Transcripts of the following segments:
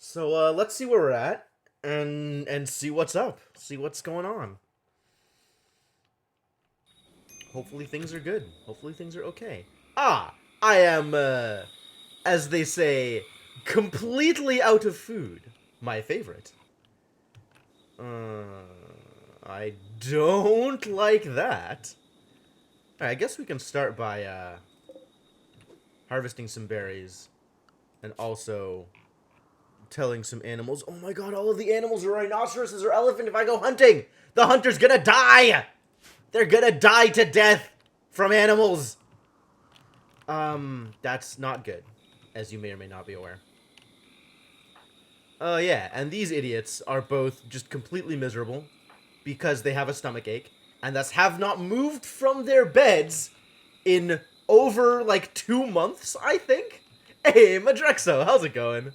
So let's see where we're at and see what's up. See what's going on. Hopefully things are good. Hopefully things are okay. I am as they say, completely out of food. My favorite. Uh I don't like that. Alright, I guess we can start by harvesting some berries and also telling some animals, oh my god, all of the animals are rhinoceroses or elephant if I go hunting. The hunter's gonna die. They're gonna die to death from animals. That's not good, as you may or may not be aware. Yeah, and these idiots are both just completely miserable because they have a stomach ache and thus have not moved from their beds in over like 2 months, I think. Hey, Madrexo, how's it going?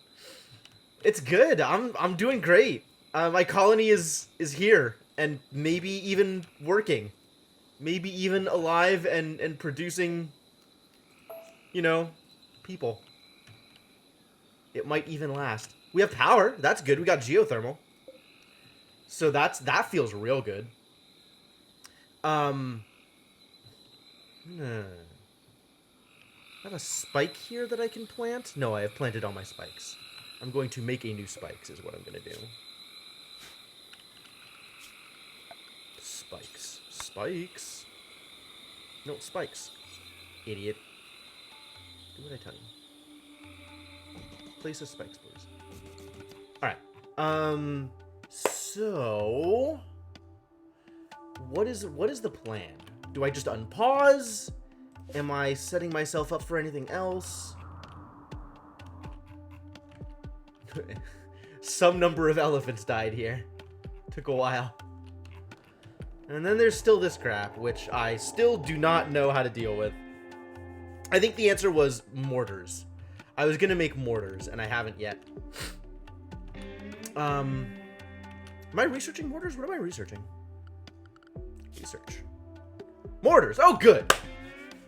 It's good. I'm doing great. My colony is here and maybe even working, maybe even alive and producing, you know, people. It might even last. We have power. That's good. We got geothermal. So that feels real good. Um, I have a spike here that I can plant. No, I have planted all my spikes. I'm going to make a new spikes is what I'm going to do. Spikes. Spikes. No, spikes. Idiot. Do what I tell you. Place the spikes, please. Alright. So what is the plan? Do I just unpause? Am I setting myself up for anything else? Some number of elephants died here. Took a while. And then there's still this crap, which I still do not know how to deal with. I think the answer was mortars. I was gonna make mortars, and I haven't yet. Am I researching mortars? What am I researching? Research. Mortars! Oh, good!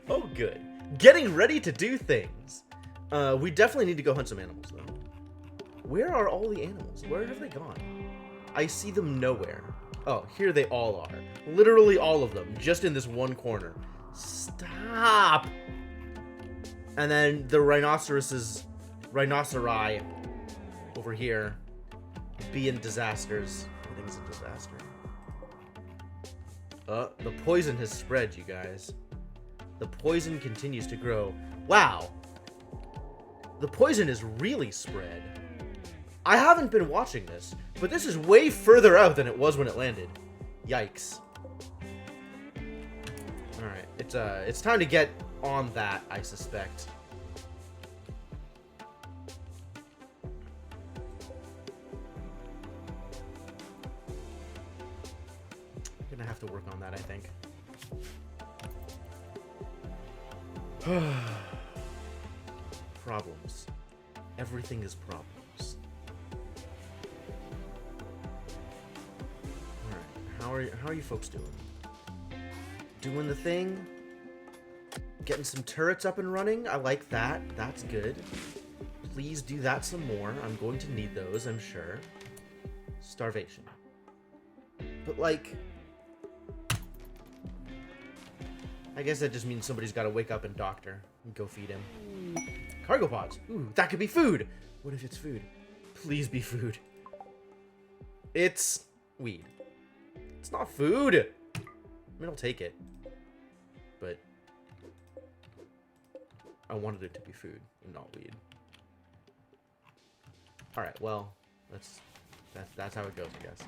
Oh, good. Getting ready to do things. We definitely need to go hunt some animals, though. Where are all the animals? Where have they gone? I see them nowhere. Oh, here they all are. Literally all of them, just in this one corner. Stop! And then the rhinoceri over here, being disasters. Everything's a disaster. The poison has spread, you guys. The poison continues to grow. Wow. The poison is really spread. I haven't been watching this, but this is way further out than it was when it landed. Yikes. Alright, it's time to get on that, I suspect. I'm gonna have to work on that, I think. Problems. Everything is problems. Alright, how are you folks doing? Doing the thing? Getting some turrets up and running? I like that. That's good. Please do that some more. I'm going to need those, I'm sure. Starvation. But like, I guess that just means somebody's got to wake up and doctor and go feed him. Cargo pods. Ooh, that could be food. What if it's food? Please be food. It's weed. It's not food. I mean, I'll take it. But I wanted it to be food and not weed. Alright, well, that's how it goes, I guess.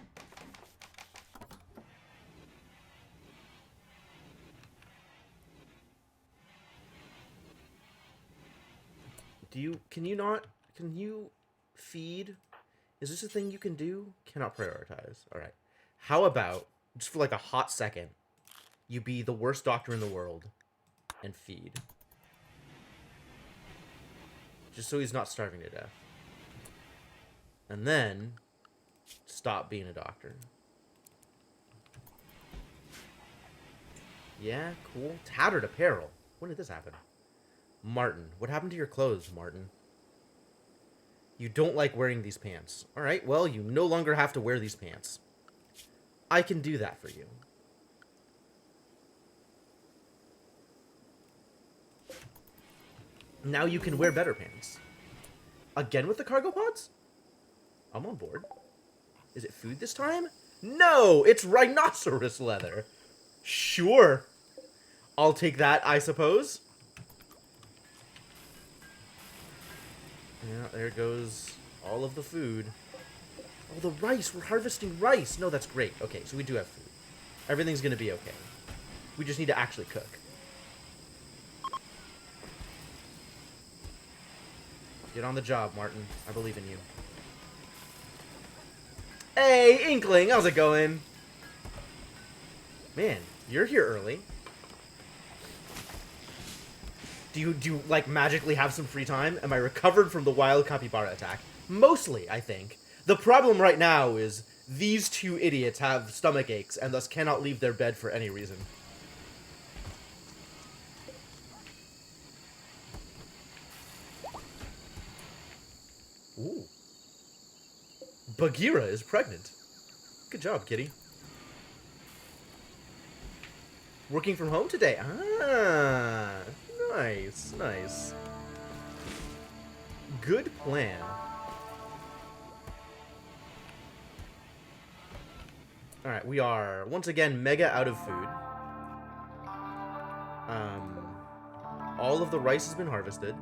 Can you feed? Is this a thing you can do? Cannot prioritize. Alright. How about, just for like a hot second, you be the worst doctor in the world and feed. Just so he's not starving to death. And then, stop being a doctor. Yeah, cool. Tattered apparel. When did this happen? Martin. What happened to your clothes, Martin? You don't like wearing these pants. Alright, well, you no longer have to wear these pants. I can do that for you. Now you can wear better pants. Again with the cargo pods? I'm on board. Is it food this time? No! It's rhinoceros leather! Sure. I'll take that, I suppose. Yeah, there goes all of the food. Oh, the rice! We're harvesting rice! No, that's great. Okay, so we do have food. Everything's gonna be okay. We just need to actually cook. Get on the job, Martin. I believe in you. Hey, Inkling! How's it going? Man, you're here early. Do you, like, magically have some free time? Am I recovered from the wild capybara attack? Mostly, I think. The problem right now is these two idiots have stomach aches and thus cannot leave their bed for any reason. Ooh. Bagheera is pregnant. Good job, kitty. Working from home today? Ah, nice, nice. Good plan. Alright, we are, once again, mega out of food. All of the rice has been harvested.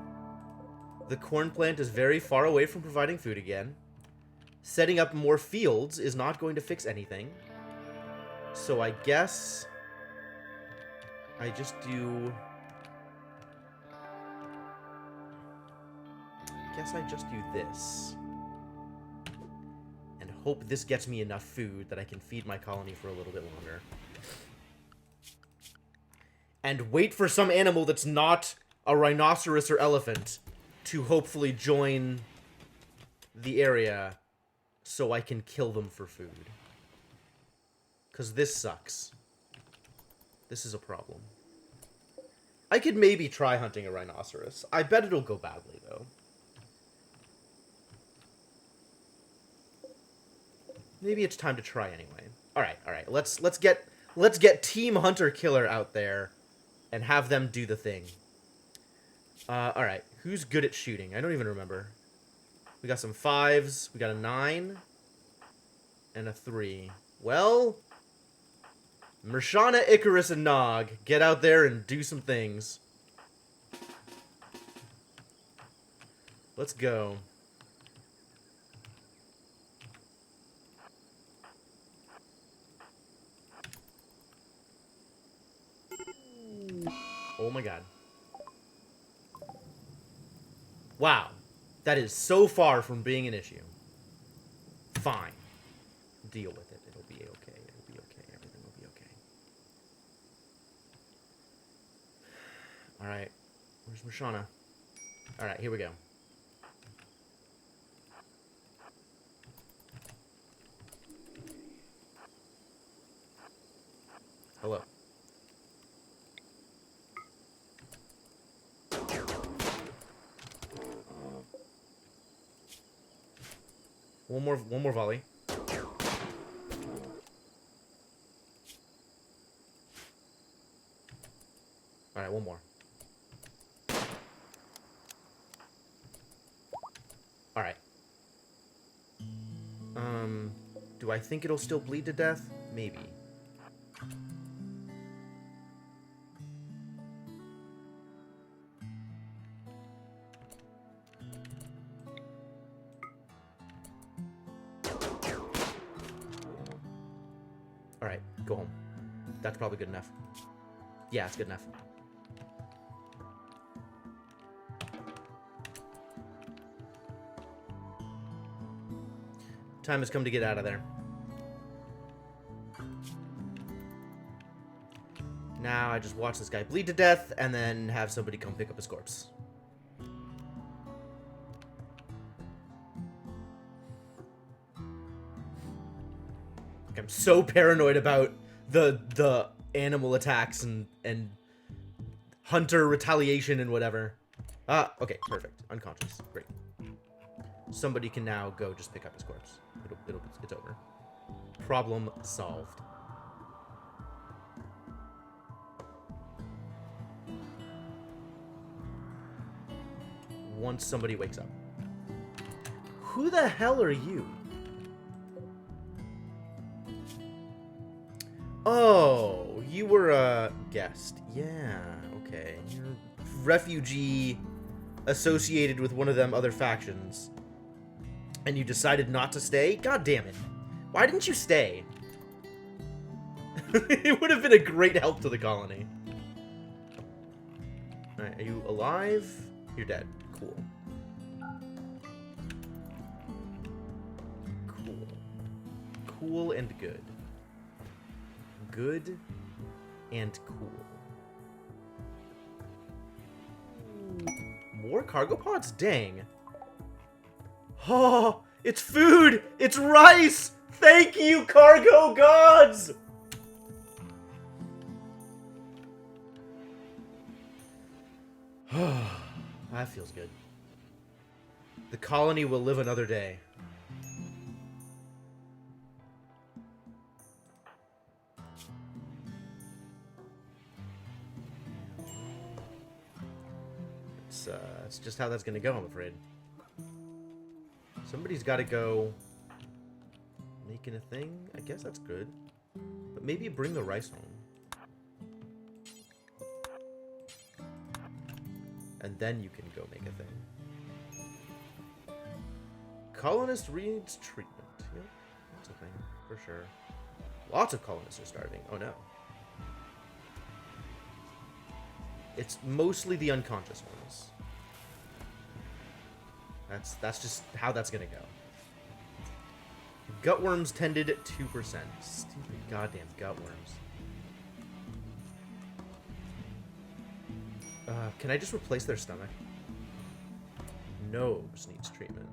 The corn plant is very far away from providing food again. Setting up more fields is not going to fix anything. So I guess I just do... this. And hope this gets me enough food that I can feed my colony for a little bit longer. And wait for some animal that's not a rhinoceros or elephant to hopefully join the area so I can kill them for food. Because this sucks. This is a problem. I could maybe try hunting a rhinoceros. I bet it'll go badly, though. Maybe it's time to try anyway. Alright, alright. Let's get Team Hunter Killer out there and have them do the thing. Alright. Who's good at shooting? I don't even remember. We got some 5s. We got a 9. And a 3. Well, Mershana, Icarus, and Nog, get out there and do some things. Let's go. Oh my god. Wow. That is so far from being an issue. Fine. Deal with it. It'll be okay. It'll be okay. Everything will be okay. Alright. Where's Mershana? Alright, here we go. Hello. One more volley. Alright, one more. Alright. Do I think it'll still bleed to death? Maybe. Alright, go home. That's probably good enough. Yeah, it's good enough. Time has come to get out of there. Now I just watch this guy bleed to death and then have somebody come pick up his corpse. I'm so paranoid about the animal attacks and hunter retaliation and whatever. Ah, okay, perfect. Unconscious. Great. somebody can now go just pick up his corpse. It's over. Problem solved. Once somebody wakes up. Who the hell are you? Oh, you were a guest. Yeah, okay. You're a refugee associated with one of them other factions. And you decided not to stay? God damn it. Why didn't you stay? It would have been a great help to the colony. Alright, are you alive? You're dead. Cool. Cool. Cool and good. Good and cool. More cargo pods? Dang. Oh, it's food! It's rice! Thank you, cargo gods! That feels good. The colony will live another day. It's just how that's gonna go, I'm afraid. Somebody's gotta go making a thing. I guess that's good. But maybe bring the rice home. And then you can go make a thing. Colonist reads treatment. Yep, that's a thing, for sure. Lots of colonists are starving. Oh no. It's mostly the unconscious ones. That's just how that's gonna go. Gutworms tended at 2%. Stupid goddamn gutworms. Can I just replace their stomach? Nose needs treatment.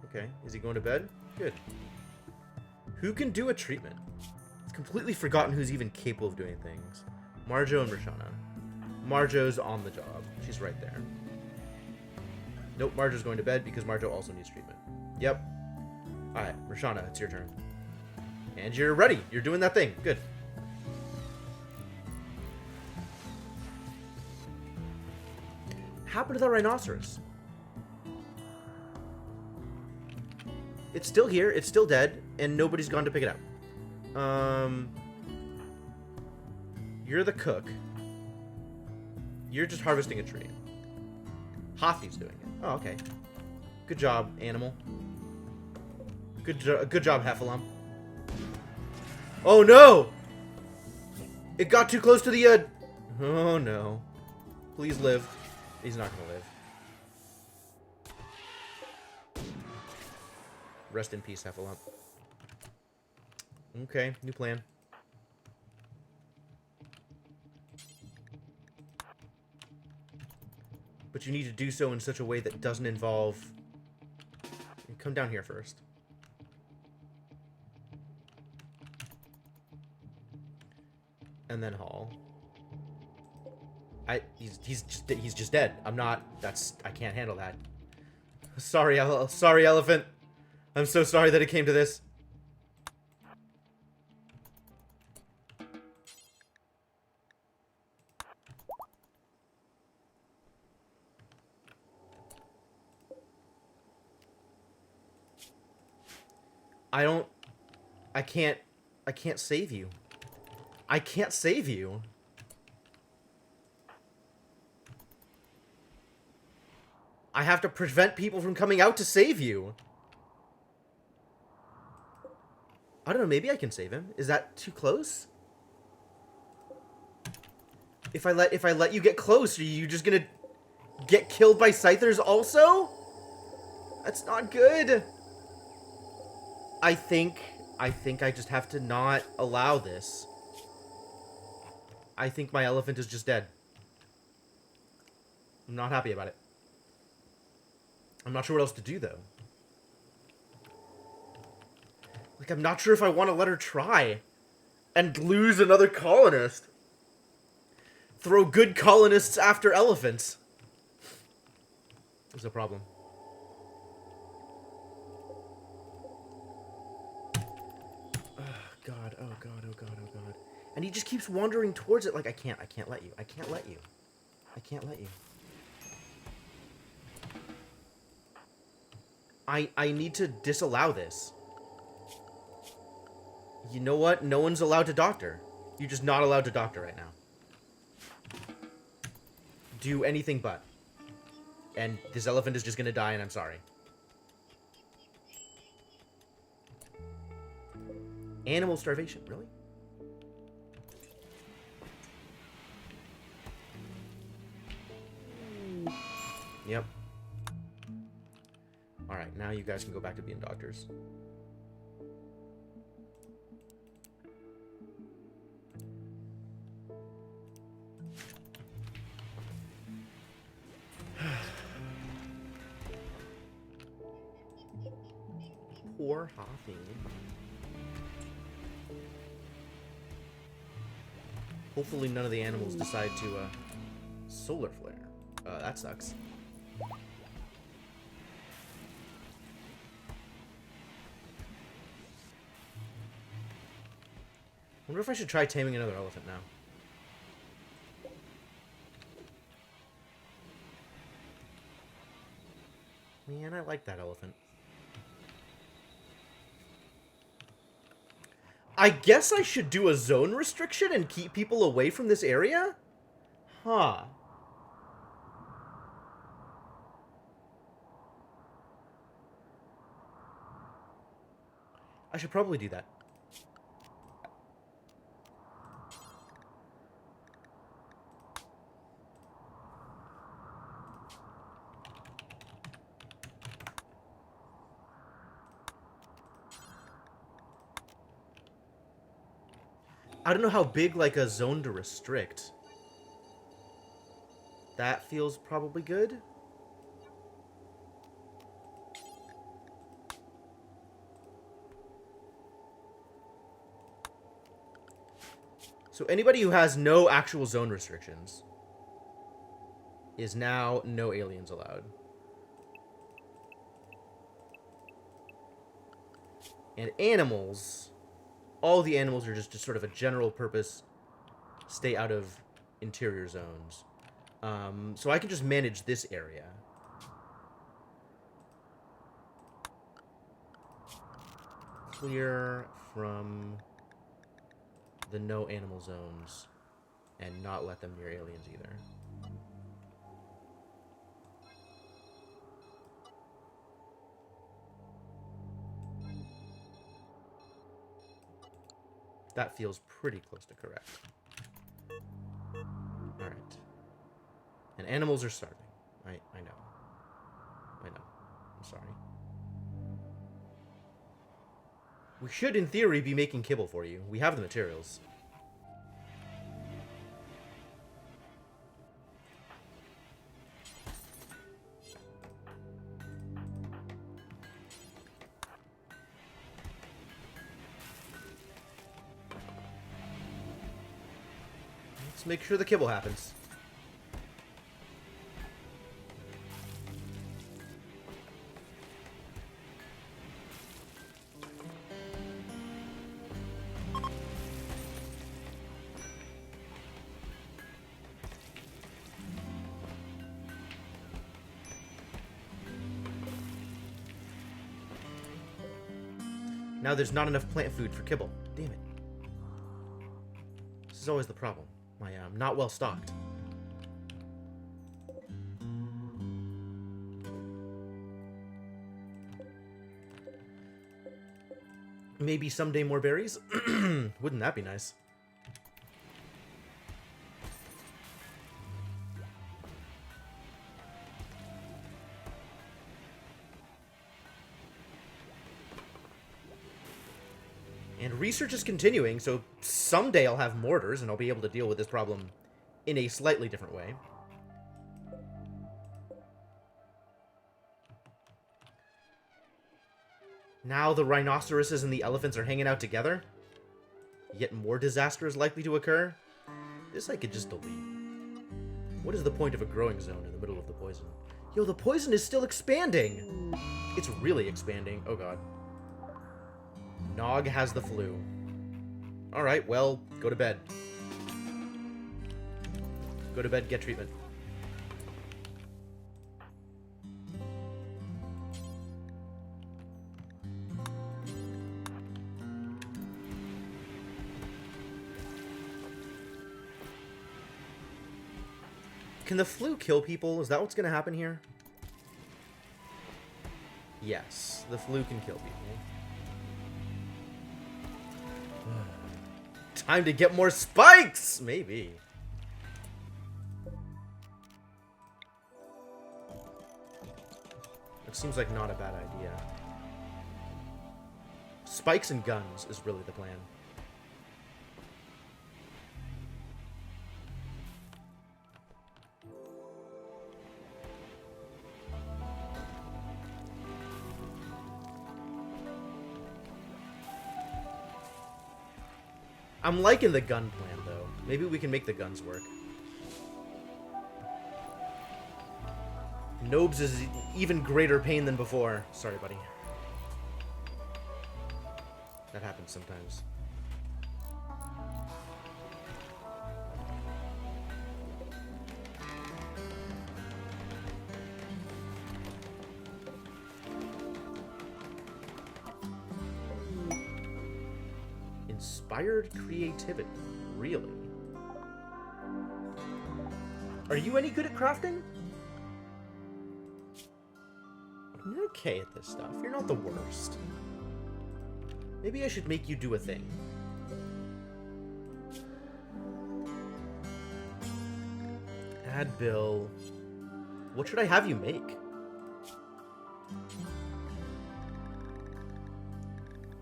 Okay, is he going to bed? Good. Who can do a treatment? It's completely forgotten who's even capable of doing things. Marjo and Roshana. Marjo's on the job. She's right there. Nope, Marjo's going to bed because Marjo also needs treatment. Yep. Alright, Roshana, it's your turn. And you're ready. You're doing that thing. Good. Happened to the rhinoceros? It's still here, it's still dead, and nobody's gone to pick it up. You're the cook. You're just harvesting a tree. Hathi's doing it. Oh, okay. Good job, animal. Good job, Heffalump. Oh no! It got too close to the oh no. Please live. He's not gonna live. Rest in peace, Heffalump. Okay, new plan. But you need to do so in such a way that doesn't involve... Come down here first. And then haul. He's just dead. I can't handle that. Sorry, elephant. I'm so sorry that it came to this. I can't save you. I can't save you. I have to prevent people from coming out to save you. I don't know, maybe I can save him. Is that too close? If I let you get close, are you just gonna get killed by scythers also? That's not good. I think I just have to not allow this. I think my elephant is just dead. I'm not happy about it. I'm not sure what else to do, though. Like, I'm not sure if I want to let her try and lose another colonist. Throw good colonists after elephants. There's a problem. god, oh god, oh god, oh god. And he just keeps wandering towards it like, I can't let you. I can't let you. I can't let you. I need to disallow this. You know what? No one's allowed to doctor. You're just not allowed to doctor right now. Do anything but. And this elephant is just gonna die, and I'm sorry. Animal starvation, really? Yep. Alright, now you guys can go back to being doctors. Poor Hoffy. Hopefully none of the animals decide to, solar flare. That sucks. Wonder if I should try taming another elephant now. Man, I like that elephant. I guess I should do a zone restriction and keep people away from this area? Huh. I should probably do that. I don't know how big, like, a zone to restrict. That feels probably good. So anybody who has no actual zone restrictions is now no aliens allowed. And animals... all the animals are just sort of a general purpose, stay out of interior zones. So I can just manage this area. Clear from the no animal zones and not let them near aliens either. That feels pretty close to correct. Alright. And animals are starving. I know. I know. I'm sorry. We should, in theory, be making kibble for you. We have the materials. Let's make sure the kibble happens. Now there's not enough plant food for kibble. Damn it. This is always the problem. I'm not well stocked. Maybe someday more berries? Wouldn't that be nice? And research is continuing, so someday I'll have mortars and I'll be able to deal with this problem in a slightly different way. Now the rhinoceroses and the elephants are hanging out together. Yet more disaster is likely to occur. This I could just delete. What is the point of a growing zone in the middle of the poison? Yo, the poison is still expanding! It's really expanding. Oh god. Nog has the flu. Alright, well, go to bed. Go to bed, get treatment. Can the flu kill people? Is that what's gonna happen here? Yes, the flu can kill people. Time to get more spikes! Maybe. It seems like not a bad idea. Spikes and guns is really the plan. I'm liking the gun plan, though. Maybe we can make the guns work. Nobes is even greater pain than before. Sorry, buddy. That happens sometimes. Inspired creativity. Really? Are you any good at crafting? You're okay at this stuff. You're not the worst. Maybe I should make you do a thing. Add bill. What should I have you make?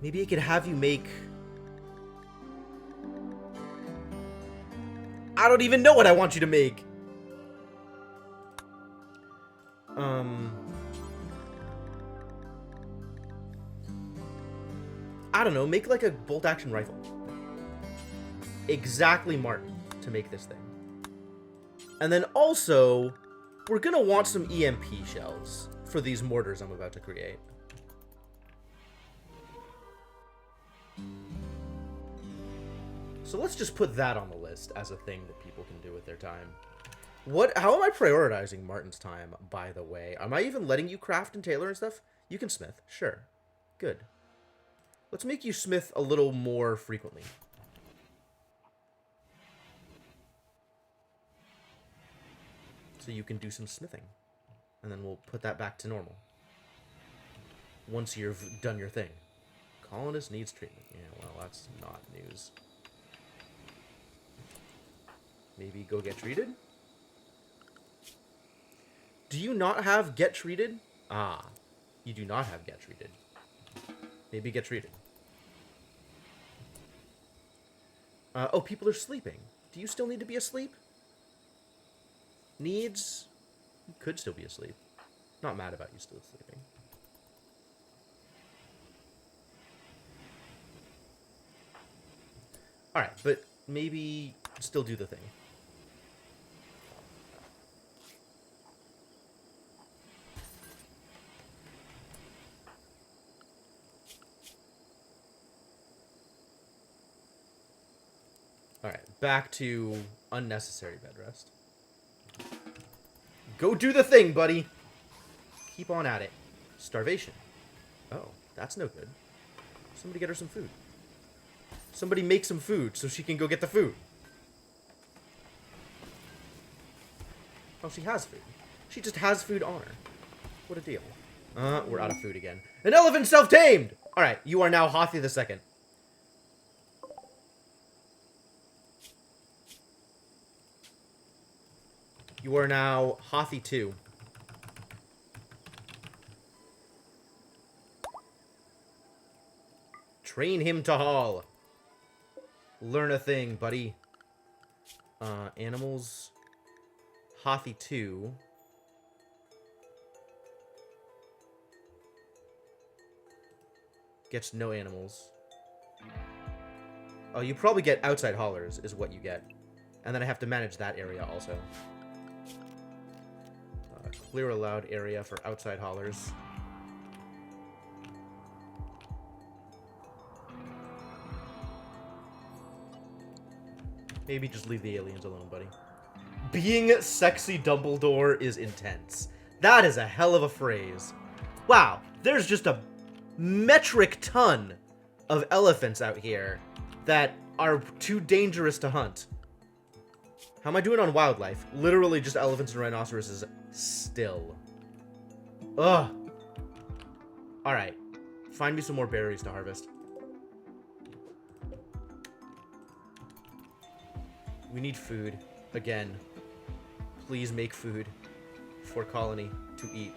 Maybe I could have you make... I don't even know what I want you to make. I don't know, make like a bolt-action rifle. Exactly Martin to make this thing. And then also, we're gonna want some EMP shells for these mortars I'm about to create. So let's just put that on the list as a thing that people can do with their time. How am I prioritizing Martin's time, by the way? Am I even letting you craft and tailor and stuff? You can smith, sure. Good. Let's make you smith a little more frequently. So you can do some smithing. And then we'll put that back to normal. Once you've done your thing. Colonist needs treatment. Yeah, well, that's not news. Maybe go get treated? Do you not have get treated? Ah, you do not have get treated. Maybe get treated. Oh, people are sleeping. Do you still need to be asleep? Needs? You could still be asleep. Not mad about you still sleeping. Alright, but maybe still do the thing. Alright, back to unnecessary bed rest. Go do the thing, buddy! Keep on at it. Starvation. Oh, that's no good. Somebody get her some food. Somebody make some food so she can go get the food. Oh, she has food. She just has food on her. What a deal. We're out of food again. An elephant self-tamed! Alright, you are now Hathi the Second. You are now Hathi 2. Train him to haul. Learn a thing, buddy. Animals. Hathi 2. Gets no animals. Oh, you probably get outside haulers is what you get. And then I have to manage that area also. Clear allowed area for outside haulers. Maybe just leave the aliens alone, buddy. Being sexy Dumbledore is intense. That is a hell of a phrase. Wow, there's just a metric ton of elephants out here that are too dangerous to hunt. How am I doing on wildlife? Literally just elephants and rhinoceroses still. Ugh. Alright. Find me some more berries to harvest. We need food. Again. Please make food for Colony to eat.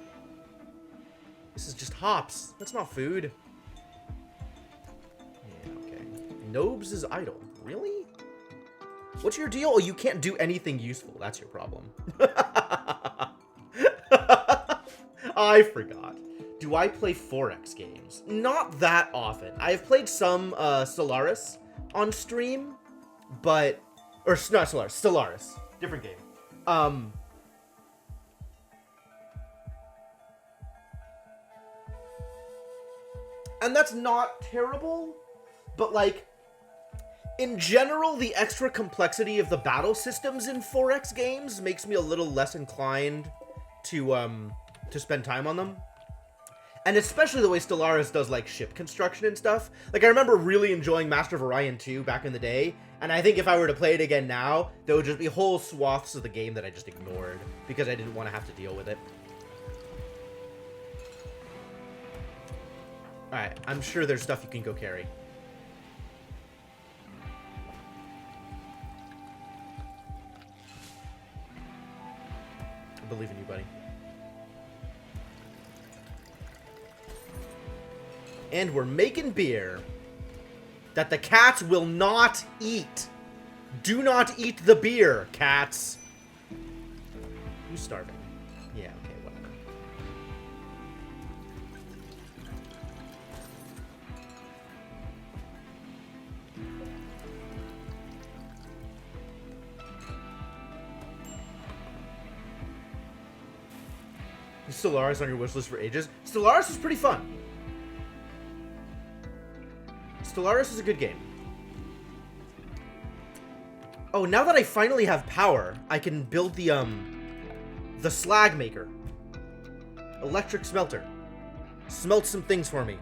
This is just hops. That's not food. Yeah, okay. Nobes is idle. Really? What's your deal? Oh, you can't do anything useful. That's your problem. I forgot. Do I play 4X games? Not that often. I've played some Stellaris on stream, but... Or, not Stellaris. Stellaris. Different game. And that's not terrible, but, like, in general, the extra complexity of the battle systems in 4X games makes me a little less inclined to spend time on them. And especially the way Stellaris does, like, ship construction and stuff. Like, I remember really enjoying Master of Orion 2 back in the day, and I think if I were to play it again now, there would just be whole swaths of the game that I just ignored, because I didn't want to have to deal with it. Alright, I'm sure there's stuff you can go carry. I believe in you, buddy. And we're making beer that the cats will not eat. Do not eat the beer, cats. Who's starving? Yeah, okay, whatever. Stellaris on your wish list for ages? Stellaris is pretty fun. Stellaris is a good game. Oh, now that I finally have power, I can build the slag maker. Electric smelter. Smelt some things for me.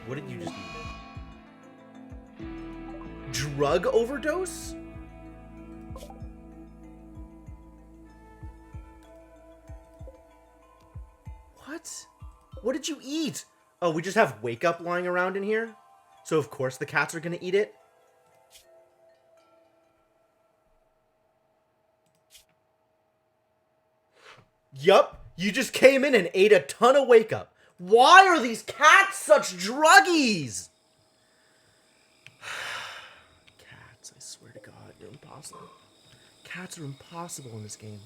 What did you just eat? Drug overdose? What? What did you eat? Oh, we just have Wake Up lying around in here? So of course the cats are gonna eat it? Yup, you just came in and ate a ton of Wake Up. Why are these cats such druggies? Cats, I swear to God, they're impossible. Cats are impossible in this game.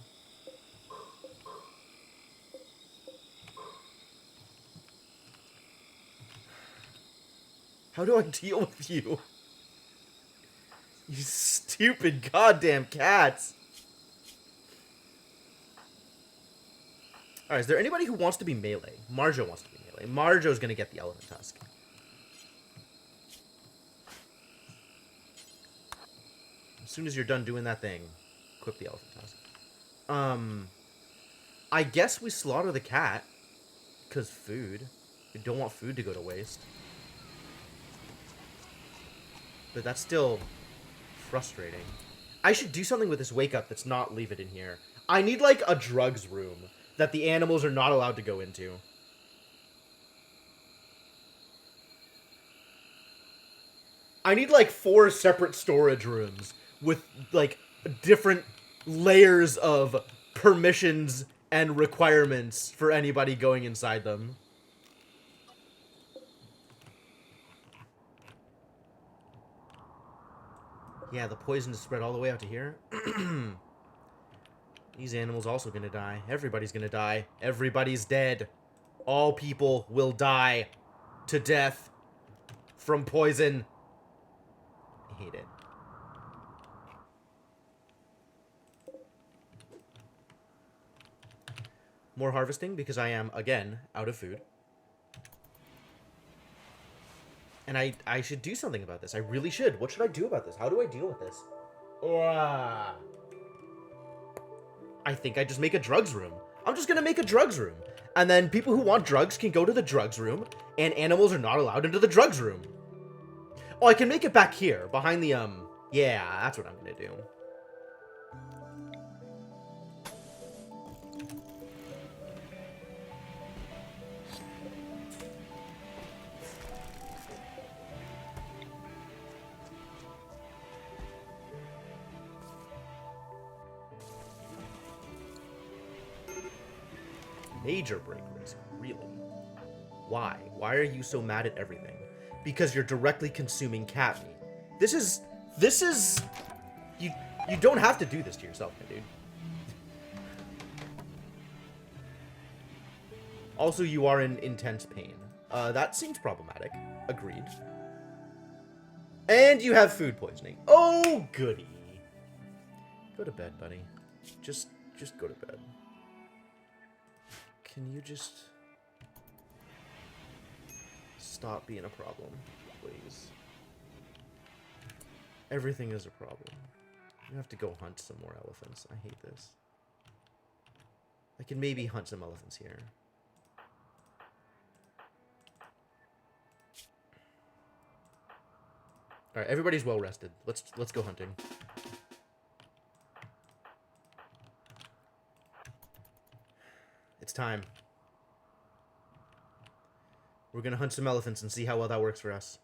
How do I deal with you? You stupid goddamn cats. Alright, is there anybody who wants to be melee? Marjo wants to be melee. Marjo's gonna get the elephant tusk. As soon as you're done doing that thing, equip the elephant tusk. I guess we slaughter the cat. Because food. We don't want food to go to waste. But that's still frustrating. I should do something with this Wake Up that's not leave it in here. I need, like, a drugs room that the animals are not allowed to go into. I need, like, 4 separate storage rooms with, like, different layers of permissions and requirements for anybody going inside them. Yeah, the poison is spread all the way out to here. These animals also gonna die. Everybody's gonna die. Everybody's dead. All people will die. to death from poison. I hate it. More harvesting because I am, again, out of food. And I should do something about this. I really should. What should I do about this? How do I deal with this? I think I just make a drugs room. I'm just gonna make a drugs room. And then people who want drugs can go to the drugs room, and animals are not allowed into the drugs room. Oh, I can make it back here, behind the, yeah, that's what I'm gonna do. Major break risk, really? Why? Why are you so mad at everything? Because you're directly consuming cat meat. This is... You don't have to do this to yourself, my dude. Also, you are in intense pain. That seems problematic. Agreed. And you have food poisoning. Oh, goody. Go to bed, buddy. Just go to bed. Can you just stop being a problem, please? Everything is a problem. You have to go hunt some more elephants. I hate this. I can maybe hunt some elephants here. All right, everybody's well rested. Let's go hunting. It's time. We're gonna hunt some elephants and see how well that works for us.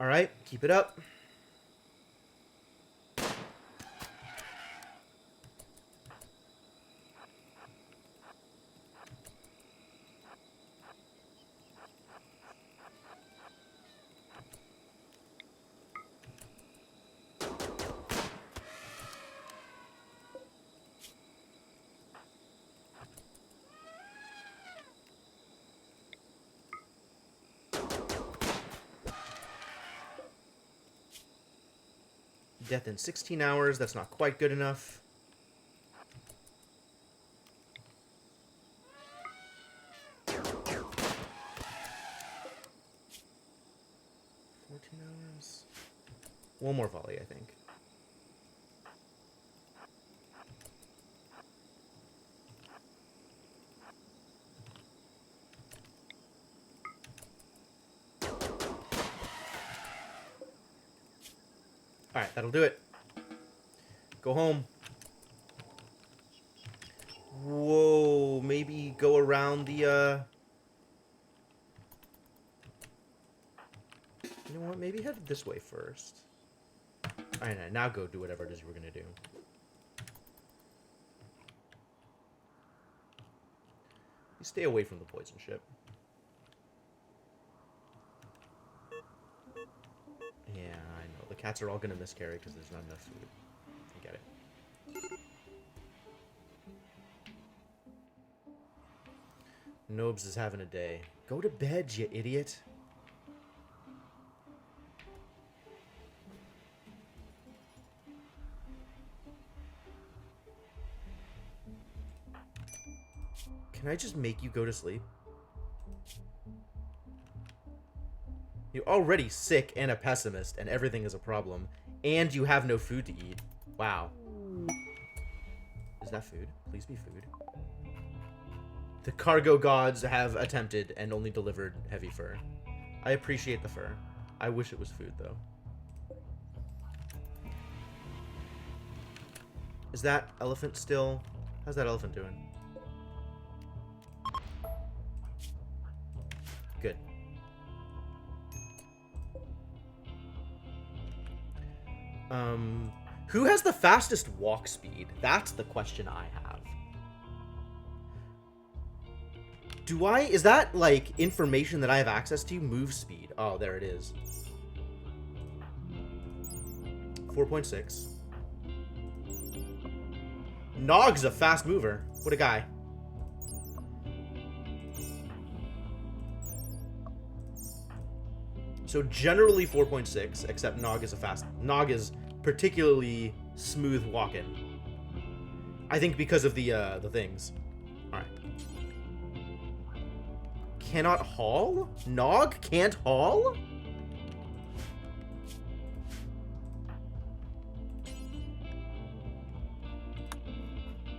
All right, keep it up. Death in 16 hours. That's not quite good enough. $14. One more volley, I think. Alright, that'll do it. Go home. Whoa, maybe go around the, You know what, maybe head this way first. Alright, now go do whatever it is we're gonna do. You stay away from the poison ship. Yeah, I know. The cats are all gonna miscarry because there's not enough food. I get it. Nobes is having a day. Go to bed, you idiot. Can I just make you go to sleep? You're already sick and a pessimist, and everything is a problem. And you have no food to eat. Wow. Is that food? Please be food. The cargo gods have attempted and only delivered heavy fur. I appreciate the fur. I wish it was food, though. Is that elephant still... How's that elephant doing? Good. Who has the fastest walk speed? That's the question I have. Is that, like, information that I have access to? Move speed. Oh, there it is. 4.6. Nog's a fast mover. What a guy. So generally 4.6, except Nog is Nog is particularly smooth walking. I think because of the things. All right. Cannot haul? Nog can't haul?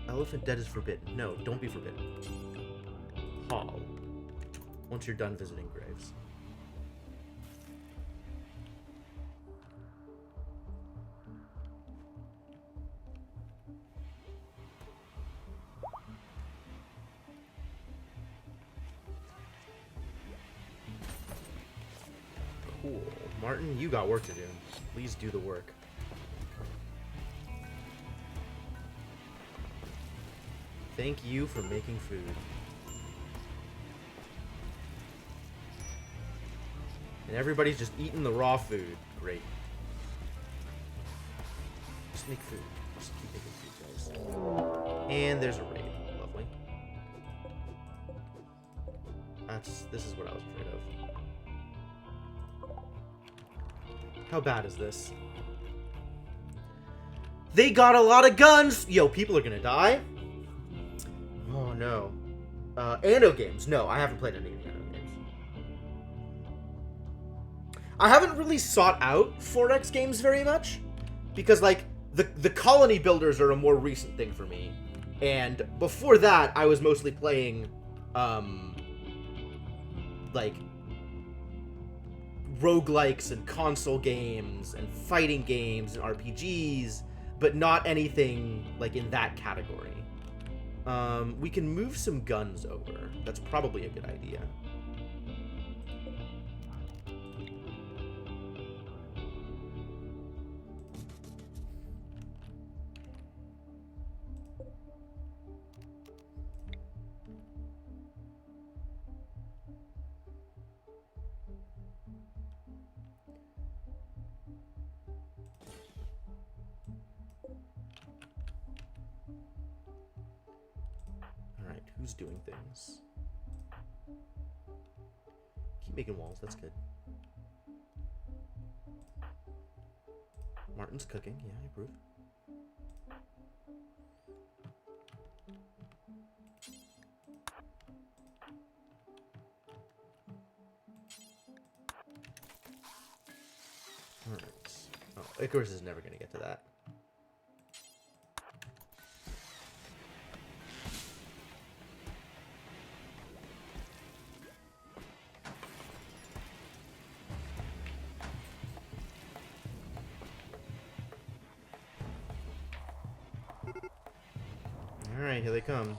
Elephant dead is forbidden. No, don't be forbidden. Haul. Once you're done visiting graves. Cool. Martin, you got work to do. Please do the work. Thank you for making food. And everybody's just eating the raw food. Great. Just make food. Just keep making food, guys. And there's a raid. Lovely. This is what I was afraid of. How bad is this? They got a lot of guns! Yo, people are gonna die. Oh no. Anno games. No, I haven't played any of the Anno games. I haven't really sought out 4X games very much. Because, like, the colony builders are a more recent thing for me. And before that, I was mostly playing, like, roguelikes and console games and fighting games and RPGs, but not anything, like, in that category. We can move some guns over. That's probably a good idea. Who's doing things? Keep making walls, that's good. Martin's cooking, yeah, I approve. Alright. Oh, Icarus is never gonna get to that. Alright, here they come.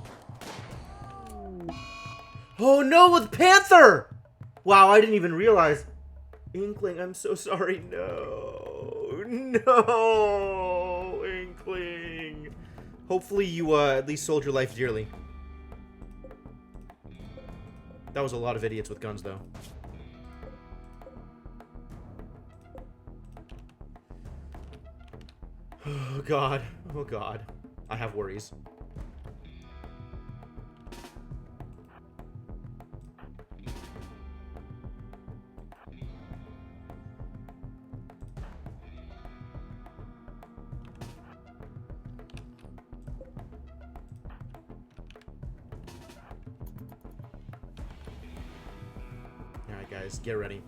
Oh no, with Panther! Wow, I didn't even realize. Inkling, I'm so sorry. No. No, Inkling. Hopefully you at least sold your life dearly. That was a lot of idiots with guns, though. Oh god. Oh god. I have worries. Alright guys, get ready.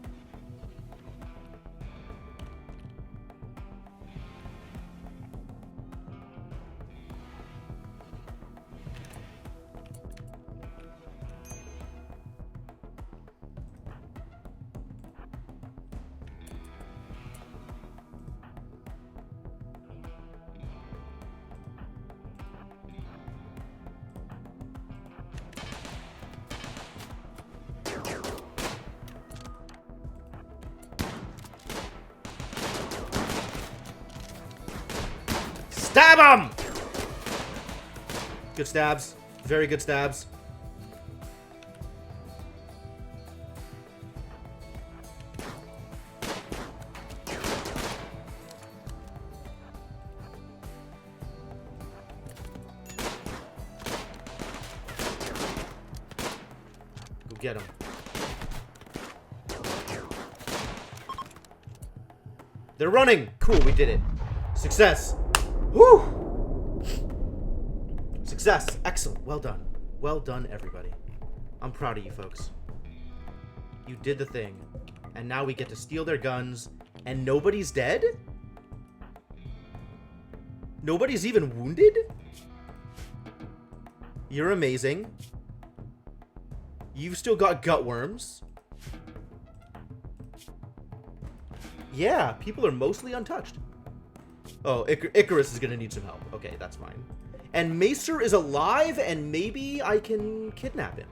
Stab him! Good stabs. Very good stabs. Get him. They're running! Cool, we did it. Success. Woo! Success. Excellent. Well done. Well done, everybody. I'm proud of you folks. You did the thing. And now we get to steal their guns, and nobody's dead? Nobody's even wounded? You're amazing. You've still got gut worms. Yeah, people are mostly untouched. Oh, Icarus is gonna need some help. Okay, that's fine. And Macer is alive, and maybe I can kidnap him.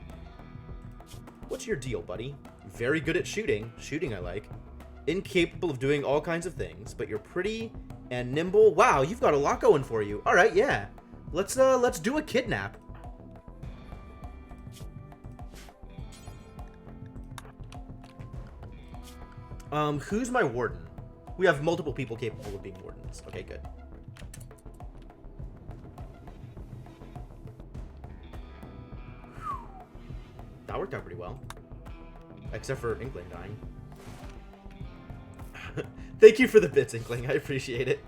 What's your deal, buddy? Very good at shooting. Shooting I like. Incapable of doing all kinds of things, but you're pretty and nimble. Wow, you've got a lot going for you. All right, yeah. Let's do a kidnap. Who's my warden? We have multiple people capable of being wardens. Okay, good. That worked out pretty well. Except for Inkling dying. Thank you for the bits, Inkling. I appreciate it.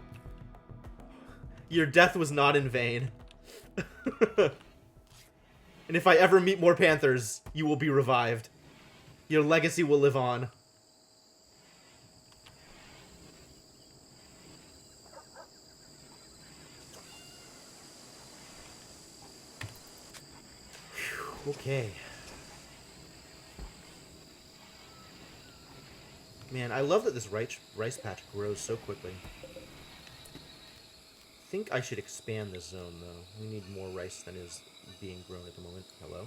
Your death was not in vain. And if I ever meet more Panthers, you will be revived. Your legacy will live on. Whew, okay. Man, I love that this rice patch grows so quickly. I think I should expand this zone, though. We need more rice than is being grown at the moment. Hello?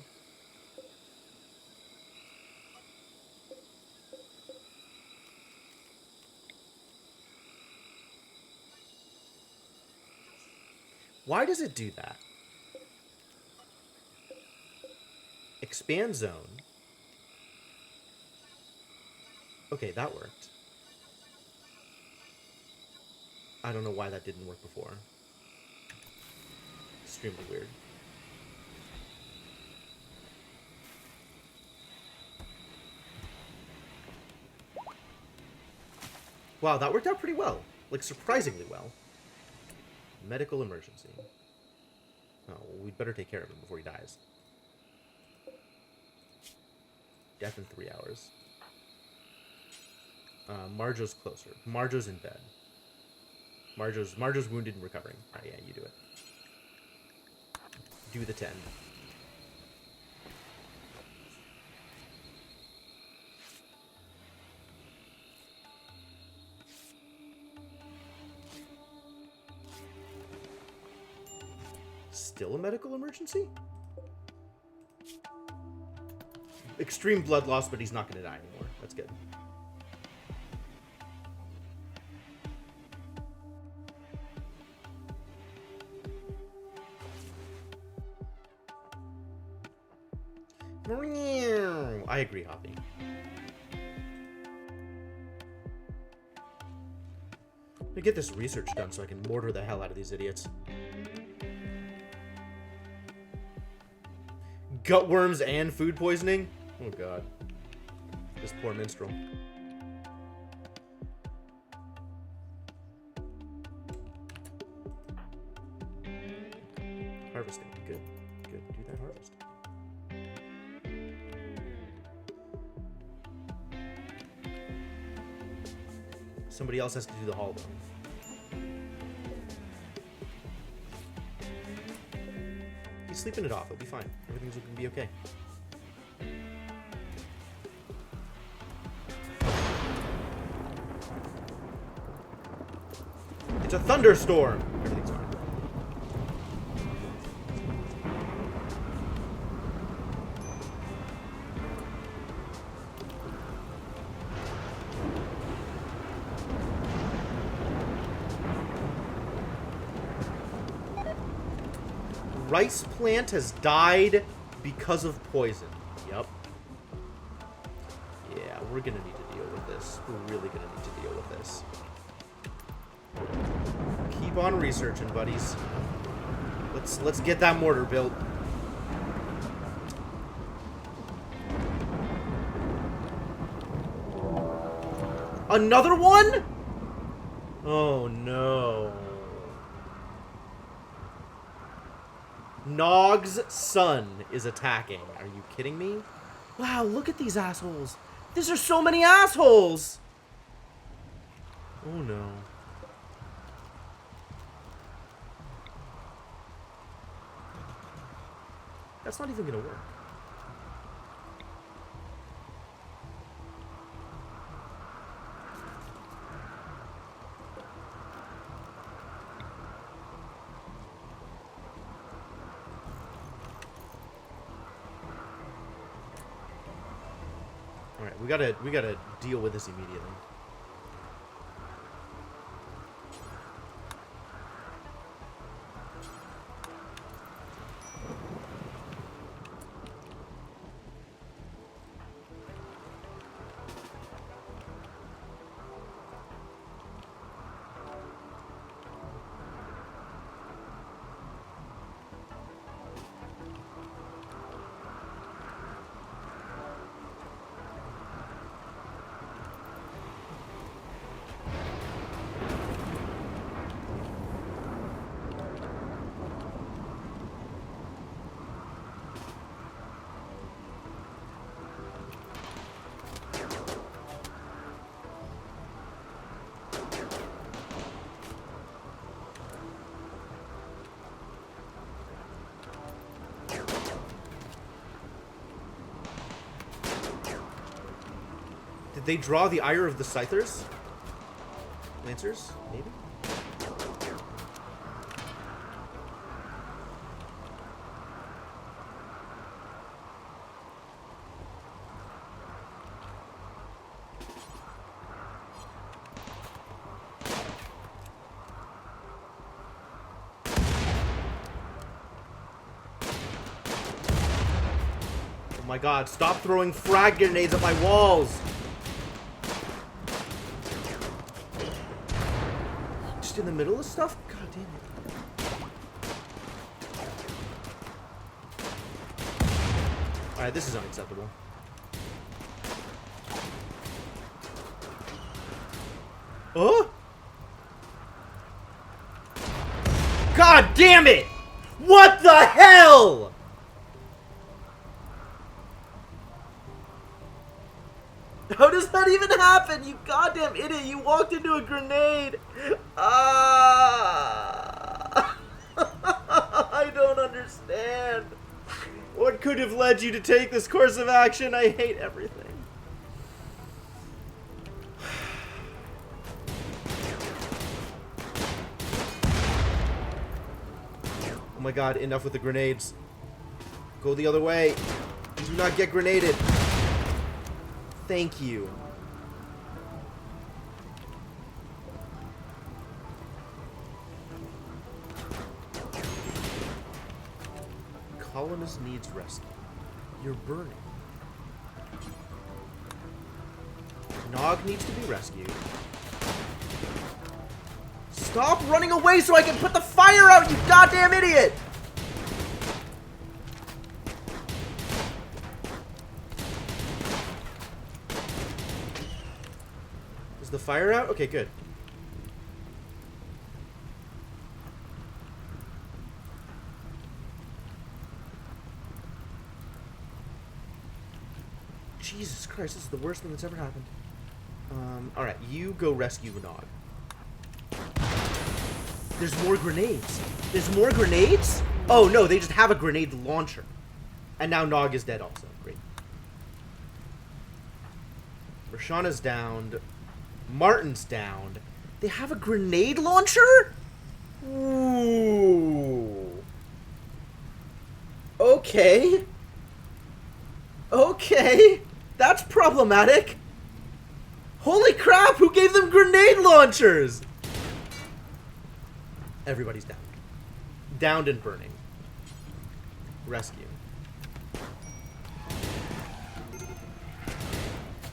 Why does it do that? Expand zone. Okay, that worked. I don't know why that didn't work before. Extremely weird. Wow, that worked out pretty well. Like, surprisingly well. Medical emergency. Oh, well, we'd better take care of him before he dies. Death in 3 hours. Marjo's closer. Marjo's in bed. Marjo's wounded and recovering. Alright, yeah, you do it. Do the 10. Still a medical emergency? Extreme blood loss, but he's not going to die anymore. That's good. I agree, Hoppy. Let me get this research done so I can mortar the hell out of these idiots. Gutworms and food poisoning? Oh god. This poor minstrel. Harvesting. Good. Good. Do that harvest. Somebody else has to do the haul, though. He's sleeping it off. He'll be fine. Everything's going to be okay. It's a thunderstorm! Everything's fine. Rice plant has died because of poison. Yep. Yeah, we're gonna need to deal with this. We're really gonna need to deal with this. Keep on researching, buddies. Let's get that mortar built. Another one? Oh no. Nog's son is attacking. Are you kidding me? Wow, look at these assholes. These are so many assholes. Oh no. That's not even gonna work. Alright, we gotta deal with this immediately. Did they draw the ire of the Scythers? Lancers? Maybe? Oh my god, stop throwing frag grenades at my walls! Just in the middle of stuff? God damn it. Alright, this is unacceptable. Oh? God damn it! What the hell?! How does that even happen? You goddamn idiot! You walked into a grenade! I don't understand. What could have led you to take this course of action? I hate everything. Oh my god, enough with the grenades. Go the other way. Do not get grenaded. Thank you. Colonist needs rescue. You're burning. Nog needs to be rescued. Stop running away so I can put the fire out, you goddamn idiot! Is the fire out? Okay, good. Jesus Christ, this is the worst thing that's ever happened. Alright, you go rescue Nog. There's more grenades. There's more grenades? Oh, no, they just have a grenade launcher. And now Nog is dead also. Great. Roshana's downed. Martin's downed. They have a grenade launcher? Ooh. Okay. Okay. That's problematic. Holy crap, who gave them grenade launchers? Everybody's down. Downed and burning. Rescue.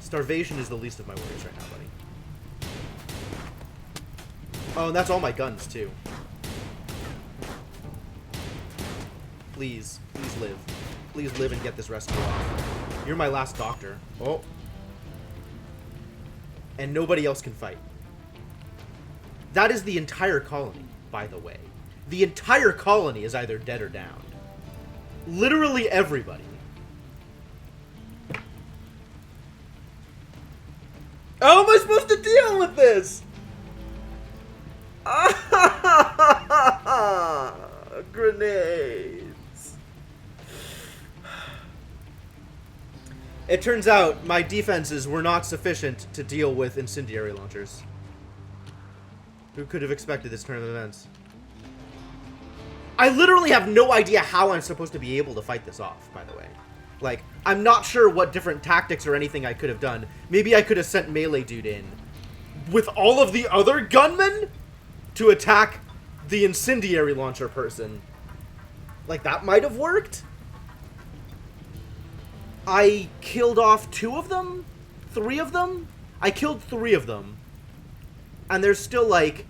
Starvation is the least of my worries right now, buddy. Oh, and that's all my guns, too. Please. Please live. Please live and get this rescue off. You're my last doctor. Oh. and nobody else can fight. That is the entire colony, by the way. The entire colony is either dead or downed. Literally everybody. How am I supposed to deal with this? Grenades. It turns out my defenses were not sufficient to deal with incendiary launchers. Who could have expected this turn of events? I literally have no idea how I'm supposed to be able to fight this off, by the way. Like, I'm not sure what different tactics or anything I could have done. Maybe I could have sent Melee Dude in with all of the other gunmen to attack the incendiary launcher person. Like, that might have worked. I killed off 2 of them? 3 of them? I killed 3 of them. And there's still like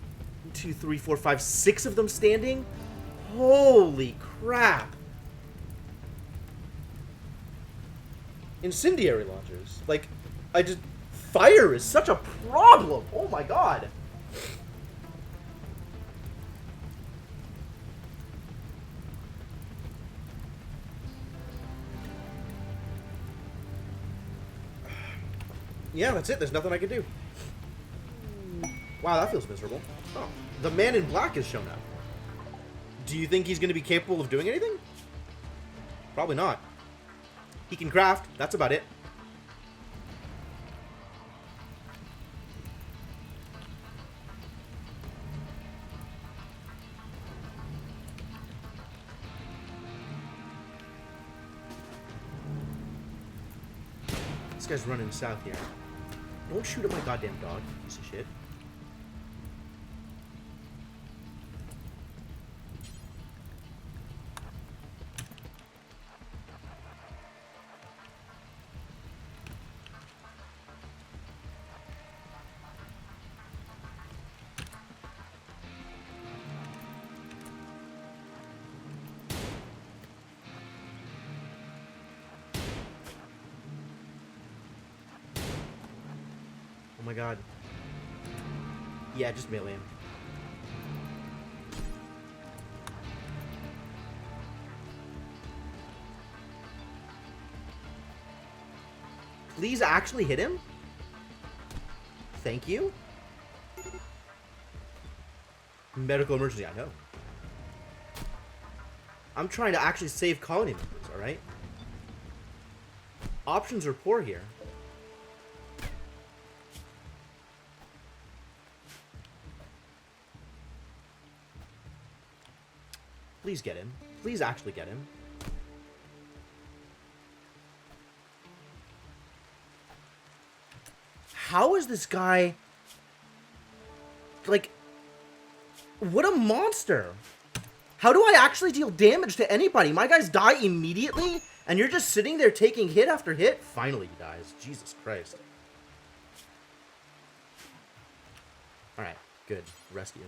2, 3, 4, 5, 6 of them standing. Holy crap. Incendiary launchers. Like, fire is such a problem. Oh my god. Yeah, that's it. There's nothing I can do. Wow, that feels miserable. Oh, the man in black has shown up. Do you think he's going to be capable of doing anything? Probably not. He can craft. That's about it. This guy's running south here. Don't shoot at my goddamn dog, piece of shit. Oh my god. Yeah, just melee him. Please actually hit him? Thank you. Medical emergency, I know. I'm trying to actually save colony members, alright? Options are poor here. Please get him. Please actually get him. How is this guy... Like... What a monster! How do I actually deal damage to anybody? My guys die immediately, and you're just sitting there taking hit after hit? Finally, he dies. Jesus Christ. Alright, good. Rescue.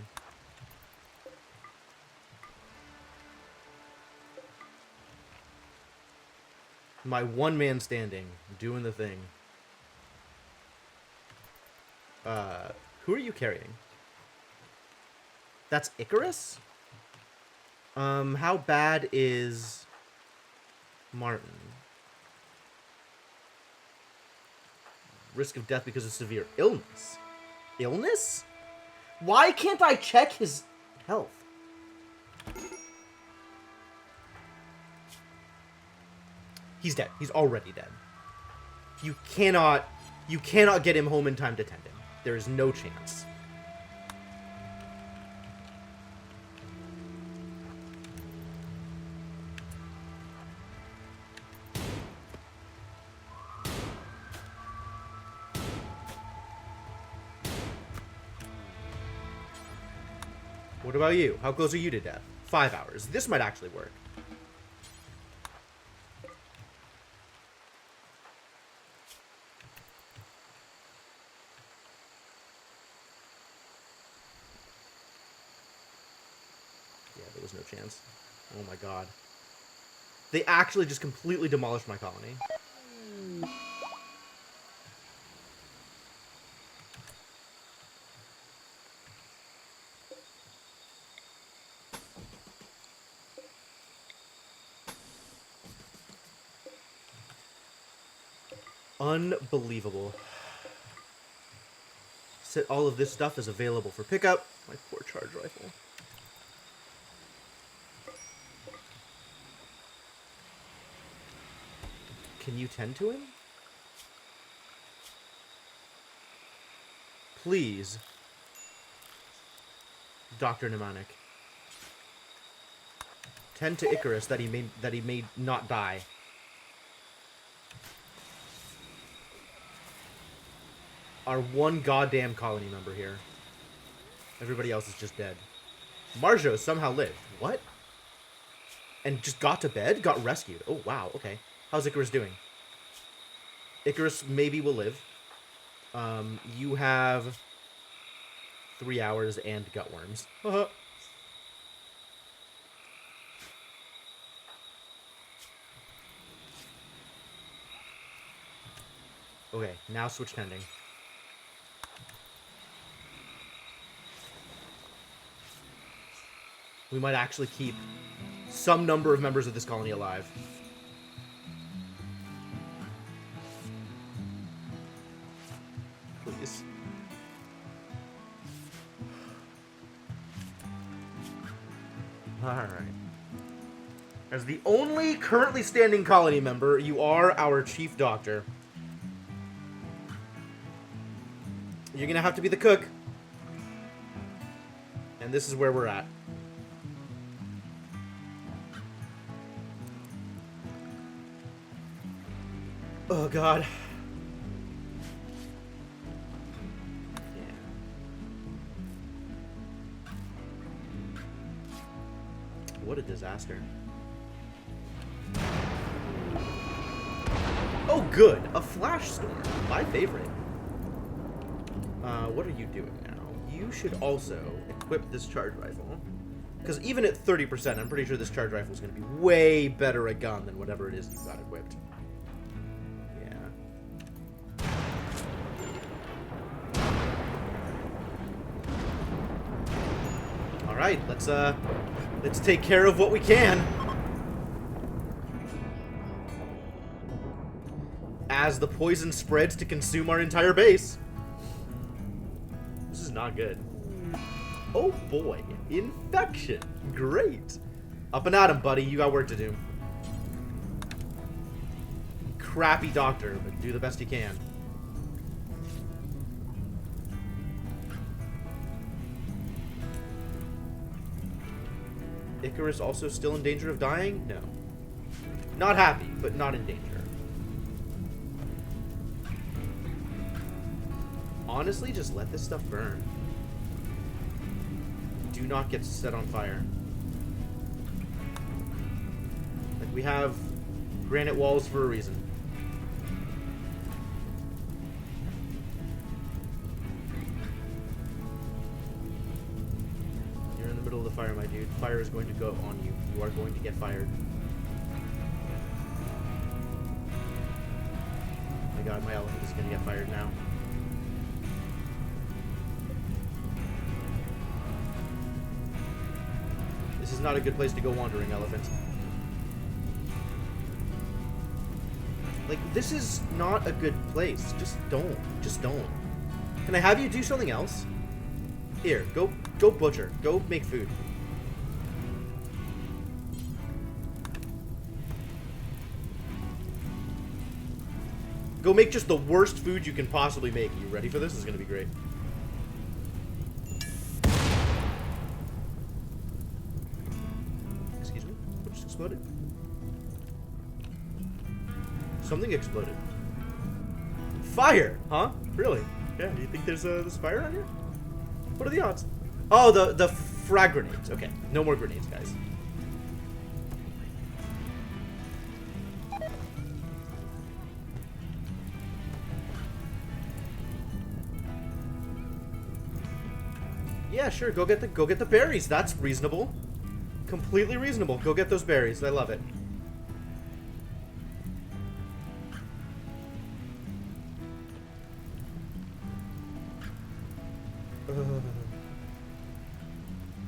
My one man standing, doing the thing. Who are you carrying? That's Icarus? How bad is Martin? Risk of death because of severe illness. Illness? Why can't I check his health? He's dead. He's already dead. You cannot get him home in time to tend him. There is no chance. What about you? How close are you to death? 5 hours. This might actually work. Yeah, there was no chance. Oh my god. They actually just completely demolished my colony. Unbelievable. All of this stuff is available for pickup. My poor charge rifle. Can you tend to him? Please. Dr. Mnemonic. Tend to Icarus that he may not die. Our one goddamn colony member here. Everybody else is just dead. Marjo somehow lived. What? And just got to bed? Got rescued. Oh, wow. Okay. How's Icarus doing? Icarus maybe will live. You have 3 hours and gutworms. Okay, now switch tending. We might actually keep some number of members of this colony alive. Please. Alright. As the only currently standing colony member, you are our chief doctor. You're gonna have to be the cook. And this is where we're at. Oh, God. Yeah. What a disaster. Oh, good. A flash storm. My favorite. What are you doing now? You should also equip this charge rifle. Because even at 30%, I'm pretty sure this charge rifle is going to be way better a gun than whatever it is you've got equipped. Alright, let's take care of what we can. As the poison spreads to consume our entire base. This is not good. Oh boy, infection. Great. Up and at 'em, buddy. You got work to do. Crappy doctor, but do the best you can. Icarus also still in danger of dying? No. Not happy, but not in danger. Honestly, just let this stuff burn. Do not get set on fire. Like, we have granite walls for a reason. You're in the middle of the fire, my dude. Fire is going to go on you. You are going to get fired. Oh my god, my elephant is going to get fired now. This is not a good place to go wandering, elephant. Like, this is not a good place. Just don't. Just don't. Can I have you do something else? Here, go butcher. Go make food. Go make just the worst food you can possibly make. You ready for this? This is gonna be great. Excuse me? What just exploded? Something exploded. Fire! Huh? Really? Yeah, do you think there's fire on here? What are the odds? Oh, the frag grenades. Okay, no more grenades, guys. Yeah, sure. Go get the berries. That's reasonable. Completely reasonable. Go get those berries. I love it.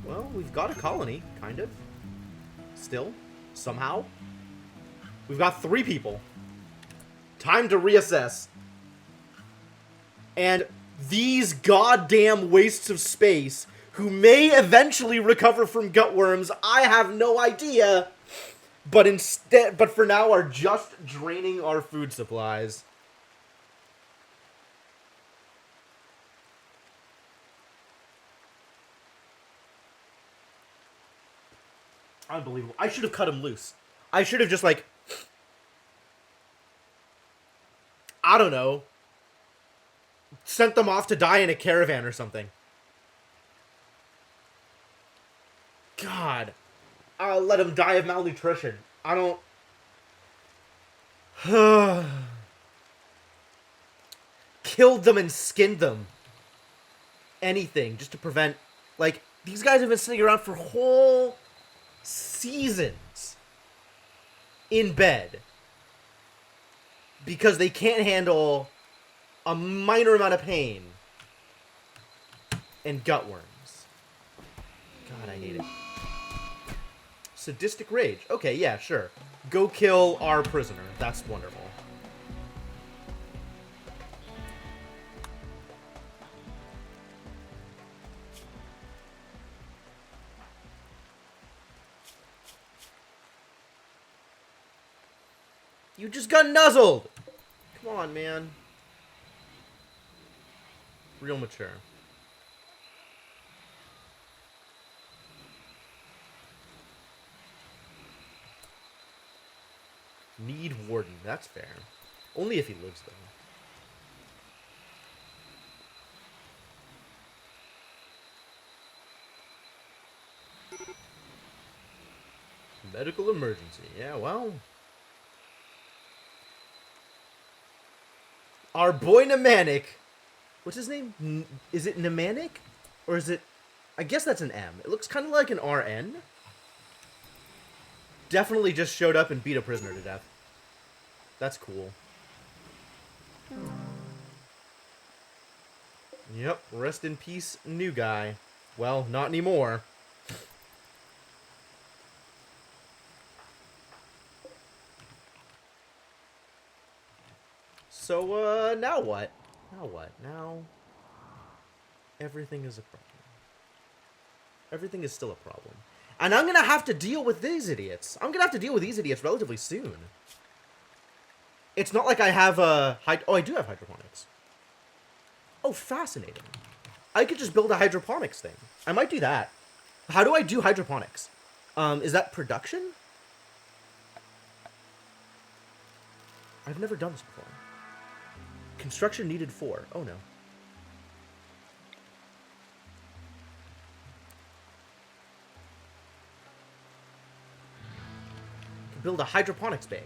Well, we've got a colony, kind of. Still, somehow. We've got 3 people. Time to reassess. And these goddamn wastes of space, who may eventually recover from gutworms, I have no idea. But for now are just draining our food supplies. Unbelievable. I should have cut him loose. I should have just, like, I don't know, sent them off to die in a caravan or something. God. I'll let them die of malnutrition. I don't... Killed them and skinned them. Anything, just to prevent... Like, these guys have been sitting around for whole seasons in bed because they can't handle a minor amount of pain and gutworms. God, I hate it. Sadistic rage. Okay, yeah, sure. Go kill our prisoner. That's wonderful. You just got nuzzled! Come on, man. Real mature. Need warden. That's fair. Only if he lives, though. Medical emergency. Yeah, well... Our boy Nemanic. What's his name? Is it Nemanic? Or is it... I guess that's an M. It looks kind of like an RN. Definitely just showed up and beat a prisoner to death. That's cool. Yep, rest in peace, new guy. Well, not anymore. So, now what? Now what? Now... Everything is a problem. Everything is still a problem. And I'm gonna have to deal with these idiots. I'm gonna have to deal with these idiots relatively soon. It's not like I have a... Oh, I do have hydroponics. Oh, fascinating. I could just build a hydroponics thing. I might do that. How do I do hydroponics? Is that production? I've never done this before. Construction needed 4. Oh, no. I can build a hydroponics bay.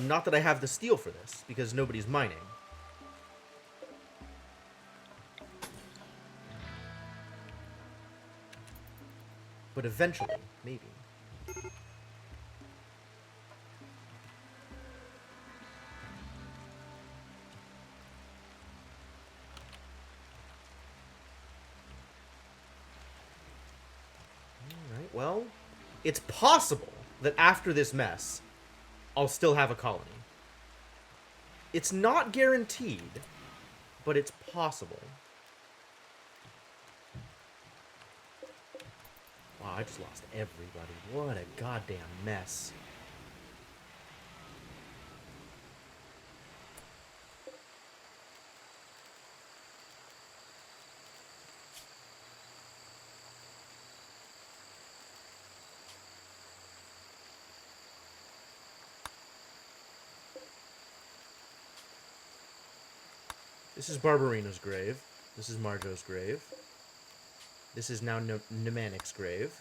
Not that I have the steel for this, because nobody's mining. But eventually, maybe. Alright, well, it's possible that after this mess, I'll still have a colony. It's not guaranteed, but it's possible. Wow, I just lost everybody. What a goddamn mess. This is Barbarina's grave. This is Marjo's grave. This is now Nemanic's grave.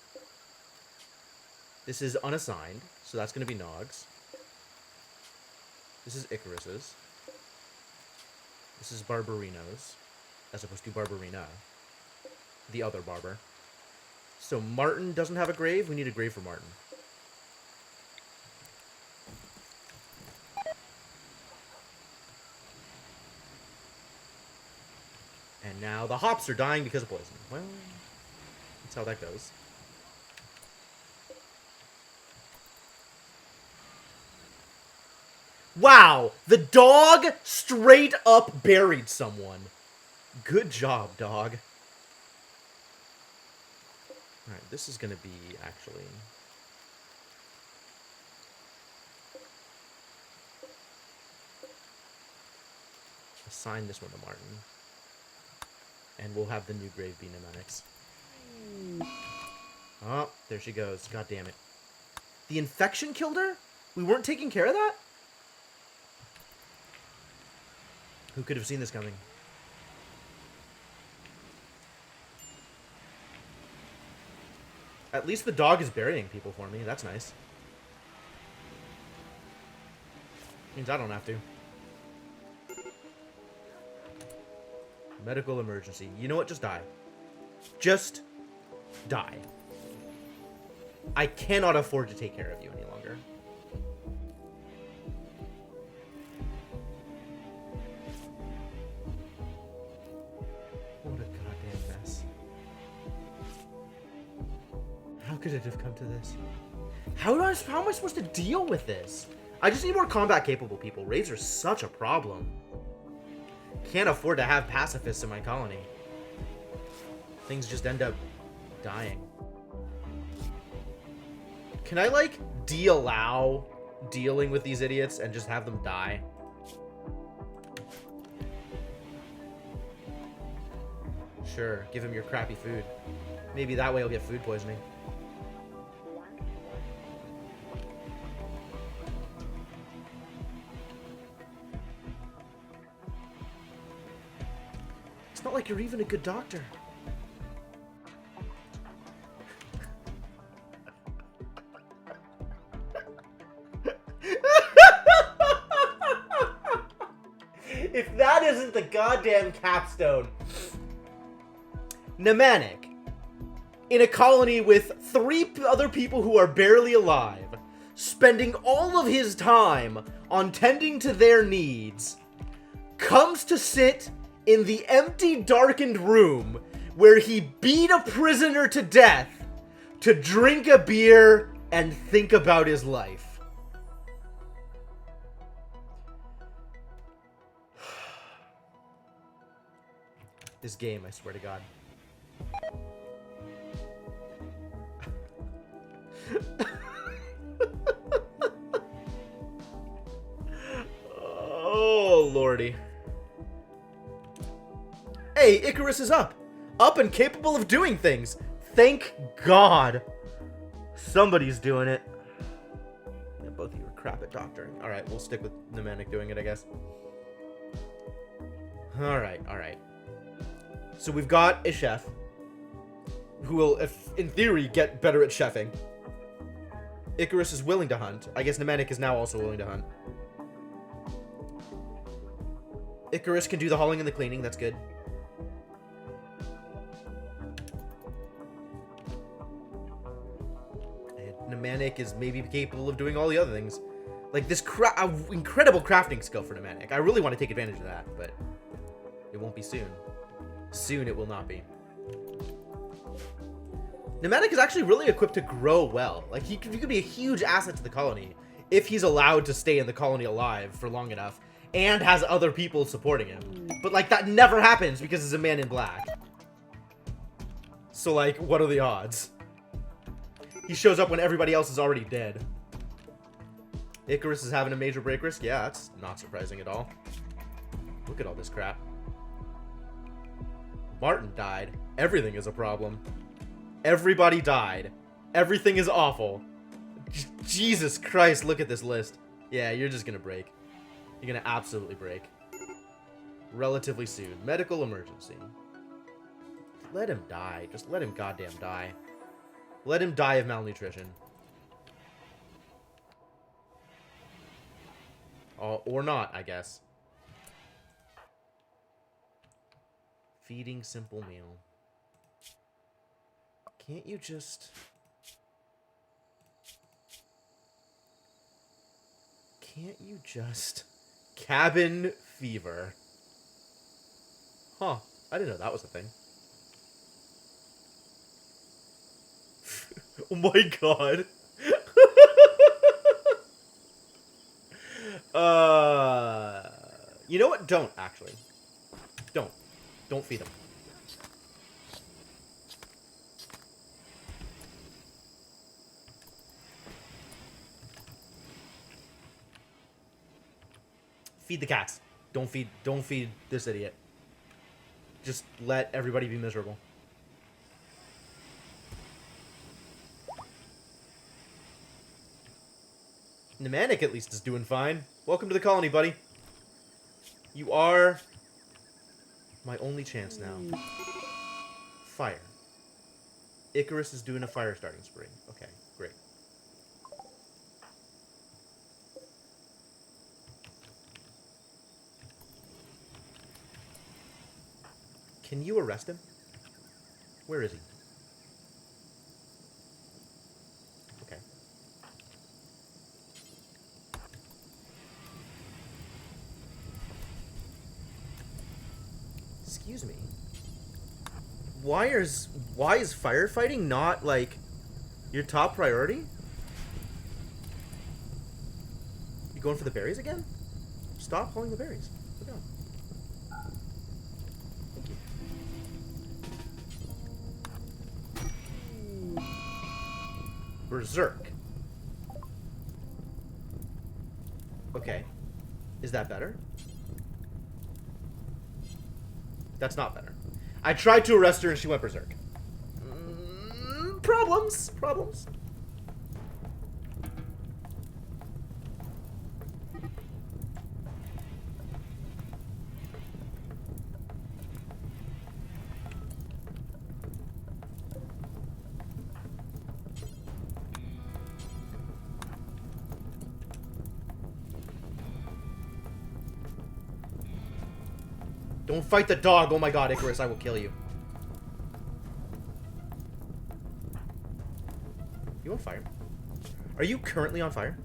This is unassigned, so that's going to be Nog's. This is Icarus's. This is Barbarino's, as opposed to Barbarina, the other barber. So Martin doesn't have a grave. We need a grave for Martin. And now the hops are dying because of poison. Well, that's how that goes. Wow! The dog straight up buried someone. Good job, dog. Alright, this is gonna be, actually... assign this one to Martin. And we'll have the new grave be Mnemonics. Oh, there she goes. God damn it. The infection killed her? We weren't taking care of that? Who could have seen this coming? At least the dog is burying people for me. That's nice. Means I don't have to. Medical emergency. You know what? Just die. Just die. I cannot afford to take care of you any longer. What a goddamn mess. How could it have come to this? How am I supposed to deal with this? I just need more combat capable people. Raids are such a problem. Can't afford to have pacifists in my colony. Things just end up dying. Can I, like, de-allow dealing with these idiots and just have them die? Sure, give him your crappy food. Maybe that way he'll get food poisoning. It's not like you're even a good doctor. If that isn't the goddamn capstone. Mnemonic, in a colony with 3 other people who are barely alive, spending all of his time on tending to their needs, comes to sit in the empty, darkened room where he beat a prisoner to death to drink a beer and think about his life. This game, I swear to God. Oh, lordy. Hey, Icarus is up! Up and capable of doing things! Thank God! Somebody's doing it. Yeah, both of you are crap at doctoring. Alright, we'll stick with Mnemonic doing it, I guess. Alright, alright. So we've got a chef who will, if, in theory, get better at chefing. Icarus is willing to hunt. I guess Mnemonic is now also willing to hunt. Icarus can do the hauling and the cleaning. That's good. And Mnemonic is maybe capable of doing all the other things. Like this incredible crafting skill for Mnemonic. I really want to take advantage of that, but it won't be soon. Soon it will not be. Mnemonic is actually really equipped to grow well. Like, he could be a huge asset to the colony if he's allowed to stay in the colony alive for long enough and has other people supporting him. But, like, that never happens because he's a man in black. So, like, what are the odds? He shows up when everybody else is already dead. Icarus is having a major break risk? Yeah, that's not surprising at all. Look at all this crap. Martin died. Everything is a problem. Everybody died. Everything is awful. Jesus Christ, look at this list. Yeah, you're just gonna break. You're gonna absolutely break. Relatively soon. Medical emergency. Let him die. Just let him goddamn die. Let him die of malnutrition. Or not, I guess. Feeding simple meal. Can't you just... Can't you just... Cabin fever. Huh. I didn't know that was a thing. Oh my god. You know what? Don't, actually. Don't. Don't feed him. Feed the cats. Don't feed this idiot. Just let everybody be miserable. Nemanic at least is doing fine. Welcome to the colony, buddy. You are my only chance now. Fire. Icarus is doing a fire starting spree. Okay, great. Can you arrest him? Where is he? Okay. Excuse me. Why is firefighting not, like, your top priority? You going for the berries again? Stop hauling the berries. Look on. Thank you. Berserk. Okay. Is that better? That's not better. I tried to arrest her and she went berserk. Problems. Problems. Don't fight the dog. Oh my god, Icarus, I will kill you. You on fire? Are you currently on fire?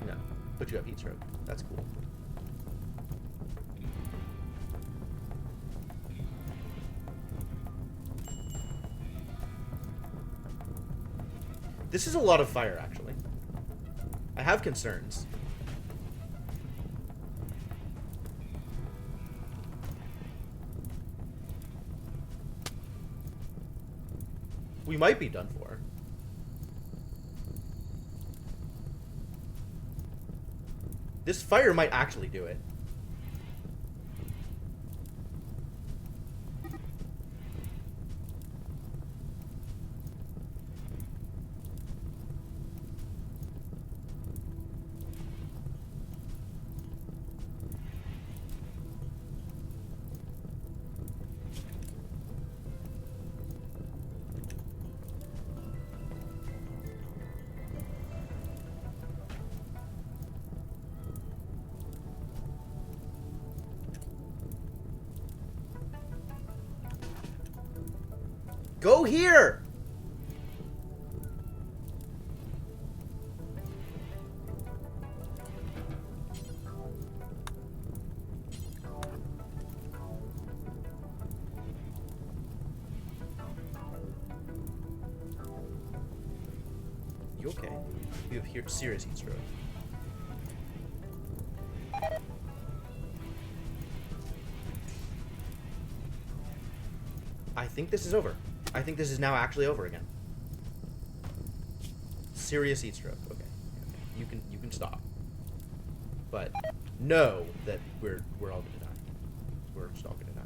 No. But you have heat stroke. That's cool. This is a lot of fire, actually. I have concerns. We might be done for. This fire might actually do it. Go here! You okay? You have here serious heat stroke. I think this is over. I think this is now actually over again. Serious heat stroke. Okay. You can stop. But know that we're all gonna die. We're just all gonna die.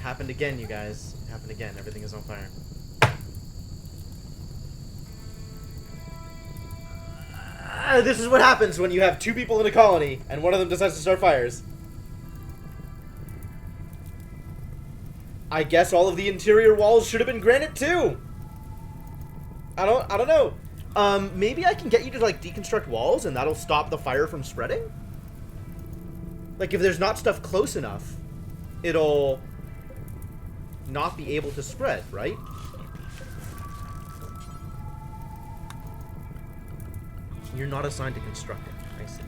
Happened again, you guys. It happened again. Everything is on fire. This is what happens when you have two people in a colony and one of them decides to start fires. I guess all of the interior walls should have been granite too. I don't know. Maybe I can get you to, like, deconstruct walls, and that'll stop the fire from spreading? Like, if there's not stuff close enough, it'll not be able to spread, right? You're not assigned to construct it. I see.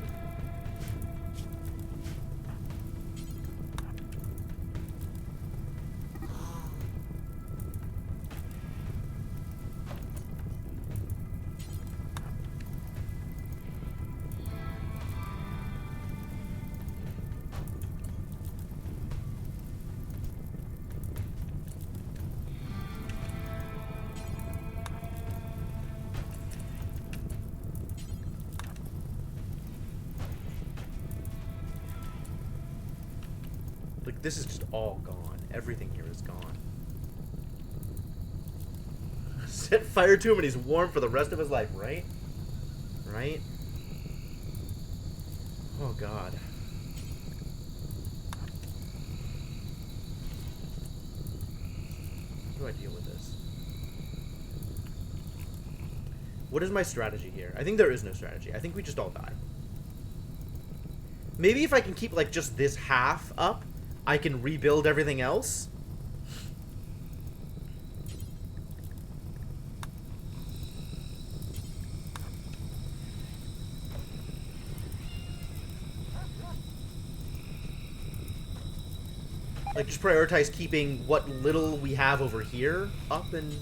Like, this is just all gone. Everything here is gone. Set fire to him and he's warm for the rest of his life, right? Right? Oh, God. How do I deal with this? What is my strategy here? I think there is no strategy. I think we just all die. Maybe if I can keep, like, just this half up, I can rebuild everything else. Like, just prioritize keeping what little we have over here up and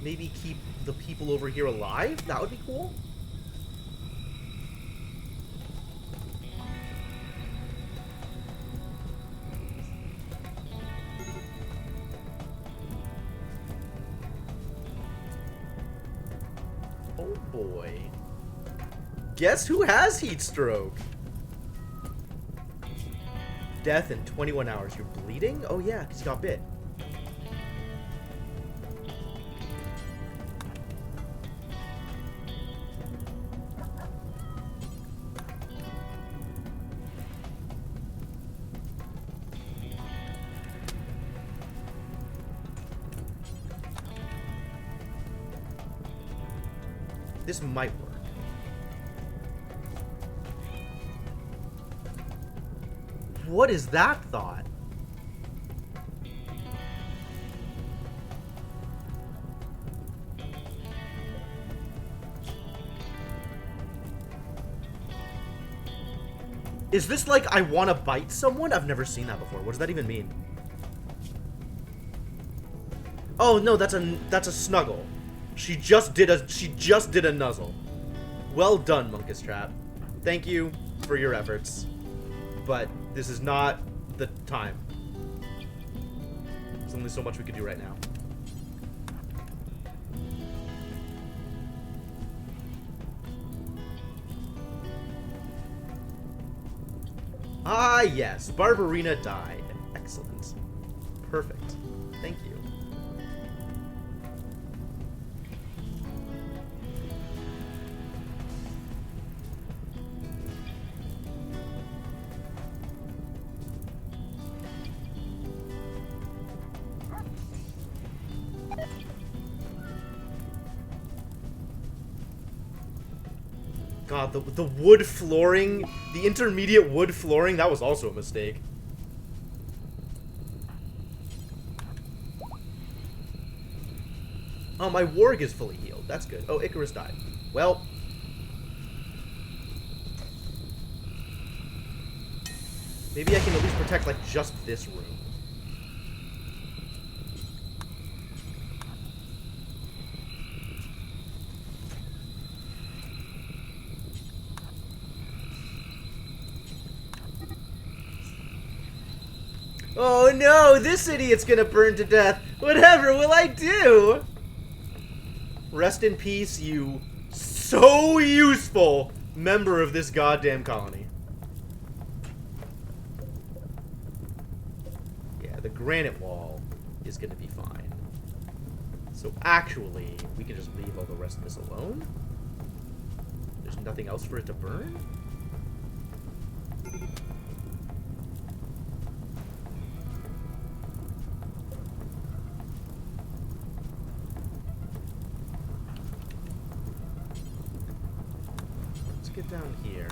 maybe keep the people over here alive. That would be cool. Oh boy. Guess who has heat stroke? Death in 21 hours. You're bleeding? Oh yeah, because you got bit. This might work. What is that thought? Is this like I want to bite someone? I've never seen that before. What does that even mean? Oh no, that's a snuggle. She just did a nuzzle. Well done, Monkus Trap. Thank you for your efforts. But this is not the time. There's only so much we could do right now. Ah, yes. Barbarina died. Excellent. Perfect. Thank you. God, the wood flooring, the intermediate wood flooring, that was also a mistake. Oh, my warg is fully healed. That's good. Oh, Icarus died. Well. Maybe I can at least protect, like, just this room. Oh no, this idiot's gonna burn to death. Whatever will I do? Rest in peace, you so useful member of this goddamn colony. Yeah, the granite wall is gonna be fine. So actually, we can just leave all the rest of this alone? There's nothing else for it to burn? get down here.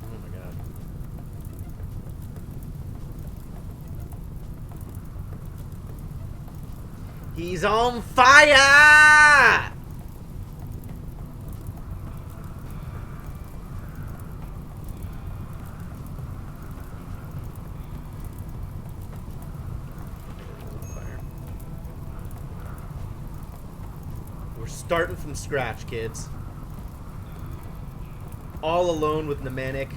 Oh my god. He's on fire! We're starting from scratch, kids. All alone with Nemanic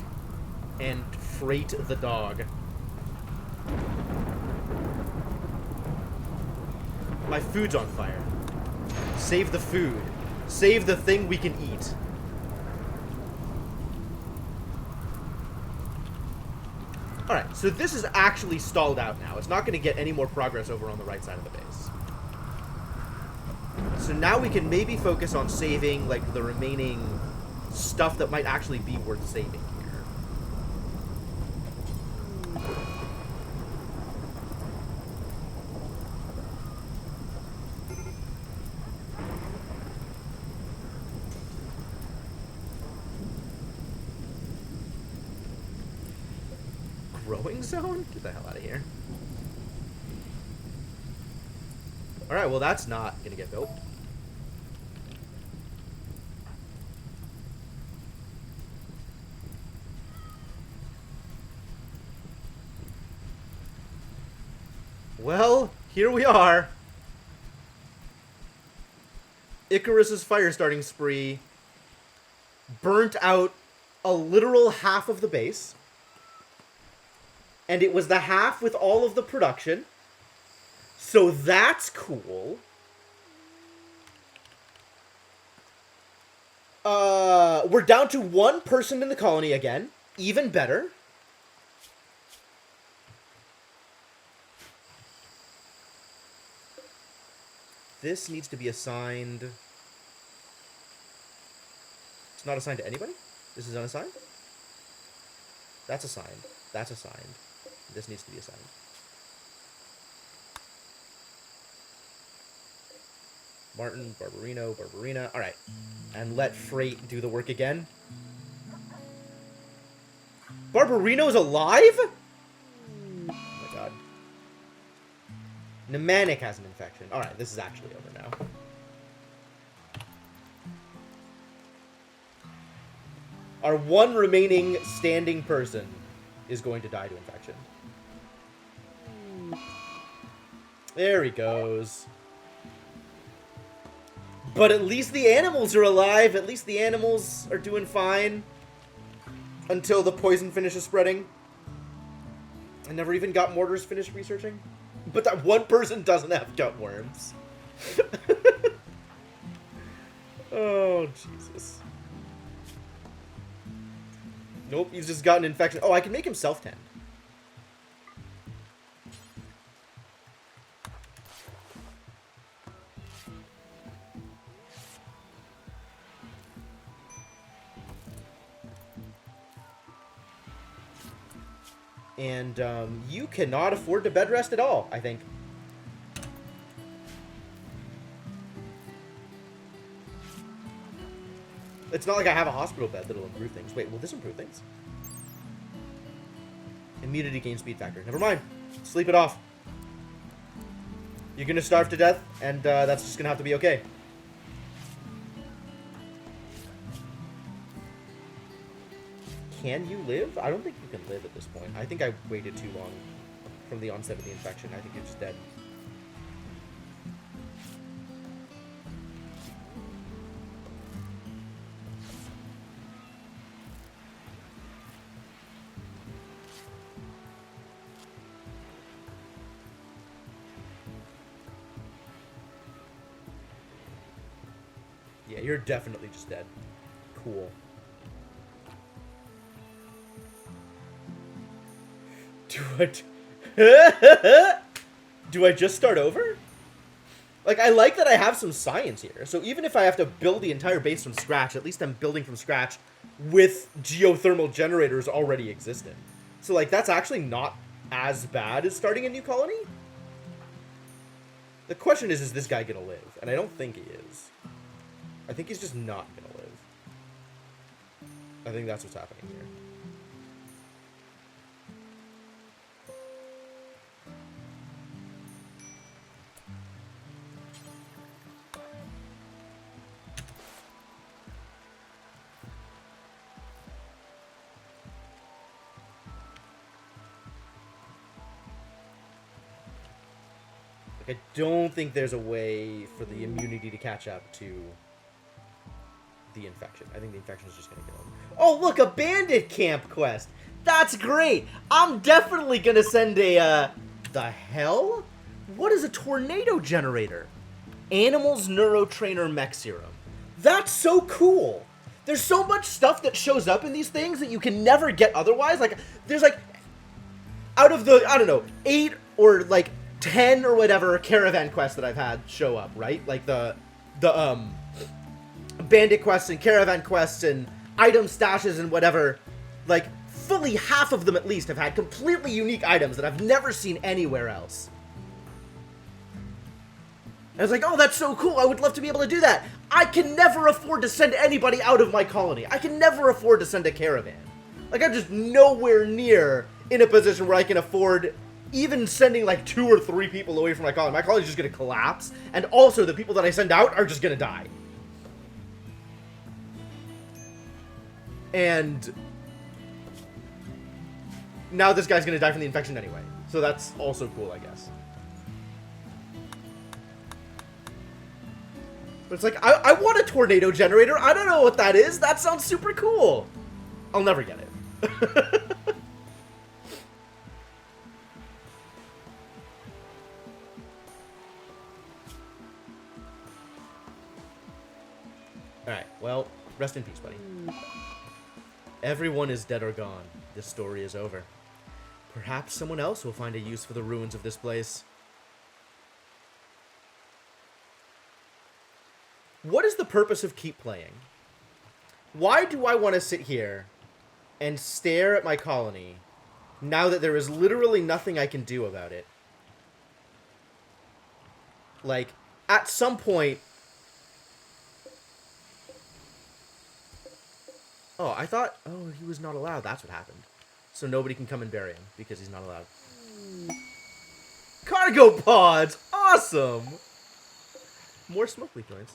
and Freight the dog. My food's on fire. Save the food. Save the thing we can eat. Alright, so this is actually stalled out now. It's not going to get any more progress over on the right side of the base. So now we can maybe focus on saving, like, the remaining stuff that might actually be worth saving here. Growing zone? Get the hell out of here. Alright, well that's not gonna get built. Well, here we are. Icarus's fire starting spree burnt out a literal half of the base. And it was the half with all of the production. So that's cool. We're down to one person in the colony again. Even better. This needs to be assigned. It's not assigned to anybody? This is unassigned? That's assigned. That's assigned. This needs to be assigned. Martin, Barbarino, Barbarina. Alright. And let Freight do the work again. Barbarino's alive? Oh my god. Nemanic has an infection. Alright, this is actually over now. Our one remaining standing person is going to die to infection. There he goes. But at least the animals are alive. At least the animals are doing fine. Until the poison finishes spreading. I never even got Mortars finished researching. But that one person doesn't have gutworms. Oh, Jesus. Nope, he's just got an infection. Oh, I can make him self-tend. And you cannot afford to bed rest at all, I think. It's not like I have a hospital bed that'll improve things. Wait, will this improve things? Immunity gain speed factor. Never mind. Sleep it off. You're gonna starve to death, and that's just gonna have to be okay. Can you live? I don't think you can live at this point. I think I waited too long from the onset of the infection. I think you're just dead. Yeah, you're definitely just dead. Cool. Do I just start over? Like, I like that I have some science here. So even if I have to build the entire base from scratch, at least I'm building from scratch with geothermal generators already existing. So, like, that's actually not as bad as starting a new colony. The question is this guy gonna live? And I don't think he is. I think he's just not gonna live. I think that's what's happening here. Like, I don't think there's a way for the immunity to catch up to the infection. I think the infection is just gonna kill him. Oh, look, a bandit camp quest! That's great! I'm definitely gonna send a, the hell? What is a tornado generator? Animals Neurotrainer Mech Serum. That's so cool! There's so much stuff that shows up in these things that you can never get otherwise. Like, there's like, out of the, I don't know, 8 or like 10 or whatever caravan quests that I've had show up, right? Like the bandit quests and caravan quests and item stashes and whatever, like fully half of them at least have had completely unique items that I've never seen anywhere else. And I was like, oh, that's so cool. I would love to be able to do that. I can never afford to send anybody out of my colony. I can never afford to send a caravan. Like, I'm just nowhere near in a position where I can afford even sending like 2 or 3 people away from my colony. My colony's just gonna collapse. And also, the people that I send out are just gonna die. And now this guy's gonna die from the infection anyway. So that's also cool, I guess. But it's like, I want a tornado generator. I don't know what that is. That sounds super cool. I'll never get it. Alright, well, rest in peace, buddy. Everyone is dead or gone. This story is over. Perhaps someone else will find a use for the ruins of this place. What is the purpose of keep playing? Why do I want to sit here and stare at my colony now that there is literally nothing I can do about it? Like, at some point... Oh, I thought... Oh, he was not allowed. That's what happened. So nobody can come and bury him because he's not allowed. Cargo pods! Awesome! More smoke joints.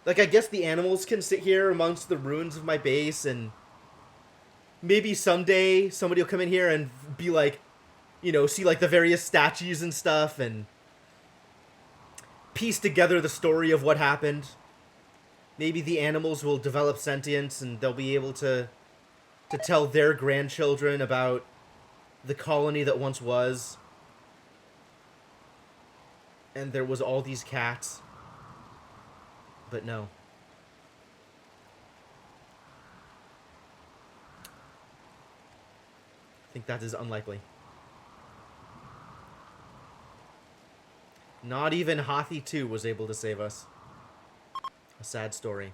Like, I guess the animals can sit here amongst the ruins of my base, and maybe someday somebody will come in here and be like, you know, see like the various statues and stuff, and piece together the story of what happened. Maybe the animals will develop sentience, and they'll be able to tell their grandchildren about the colony that once was. And there was all these cats. But no. I think that is unlikely. Not even Hathi 2 was able to save us. A sad story.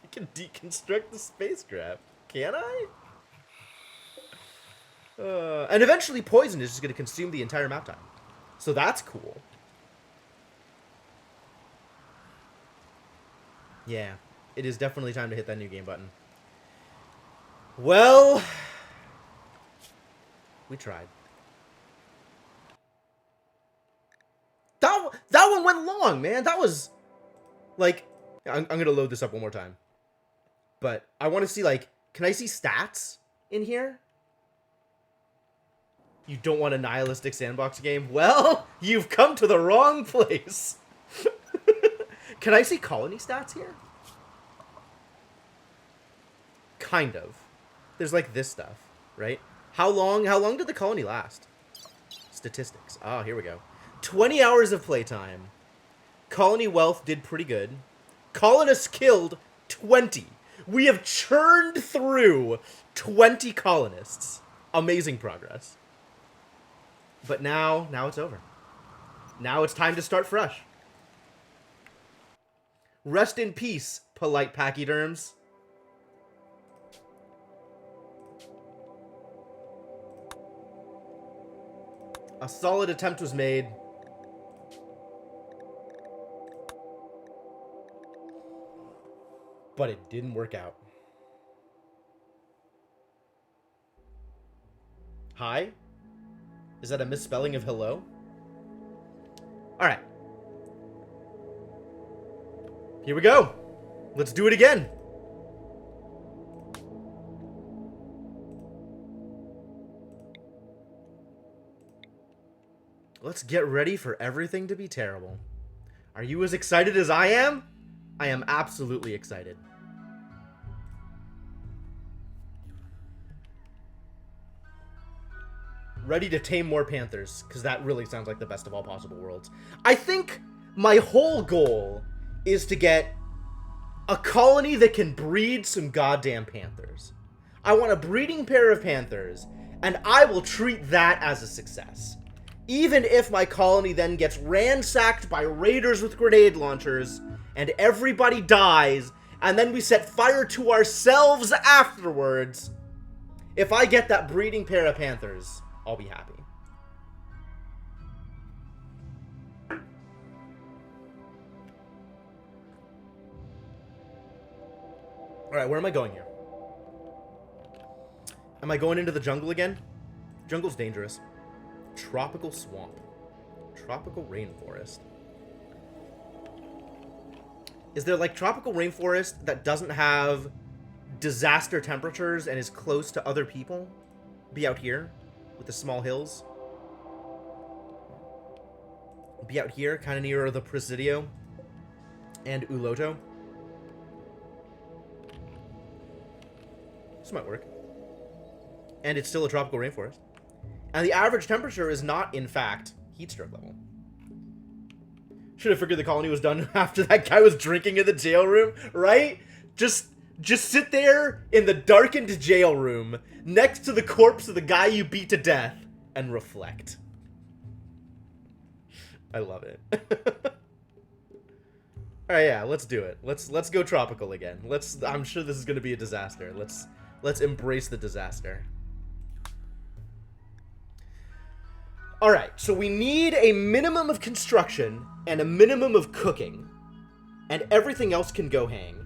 I can deconstruct the spacecraft. Can I? And eventually poison is just going to consume the entire map time. So that's cool. Yeah, it is definitely time to hit that new game button. Well, we tried. That one went long, man. That was, like, I'm going to load this up one more time. But I want to see, like, can I see stats in here? You don't want a nihilistic sandbox game? Well, you've come to the wrong place. Can I see colony stats here? Kind of. There's like this stuff, right? How long did the colony last? Statistics. Oh, here we go. 20 hours of playtime. Colony wealth did pretty good. Colonists killed 20. We have churned through 20 colonists. Amazing progress. But now it's over. Now it's time to start fresh. Rest in peace, polite pachyderms. A solid attempt was made. But it didn't work out. Hi? Is that a misspelling of hello? Alright. Here we go. Let's do it again. Let's get ready for everything to be terrible. Are you as excited as I am? I am absolutely excited. Ready to tame more panthers, because that really sounds like the best of all possible worlds. I think my whole goal is to get a colony that can breed some goddamn panthers. I want a breeding pair of panthers, and I will treat that as a success. Even if my colony then gets ransacked by raiders with grenade launchers, and everybody dies, and then we set fire to ourselves afterwards, if I get that breeding pair of panthers, I'll be happy. Alright, where am I going here? Am I going into the jungle again? Jungle's dangerous. Tropical swamp. Tropical rainforest. Is there like tropical rainforest that doesn't have disaster temperatures and is close to other people? Be out here with the small hills. Be out here, kind of near the Presidio and Uloto. This might work. And it's still a tropical rainforest. And the average temperature is not, in fact, heat stroke level. Should have figured the colony was done after that guy was drinking in the jail room, right? Just sit there in the darkened jail room next to the corpse of the guy you beat to death and reflect. I love it. Alright, yeah, let's do it. Let's go tropical again. I'm sure this is gonna be a disaster. Let's embrace the disaster. Alright, so we need a minimum of construction and a minimum of cooking. And everything else can go hang.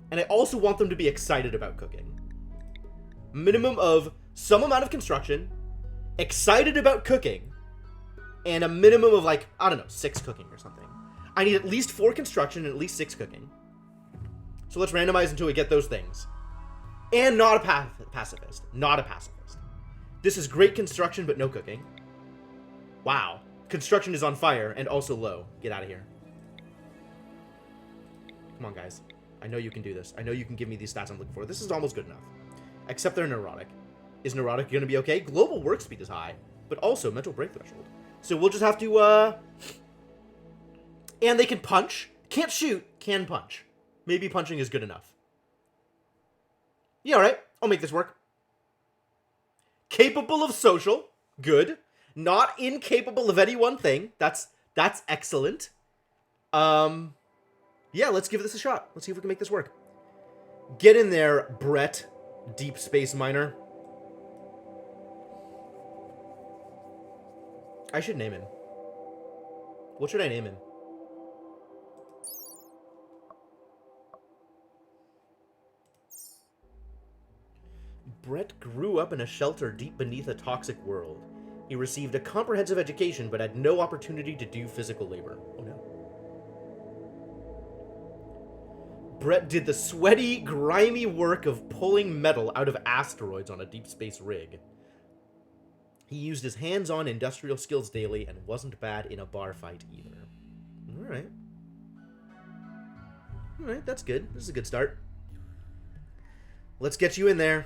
And I also want them to be excited about cooking. Minimum of some amount of construction, excited about cooking, and a minimum of, like, I don't know, 6 cooking or something. I need at least 4 construction and at least 6 cooking. So let's randomize until we get those things. And not a pacifist. Not a pacifist. This is great construction, but no cooking. Wow. Construction is on fire and also low. Get out of here. Come on, guys. I know you can do this. I know you can give me these stats I'm looking for. This is almost good enough. Except they're neurotic. Is neurotic going to be okay? Global work speed is high, but also mental break threshold. So we'll just have to, And they can punch. Can't shoot. Can punch. Maybe punching is good enough. Yeah, alright. I'll make this work. Capable of social. Good. Not incapable of any one thing. That's excellent. Yeah, let's give this a shot. Let's see if we can make this work. Get in there, Brett, Deep Space Miner. I should name him. What should I name him? Brett grew up in a shelter deep beneath a toxic world. He received a comprehensive education but had no opportunity to do physical labor. Oh no. Brett did the sweaty, grimy work of pulling metal out of asteroids on a deep space rig. He used his hands-on industrial skills daily and wasn't bad in a bar fight either. Alright. Alright, that's good. This is a good start. Let's get you in there.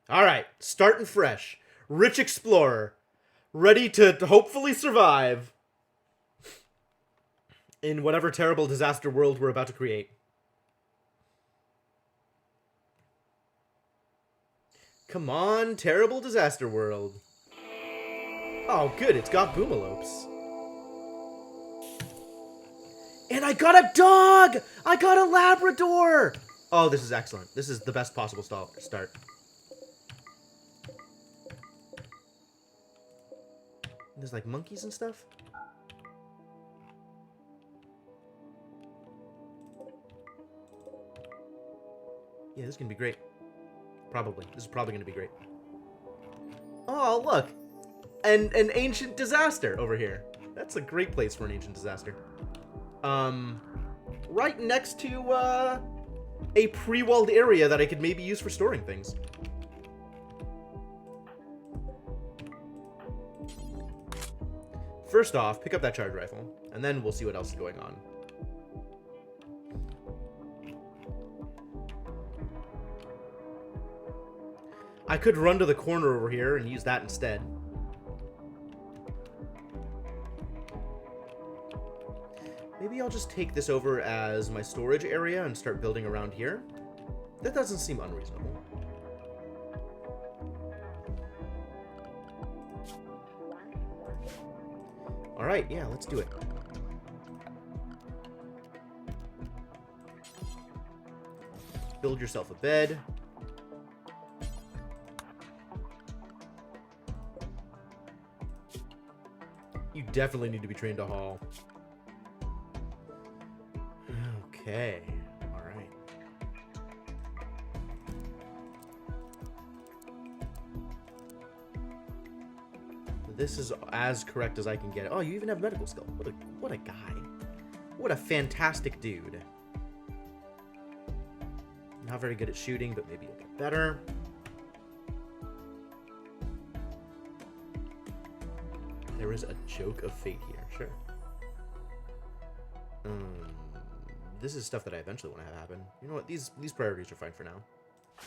Alright, starting fresh. Rich explorer. Ready to hopefully survive in whatever terrible disaster world we're about to create. Come on, terrible disaster world. Oh, good, it's got boomalopes. And I got a dog! I got a Labrador! Oh, this is excellent. This is the best possible start. There's like monkeys and stuff. Yeah, this is gonna be great. Probably. This is probably gonna be great. Oh, look! An ancient disaster over here. That's a great place for an ancient disaster. Right next to, a pre-walled area that I could maybe use for storing things. First off, pick up that charge rifle, and then we'll see what else is going on. I could run to the corner over here and use that instead. Maybe I'll just take this over as my storage area and start building around here. That doesn't seem unreasonable. Alright, yeah, let's do it. Build yourself a bed. You definitely need to be trained to haul. Okay, alright. This is as correct as I can get it. Oh, you even have medical skill. What a guy. What a fantastic dude. Not very good at shooting, but maybe you'll get better. There is a joke of fate here, sure. This is stuff that I eventually want to have happen. You know what? These priorities are fine for now.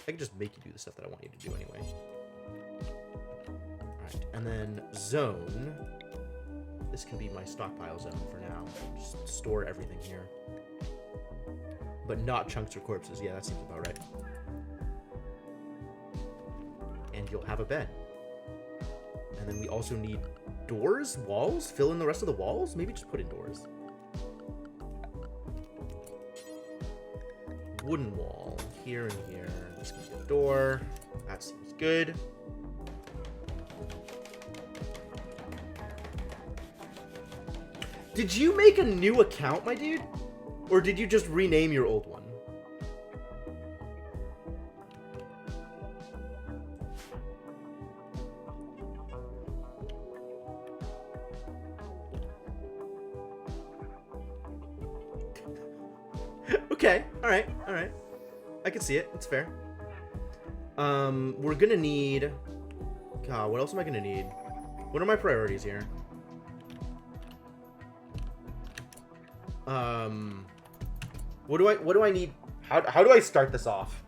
I can just make you do the stuff that I want you to do anyway. Alright, and then zone. This can be my stockpile zone for now. Just store everything here. But not chunks or corpses. Yeah, that seems about right. And you'll have a bed. And then we also need doors? Walls? Fill in the rest of the walls? Maybe just put in doors. Wooden wall. Here and here. This can be a door. That seems good. Did you make a new account, my dude? Or did you just rename your old one? Okay, alright. I can see it, it's fair. We're gonna need... God, what else am I gonna need? What are my priorities here? What do I need? How do I start this off?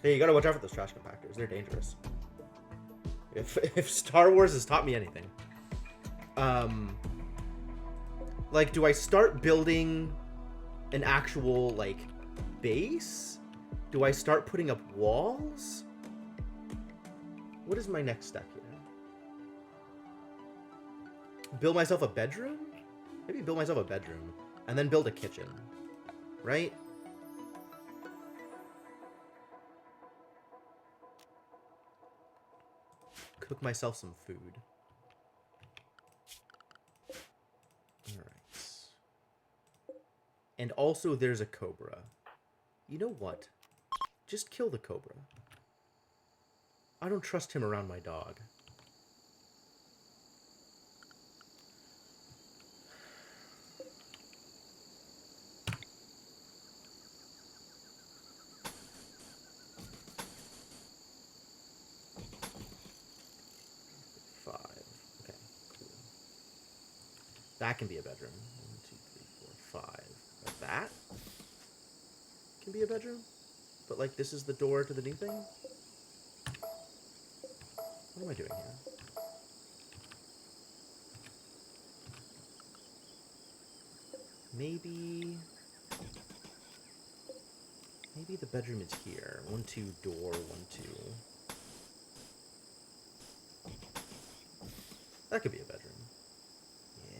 Hey, you gotta watch out for those trash compactors. They're dangerous. If Star Wars has taught me anything. Like, do I start building an actual, like, base? Do I start putting up walls? What is my next step here? Build myself a bedroom? Maybe build myself a bedroom. And then build a kitchen. Right? Cook myself some food. Alright. And also there's a cobra. You know what? Just kill the cobra. I don't trust him around my dog. That can be a bedroom. 1, 2, 3, 4, 5. Like that can be a bedroom? But, like, this is the door to the new thing? What am I doing here? Maybe the bedroom is here. 1, 2, door, 1, 2. That could be a bedroom. Yeah.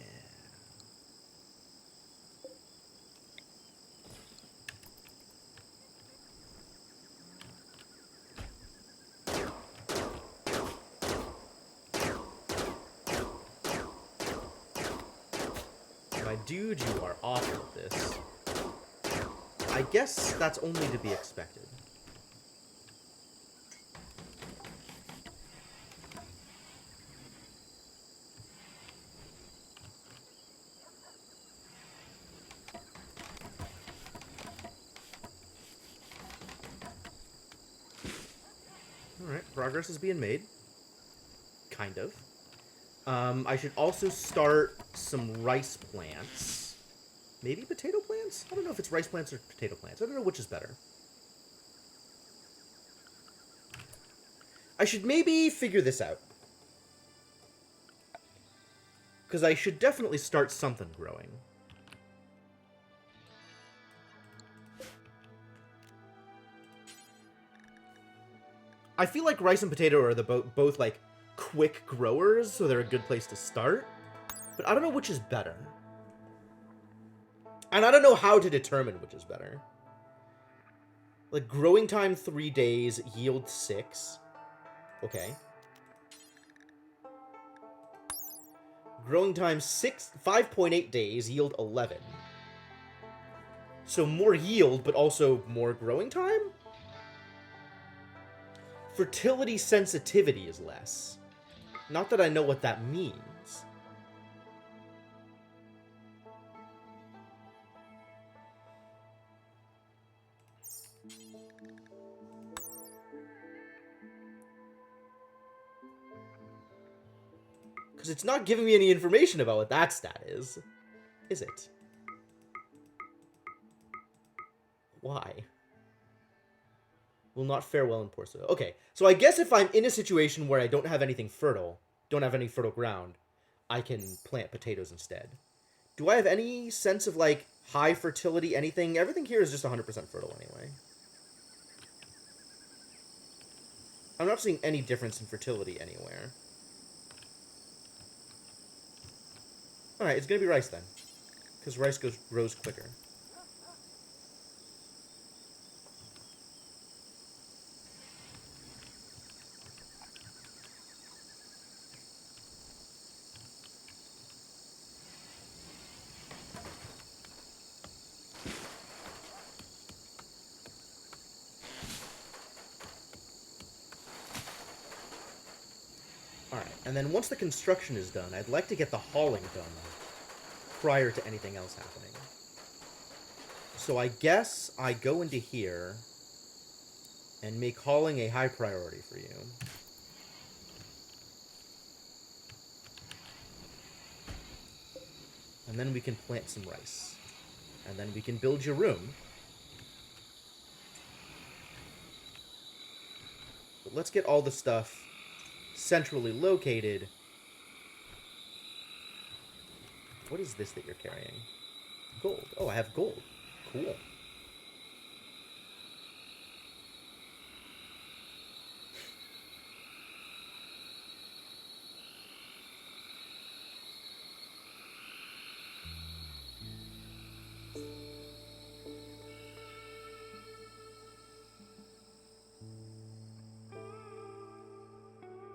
My dude, you are awful at this. I guess that's only to be expected. Alright, progress is being made. Kind of. I should also start some rice plants. Maybe potato plants? I don't know if it's rice plants or potato plants. I don't know which is better. I should maybe figure this out. Because I should definitely start something growing. I feel like rice and potato are the both like quick growers, so they're a good place to start. But I don't know which is better. And I don't know how to determine which is better. Like, growing time 3 days, yield 6. Okay. Growing time 5.8 days, yield 11. So more yield, but also more growing time? Fertility sensitivity is less. Not that I know what that means. Because it's not giving me any information about what that stat is it? Why? Will not fare well in poor soil. Okay, so I guess if I'm in a situation where I don't have anything fertile, don't have any fertile ground, I can plant potatoes instead. Do I have any sense of, like, high fertility, anything? Everything here is just 100% fertile anyway. I'm not seeing any difference in fertility anywhere. Alright, it's gonna be rice then. Because rice grows quicker. Alright, and then once the construction is done, I'd like to get the hauling done prior to anything else happening. So I guess I go into here and make hauling a high priority for you. And then we can plant some rice. And then we can build your room. But let's get all the stuff centrally located. What is this that you're carrying? Gold. Oh, I have gold. Cool.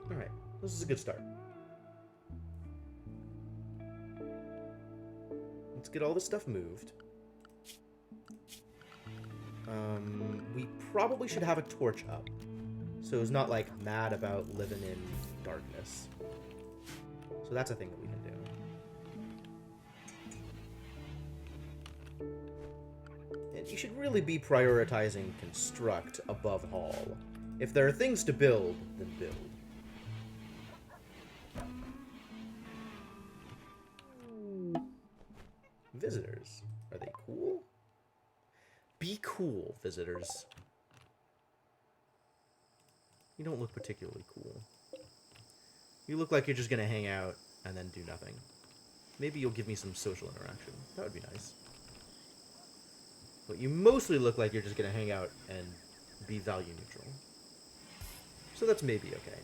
Alright, this is a good start. Let's get all this stuff moved. We probably should have a torch up, so it's not, like, mad about living in darkness. So that's a thing that we can do. And you should really be prioritizing construct above haul. If there are things to build, then build. Visitors. Are they cool? Be cool, visitors. You don't look particularly cool. You look like you're just gonna hang out and then do nothing. Maybe you'll give me some social interaction. That would be nice. But you mostly look like you're just gonna hang out and be value neutral. So that's maybe okay.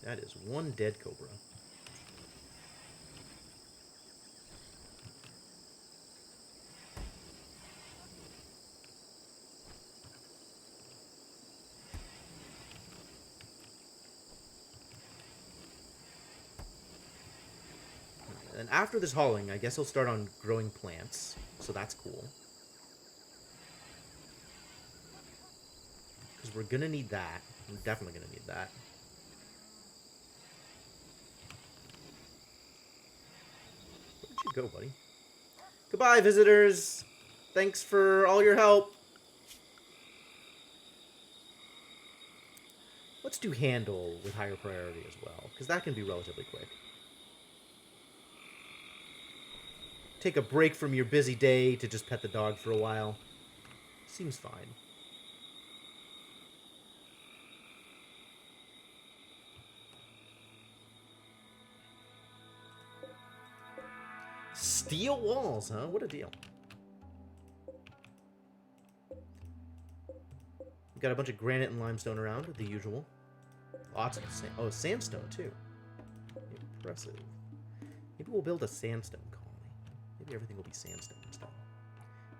That is one dead cobra. And after this hauling, I guess he'll start on growing plants. So that's cool. Because we're going to need that. We're definitely going to need that. Where'd you go, buddy? Goodbye, visitors. Thanks for all your help. Let's do handle with higher priority as well, because that can be relatively quick. Take a break from your busy day to just pet the dog for a while. Seems fine. Steel walls, huh? What a deal. We've got a bunch of granite and limestone around, the usual. Lots of sand. Oh, sandstone, too. Impressive. Maybe we'll build a sandstone colony. Maybe everything will be sandstone instead.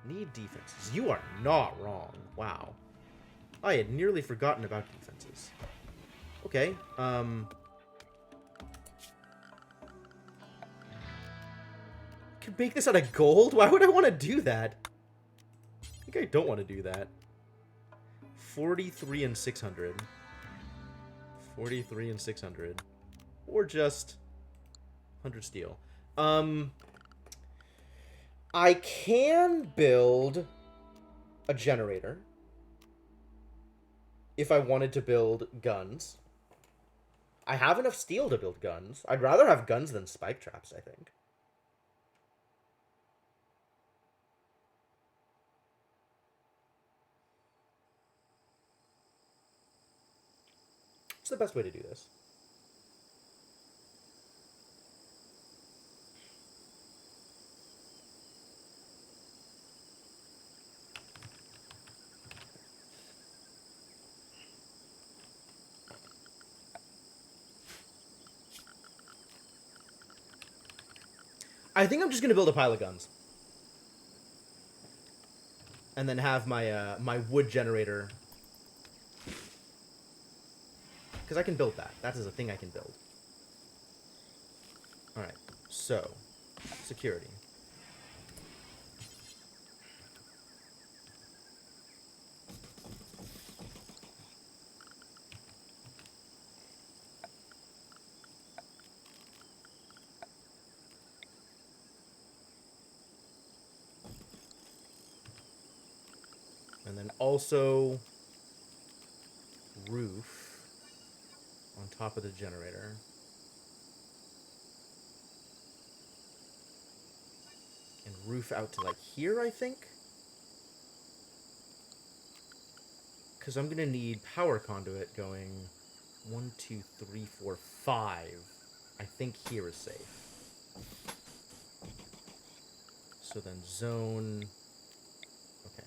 Need defenses. You are not wrong. Wow. I had nearly forgotten about defenses. Okay, Could make this out of gold? Why would I want to do that? I think I don't want to do that. 43 and 600. 43 and 600. Or just 100 steel. I can build a generator if I wanted to build guns. I have enough steel to build guns. I'd rather have guns than spike traps, I think. What's the best way to do this? I think I'm just gonna build a pile of guns, and then have my my wood generator, because I can build that. That is a thing I can build. All right, so security. And then also roof on top of the generator. And roof out to like here, I think. Because I'm going to need power conduit going 1, 2, 3, 4, 5. I think here is safe. So then zone... Okay.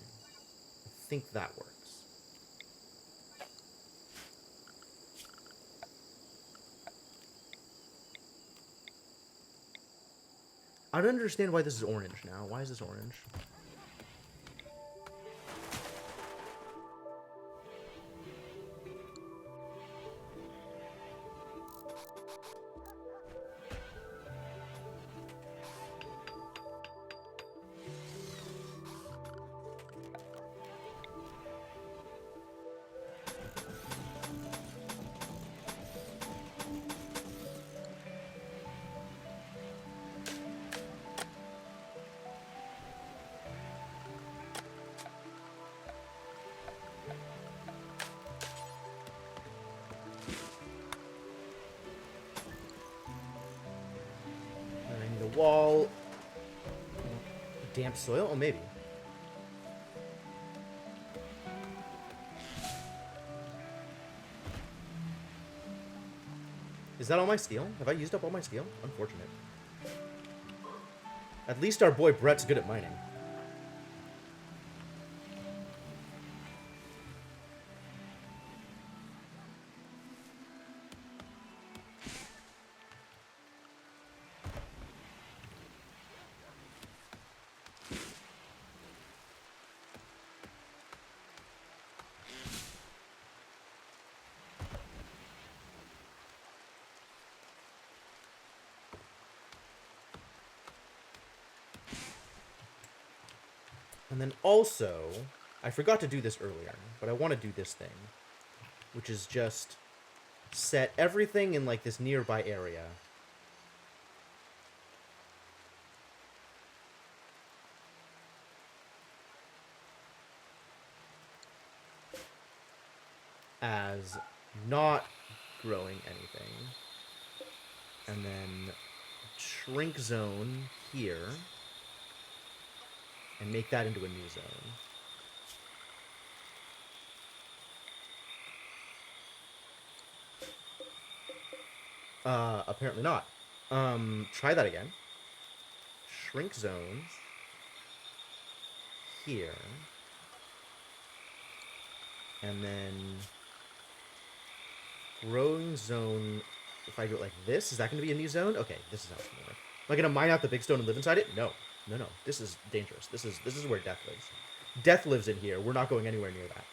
I think that works. I don't understand why this is orange now. Why is this orange? Wall. Damp soil? Oh, maybe. Is that all my steel? Have I used up all my steel? Unfortunate. At least our boy Brett's good at mining. And then also, I forgot to do this earlier, but I want to do this thing, which is just set everything in like this nearby area. As not growing anything. And then shrink zone here. And make that into a new zone. Apparently not. Try that again. Shrink zone. Here. And then growing zone. If I do it like this, is that going to be a new zone? Okay, this is how it's going to work. Am I going to mine out the big stone and live inside it? No. No, no. This is dangerous. This is where death lives. Death lives in here. We're not going anywhere near that.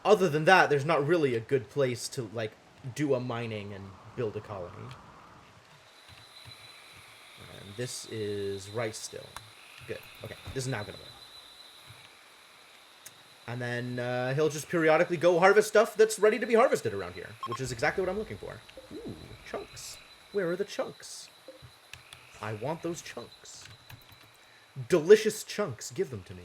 Other than that, there's not really a good place to, like, do a mining and build a colony. And this is rice still. Good. Okay, this is now gonna work. And then he'll just periodically go harvest stuff that's ready to be harvested around here, which is exactly what I'm looking for. Ooh, chunks. Where are the chunks? I want those chunks. Delicious chunks. Give them to me.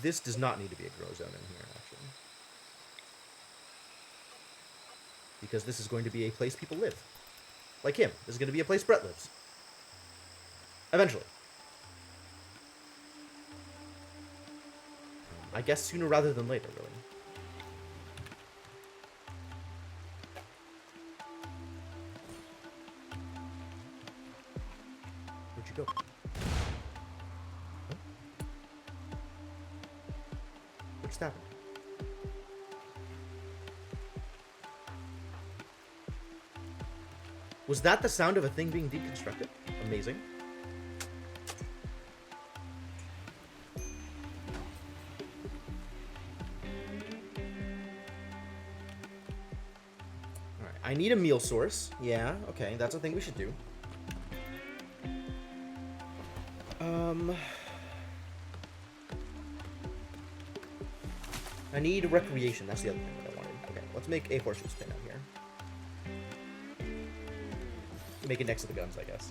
This does not need to be a grow zone in here, actually. Because this is going to be a place people live. Like him. This is going to be a place Brett lives. Eventually. I guess sooner rather than later, really. Where'd you go? Huh? What just happened? Was that the sound of a thing being deconstructed? Amazing. Alright, I need a meal source. Yeah, okay, that's a thing we should do. I need recreation. That's the other thing that I wanted. Okay, let's make a horseshoe spin out here. Make it next to the guns, I guess.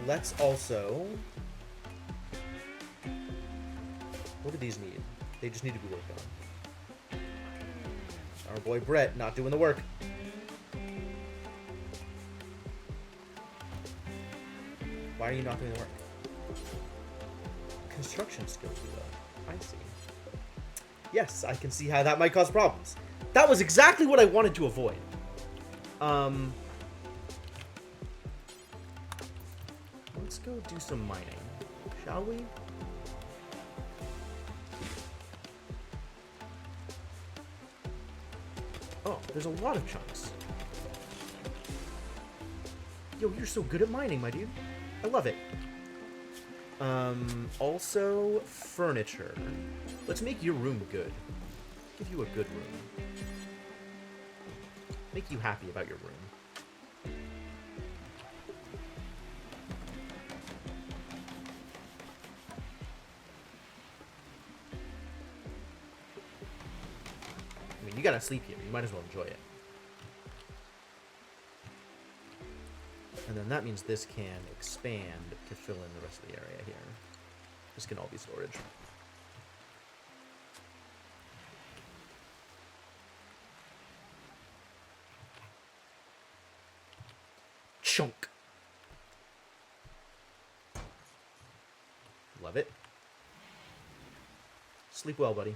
Let's also... What do these need? They just need to be worked on. Our boy Brett not doing the work. Why are you not doing the work? Construction skills, though. I see. Yes, I can see how that might cause problems. That was exactly what I wanted to avoid. Let's go do some mining, shall we? Oh, there's a lot of chunks. Yo, you're so good at mining, my dude. I love it. Also, furniture. Let's make your room good. Give you a good room. Make you happy about your room. I mean, you gotta sleep here. You might as well enjoy it. And then that means this can expand to fill in the rest of the area here. This can all be storage. Chunk. Love it. Sleep well, buddy.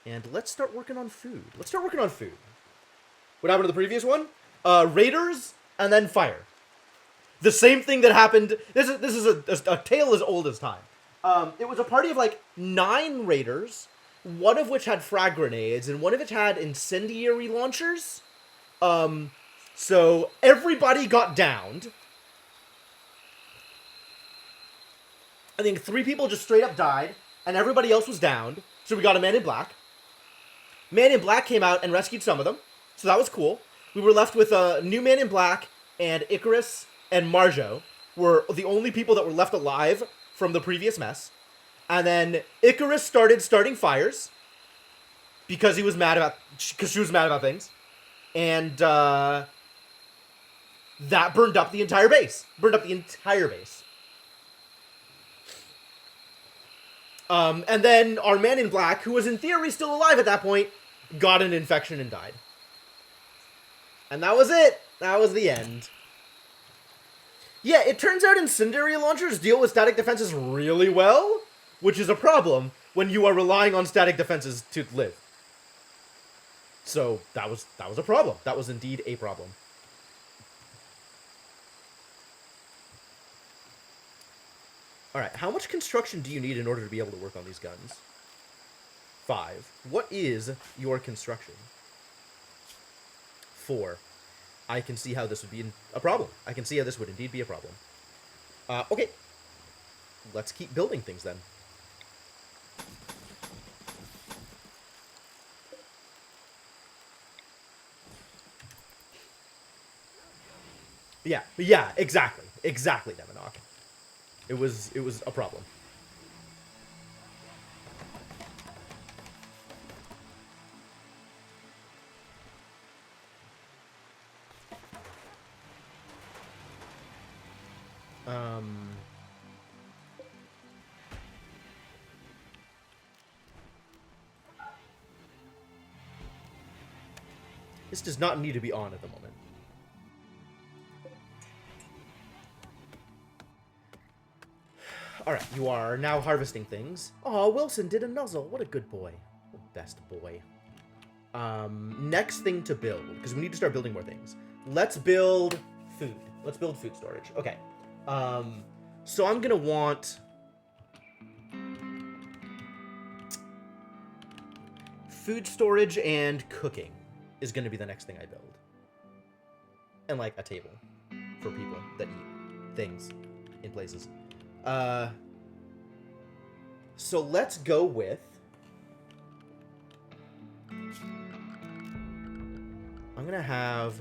And let's start working on food. Let's start working on food. What happened to the previous one? Raiders and then fire. The same thing that happened. This is a tale as old as time. It was a party of like 9 raiders, one of which had frag grenades, and one of which had incendiary launchers. So everybody got downed. I think 3 people just straight up died, and everybody else was downed. So we got a Man in Black. Man in Black came out and rescued some of them, so that was cool. We were left with a new Man in Black, and Icarus and Marjo were the only people that were left alive from the previous mess. And then Icarus starting fires because she was mad about things, and that burned up the entire base. And then our Man in Black, who was in theory still alive at that point, got an infection and died. And that was it. That was the end. Yeah, it turns out incendiary launchers deal with static defenses really well, which is a problem when you are relying on static defenses to live. So that was a problem. That was indeed a problem. Alright, how much construction do you need in order to be able to work on these guns? 5. What is your construction? 4. I can see how this would be a problem. I can see how this would indeed be a problem. Okay. Let's keep building things then. Yeah, exactly. Exactly, Demonok. It was a problem. This does not need to be on at the moment. Alright, you are now harvesting things. Oh, Wilson did a nuzzle. What a good boy. The best boy. Next thing to build, because we need to start building more things. Let's build food. Let's build food storage. Okay. So I'm gonna want food storage and cooking is gonna be the next thing I build. And like a table for people that eat things in places. So let's go with I'm gonna have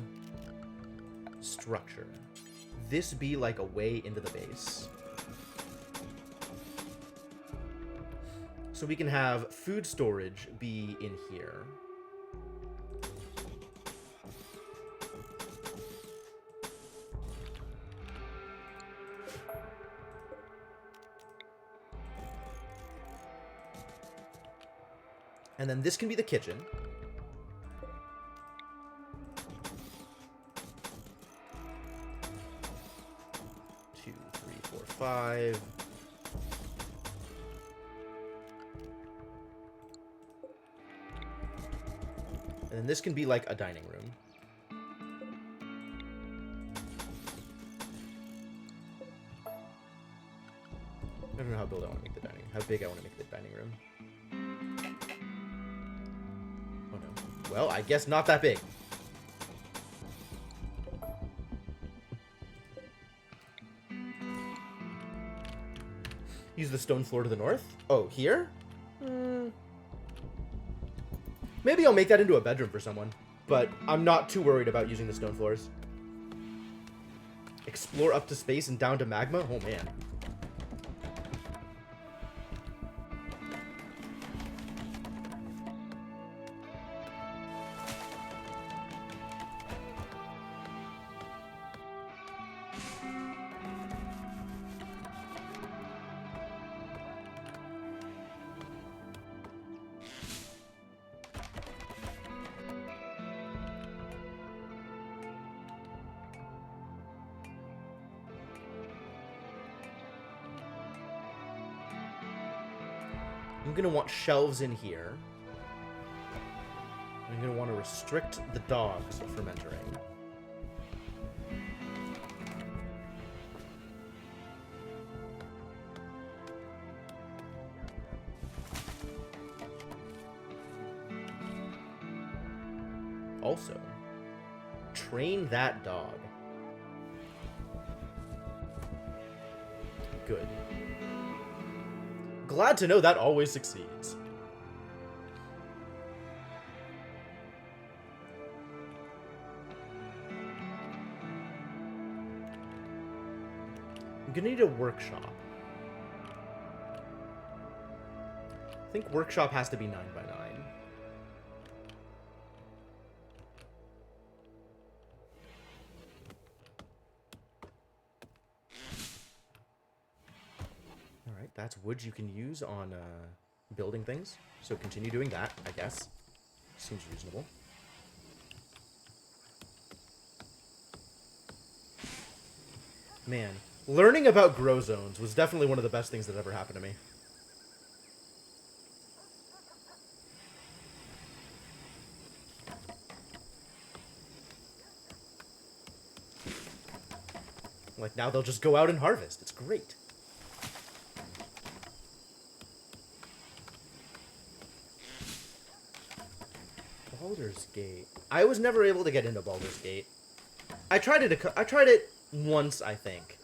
structure. This be like a way into the base. So we can have food storage be in here. And then this can be the kitchen. 2, 3, 4, 5. And then this can be like a dining room. I don't know how big I want to make the dining. How big I want to make the dining room. Oh no. Well, I guess not that big. Use the stone floor to the north. Oh, here? Maybe I'll make that into a bedroom for someone, but I'm not too worried about using the stone floors. Explore up to space and down to magma? Oh, man. I'm going to want shelves in here. I'm going to want to restrict the dogs from entering. also train that dog. Good. Glad to know that always succeeds. I'm gonna need a workshop. I think workshop has to be 9 by 9. Alright, that's wood you can use on building things. So continue doing that, I guess. Seems reasonable. Man, learning about grow zones was definitely one of the best things that ever happened to me. Like, now they'll just go out and harvest. It's great. Baldur's Gate. I was never able to get into Baldur's Gate. I tried it once, I think.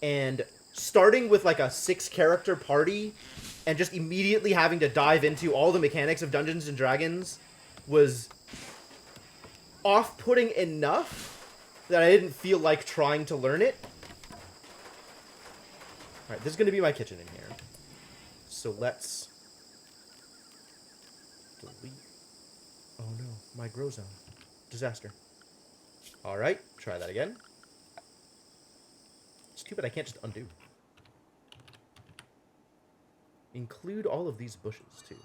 And starting with like a 6-character party and just immediately having to dive into all the mechanics of Dungeons and Dragons was off-putting enough that I didn't feel like trying to learn it. Alright, this is going to be my kitchen in here. So let's delete. Oh no, my grow zone. Disaster. Alright, try that again. It's too bad I can't just undo. Include all of these bushes too.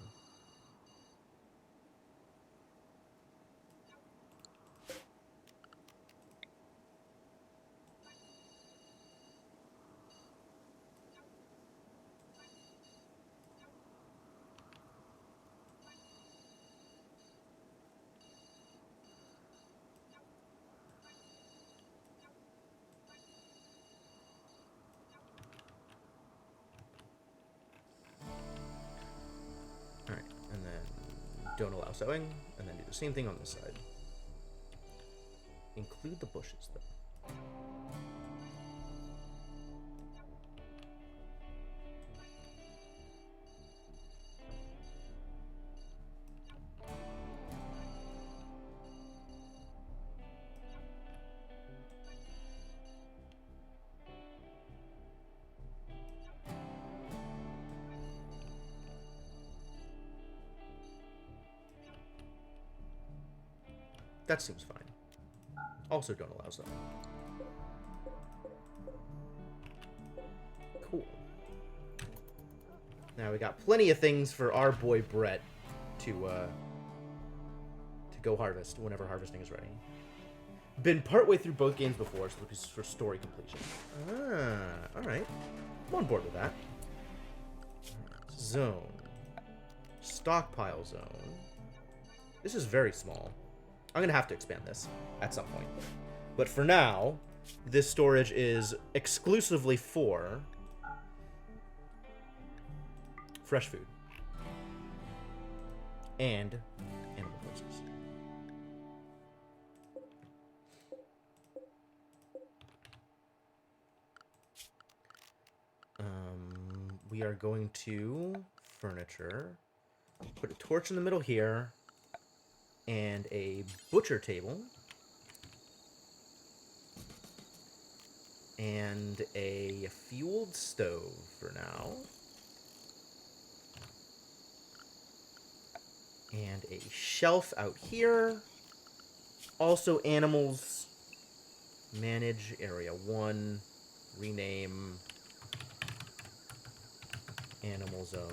Don't allow sowing, and then do the same thing on this side. Include the bushes, though. That seems fine. Also don't allow some. Cool. Now we got plenty of things for our boy Brett to go harvest whenever harvesting is ready. Been partway through both games before, so this is for story completion. Ah, alright. I'm on board with that. Zone. Stockpile zone. This is very small. I'm going to have to expand this at some point. But for now, this storage is exclusively for fresh food and animal horses. We are going to furniture, put a torch in the middle here, and a butcher table, and a fueled stove for now, and a shelf out here. Also animals, manage area 1, rename animal zone.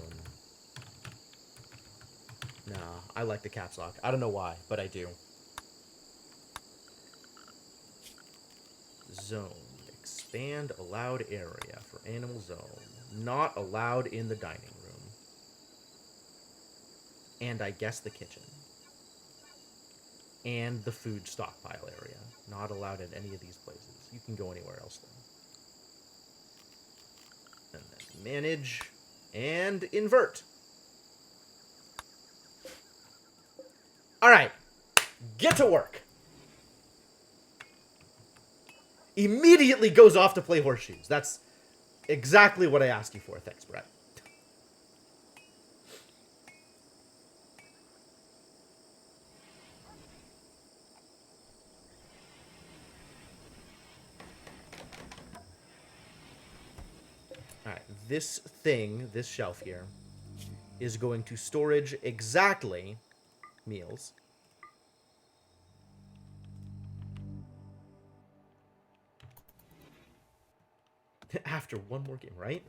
Nah, I like the caps lock. I don't know why, but I do. Zone. Expand allowed area for animal zone. Not allowed in the dining room. And I guess the kitchen. And the food stockpile area. Not allowed in any of these places. You can go anywhere else though. And then manage and invert. Alright, Get to work. Immediately goes off to play horseshoes. That's exactly what I asked you for. Thanks, Brett. Alright, this thing, this shelf here, is going to storage exactly meals. After one more game, right?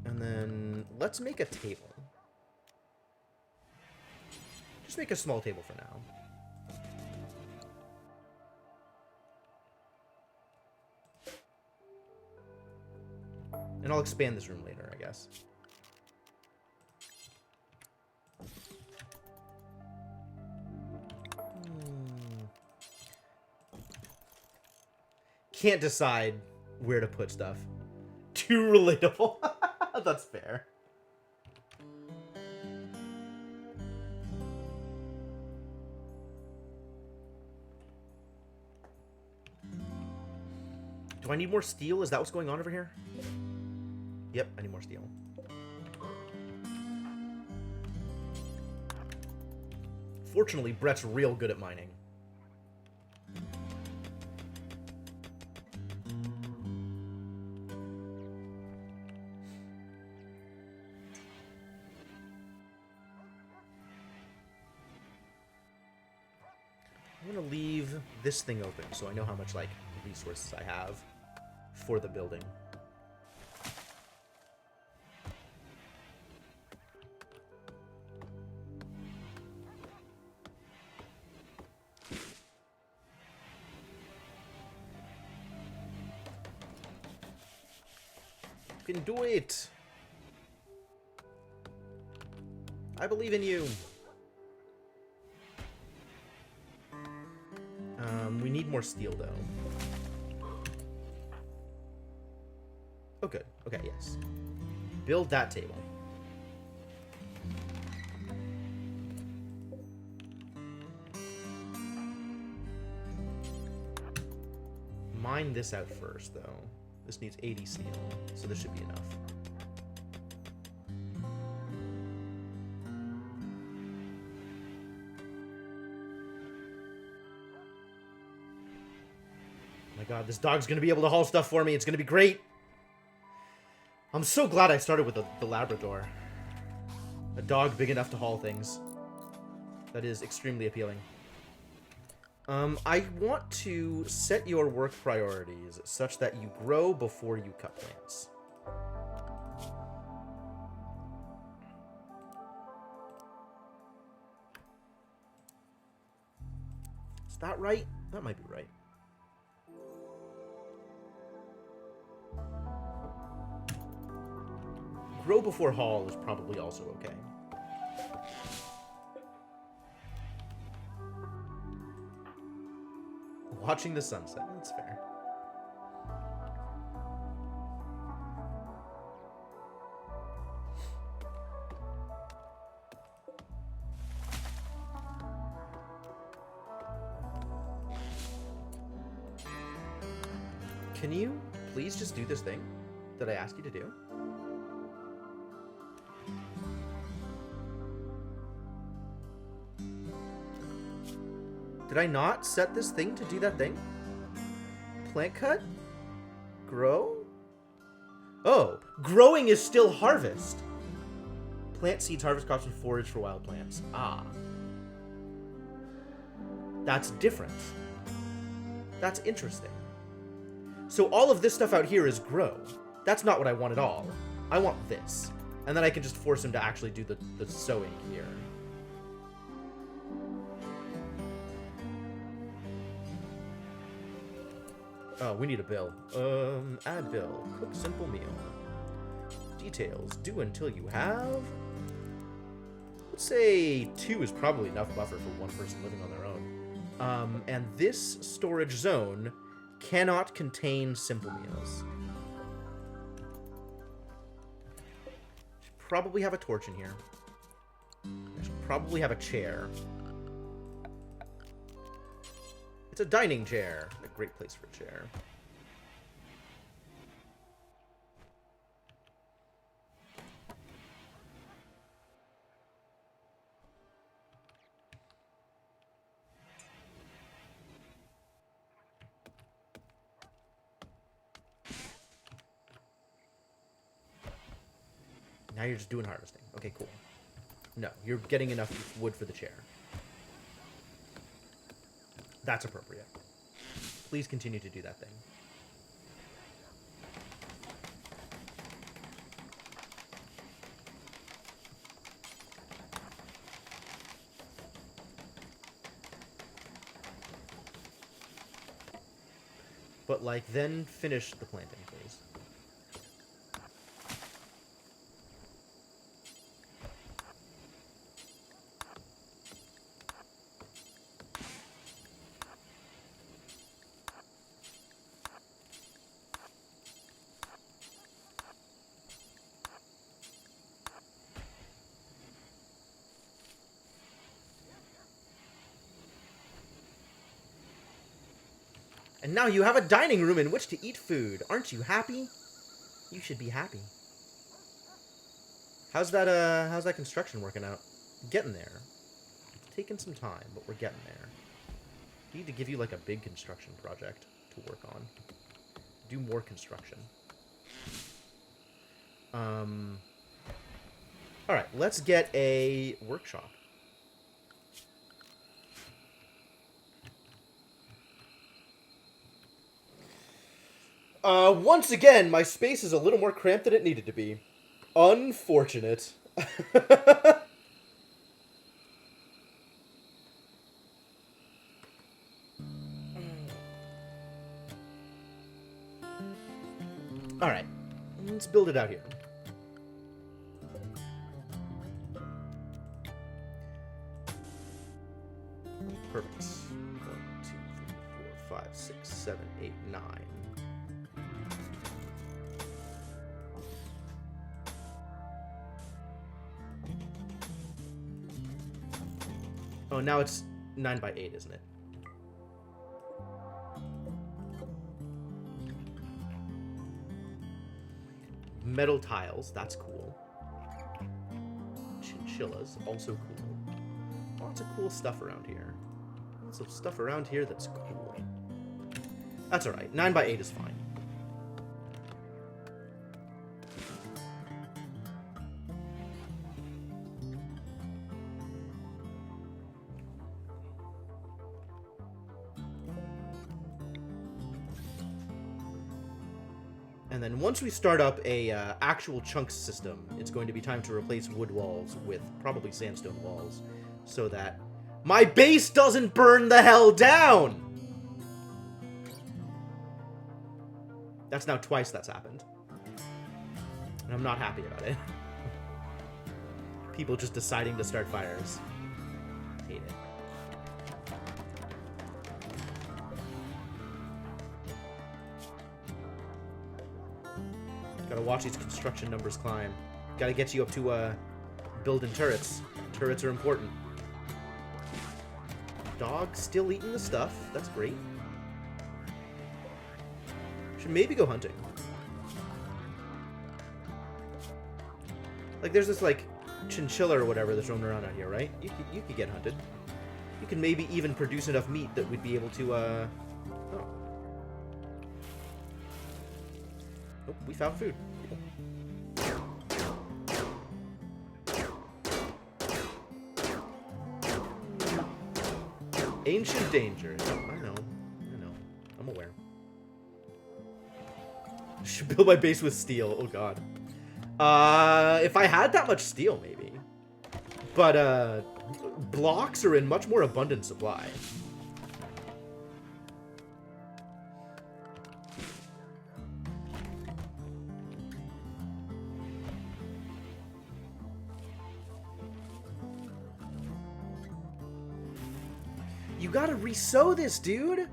And then let's make a table. Just make a small table for now. And I'll expand this room later, I guess. Can't decide where to put stuff. Too relatable. That's fair. Do I need more steel? Is that what's going on over here? Yep, I need more steel. Fortunately, Brett's real good at mining. I'm gonna leave this thing open so I know how much, like, resources I have for the building. You can do it! I believe in you! We need more steel, though. Oh, good. Okay, yes. Build that table. Mine this out first, though. This needs 80 steel, so this should be enough. Oh my god, this dog's gonna be able to haul stuff for me. It's gonna be great. I'm so glad I started with the Labrador. A dog big enough to haul things. That is extremely appealing. I want to set your work priorities such that you grow before you cut plants. Is that right? That might be right. Grow before haul is probably also okay. Watching the sunset. That's fair. Can you please just do this thing that I asked you to do? Did I not set this thing to do that thing? Plant cut? Grow? Oh, growing is still harvest. Plant seeds, harvest crops, and forage for wild plants. Ah. That's different. That's interesting. So all of this stuff out here is grow. That's not what I want at all. I want this. And then I can just force him to actually do the sowing here. Oh, we need a bill. Add bill. Cook simple meal. Details. Do until you have... Let's say 2 is probably enough buffer for one person living on their own. And this storage zone cannot contain simple meals. probably have a torch in here. I should probably have a chair. It's a dining chair. A great place for a chair. Now you're just doing harvesting. Okay, cool. No, you're getting enough wood for the chair. That's appropriate. Please continue to do that thing. But, like, then finish the planting, please. And now you have a dining room in which to eat food. Aren't you happy? You should be happy. How's that construction working out? Getting there. It's taking some time, but we're getting there. I need to give you like a big construction project to work on. Do more construction. Alright, let's get a workshop. Once again, my space is a little more cramped than it needed to be. Unfortunate. Alright, let's build it out here. Perfect. 1, 2, 3, 4, 5, 6, 7, 8, 9. Oh, now it's 9 by 8, isn't it? Metal tiles, that's cool. Chinchillas, also cool. Lots of cool stuff around here. Lots of stuff around here that's cool. That's alright. 9 by 8 is fine. And then once we start up a actual chunks system, it's going to be time to replace wood walls with probably sandstone walls, so that my base doesn't burn the hell down! That's now twice that's happened. And I'm not happy about it. People just deciding to start fires. Hate it. Gotta watch these construction numbers climb. Gotta get you up to, building turrets. Turrets are important. Dog still eating the stuff. That's great. Should maybe go hunting. Like, there's this, like, chinchilla or whatever that's roaming around out here, right? You could get hunted. You can maybe even produce enough meat that we'd be able to, Oh. Oh, we found food. Ancient danger. I know. I'm aware. Should build my base with steel. Oh god. If I had that much steel, maybe. But, blocks are in much more abundant supply. You gotta re-sow this, dude!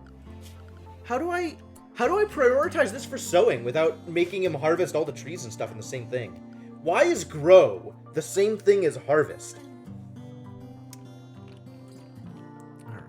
How do I prioritize this for sowing without making him harvest all the trees and stuff in the same thing? Why is grow the same thing as harvest? Alright.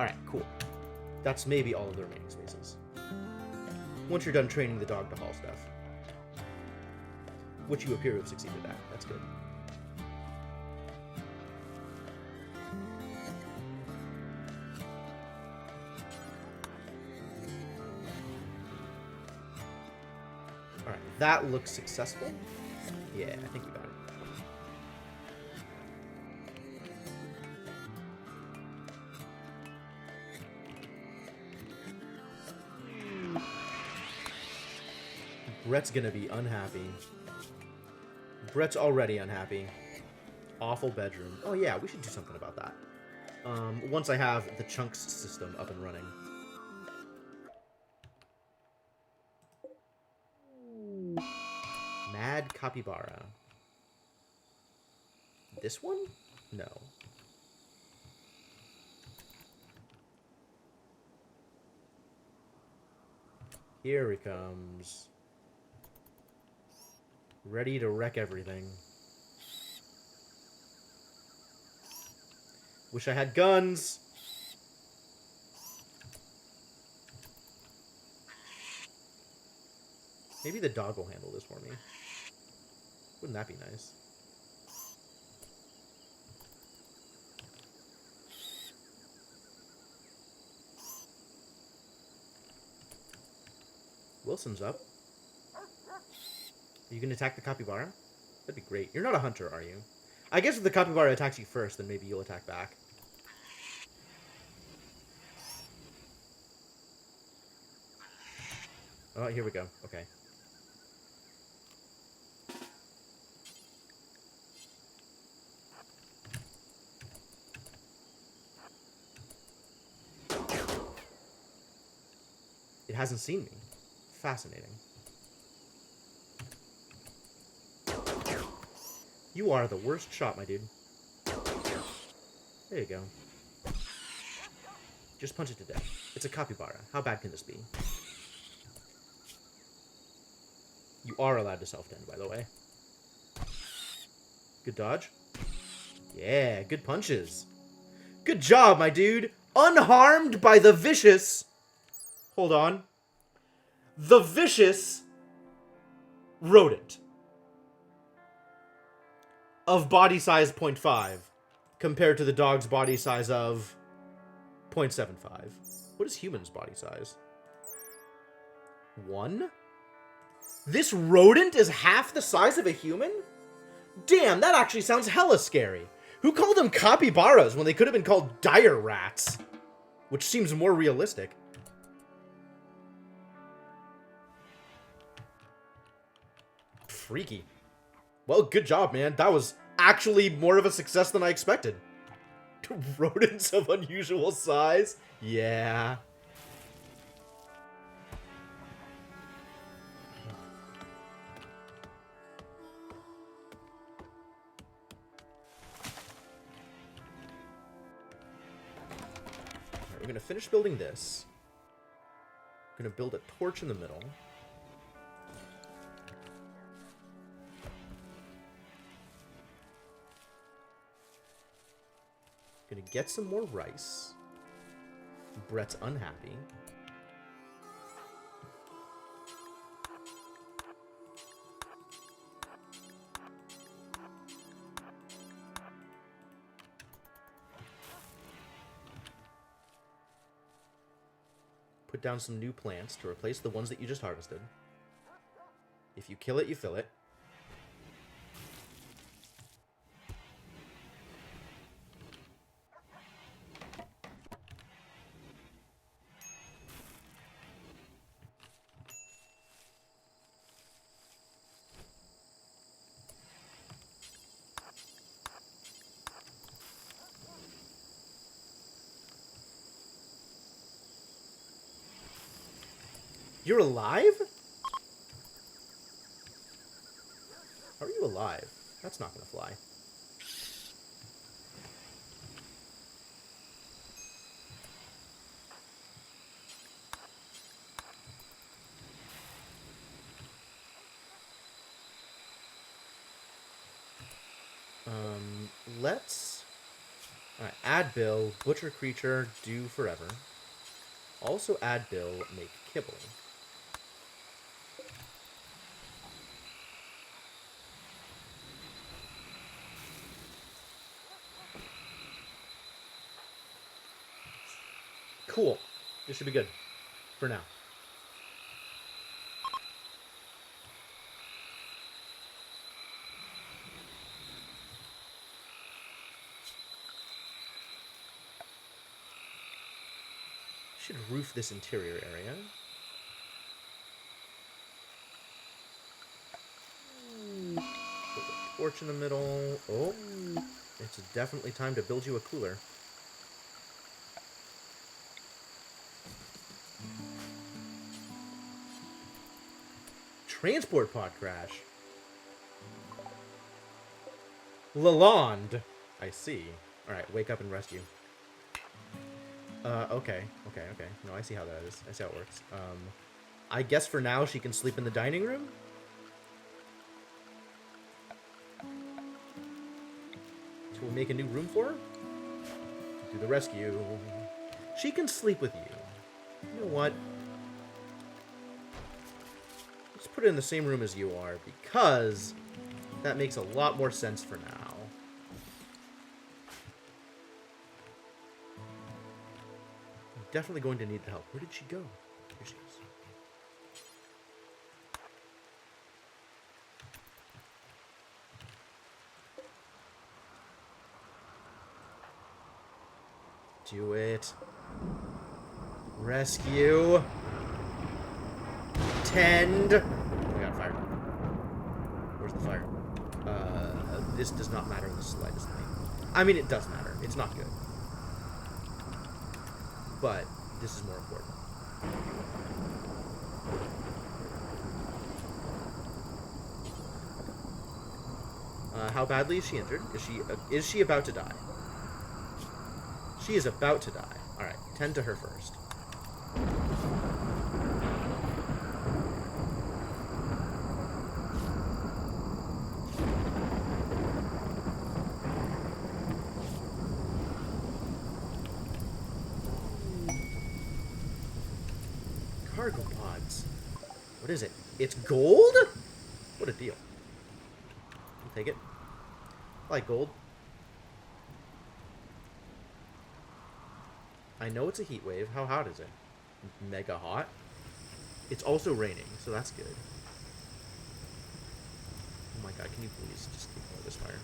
Alright, cool. That's maybe all of the remaining spaces. Once you're done training the dog to haul stuff. Which you appear to have succeeded at. That's good. Alright, that looks successful. Yeah, I think we got it. Brett's gonna be unhappy. Brett's already unhappy. Awful bedroom. Oh yeah, we should do something about that. Once I have the chunks system up and running. Mad Capybara. This one? No. Here he comes. Ready to wreck everything. Wish I had guns. Maybe the dog will handle this for me. Wouldn't that be nice? Wilson's up. Are you going to attack the capybara? That'd be great. You're not a hunter, are you? I guess if the capybara attacks you first, then maybe you'll attack back. Oh, here we go. Okay. It hasn't seen me. Fascinating. You are the worst shot, my dude. There you go. Just punch it to death. It's a capybara. How bad can this be? You are allowed to self-tend, by the way. Good dodge. Yeah, good punches. Good job, my dude. Unharmed by the vicious... Hold on. The vicious rodent. Of body size 0.5. Compared to the dog's body size of 0.75. What is human's body size? 1? This rodent is half the size of a human? Damn, that actually sounds hella scary. Who called them capybaras when they could have been called dire rats? Which seems more realistic. Freaky. Well, good job, man. That was actually more of a success than I expected. Rodents of unusual size? Yeah. Alright, we're gonna finish building this. We're gonna build a torch in the middle. Gonna get some more rice. Brett's unhappy. Put down some new plants to replace the ones that you just harvested. If you kill it, you fill it. You're alive? How are you alive? That's not gonna fly. Let's... Alright, add Bill, butcher creature, do forever. Also add Bill, make kibble. Cool. This should be good. For now. Should roof this interior area. Put the torch in the middle. Oh, it's definitely time to build you a cooler. Transport pod crash. Lalonde. I see. Alright, wake up and rescue. Okay. No, I see how that is. I see how it works. I guess for now she can sleep in the dining room? So we'll make a new room for her? Do the rescue. She can sleep with you. You know what? Let's put it in the same room as you are, because that makes a lot more sense for now. I'm definitely going to need the help. Where did she go? Here she is. Do it. Rescue. Tend. We got fire. Where's the fire? This does not matter in the slightest thing. I mean, it does matter. It's not good. But this is more important. How badly is she injured? Is she about to die? She is about to die. Alright, tend to her first. Cargo pods. What is it? It's gold? What a deal. I'll take it. I like gold. I know it's a heat wave. How hot is it? Mega hot. It's also raining, so that's good. Oh my god, can you please just ignore this fire?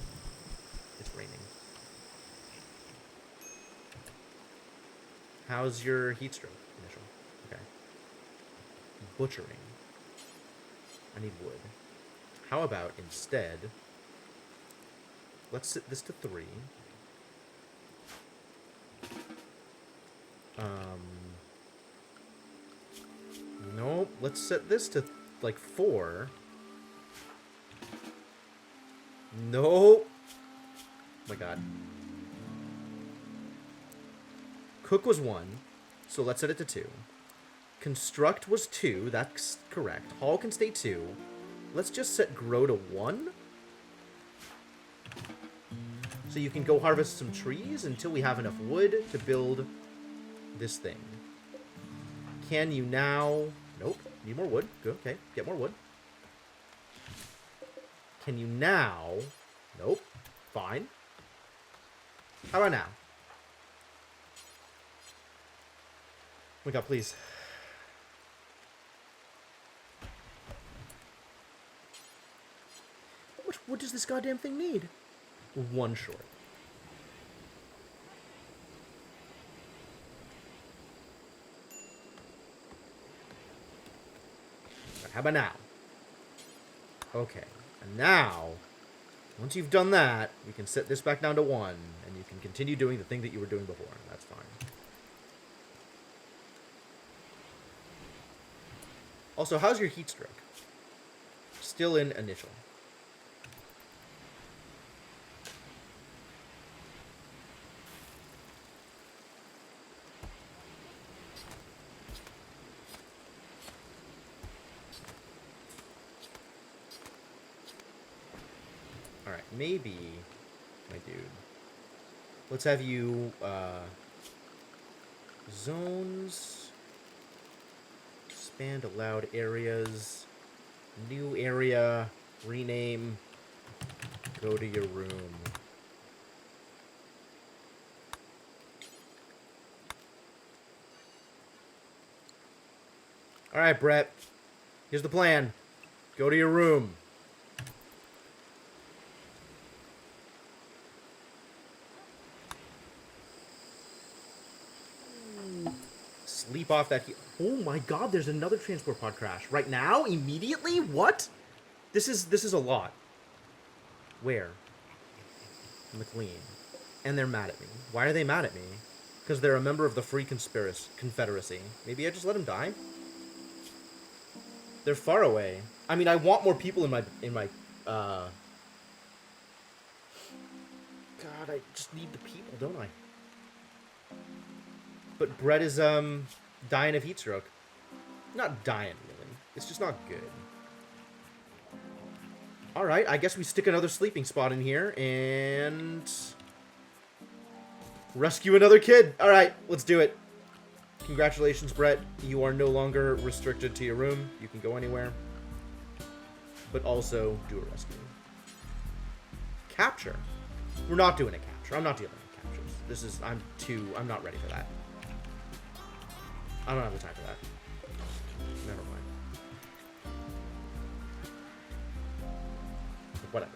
It's raining. How's your heat stroke initial? Okay. Butchering. I need wood. How about instead, let's set this to 3. Nope. Let's set this to, like, 4. Nope. Oh my god. Cook was 1, so let's set it to 2. Construct was 2, that's correct. Haul can stay 2. Let's just set grow to 1. So you can go harvest some trees until we have enough wood to build this thing. Can you now... Nope. Need more wood. Good. Okay. Get more wood. Can you now... Nope. Fine. How about now? Oh my god, please. How much wood does this goddamn thing need? 1 short. How about now? Okay. And now, once you've done that, we can set this back down to 1, and you can continue doing the thing that you were doing before. That's fine. Also, how's your heat stroke? Still in initial. Alright, maybe, my dude. Let's have you, zones, expand allowed areas, new area, rename, go to your room. Alright, Brett. Here's the plan. Go to your room. Sleep off that heat. Oh my god, there's another transport pod crash. Right now? Immediately? What? This is a lot. Where? McLean. And they're mad at me. Why are they mad at me? Because they're a member of the Free Confederacy. Maybe I just let them die? They're far away. I mean, I want more people in my God, I just need the people, don't I? But Brett is, dying of heat stroke. Not dying, really. It's just not good. Alright, I guess we stick another sleeping spot in here, and... rescue another kid! Alright, let's do it. Congratulations, Brett. You are no longer restricted to your room. You can go anywhere. But also, do a rescue. Capture. We're not doing a capture. I'm not dealing with captures. This is... I'm not ready for that. I don't have the time for that. Never mind. Whatever.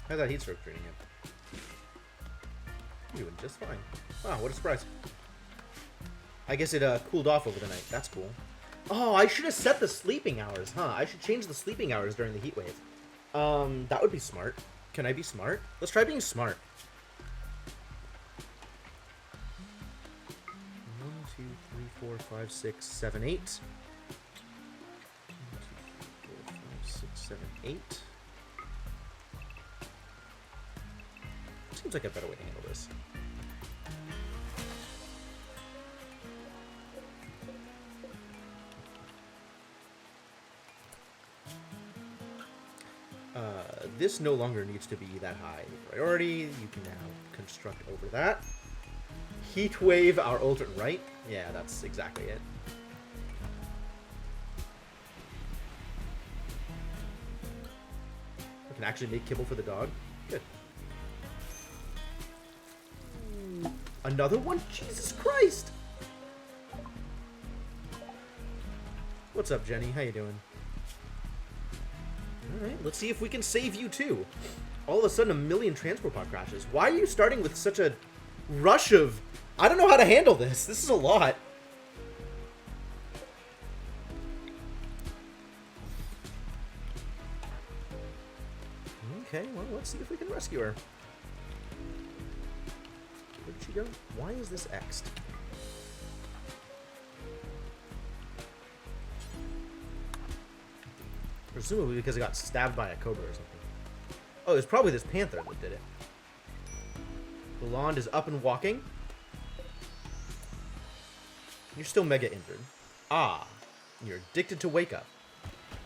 How's that heat stroke treating you? You're doing just fine. Wow, what a surprise. I guess it cooled off over the night. That's cool. Oh, I should have set the sleeping hours, huh? I should change the sleeping hours during the heat wave. That would be smart. Can I be smart? Let's try being smart. 1, 2, 3, 4, 5, 6, 7, 8. 1, 2, 3, 4, 5, 6, 7, 8. Seems like a better way to handle this. This no longer needs to be that high priority. You can now construct over that. Heat wave our alternate right. Yeah, that's exactly it. We can actually make kibble for the dog. Good. Another one? Jesus Christ! What's up, Jenny? How you doing? Alright, let's see if we can save you too. All of a sudden, 1,000,000 transport pod crashes. Why are you starting with such a rush of... I don't know how to handle this. This is a lot. Okay, well, let's see if we can rescue her. Where did she go? Why is this X'd? Presumably because it got stabbed by a cobra or something. Oh, it was probably this panther that did it. Lalonde is up and walking. You're still mega injured. Ah, you're addicted to wake up.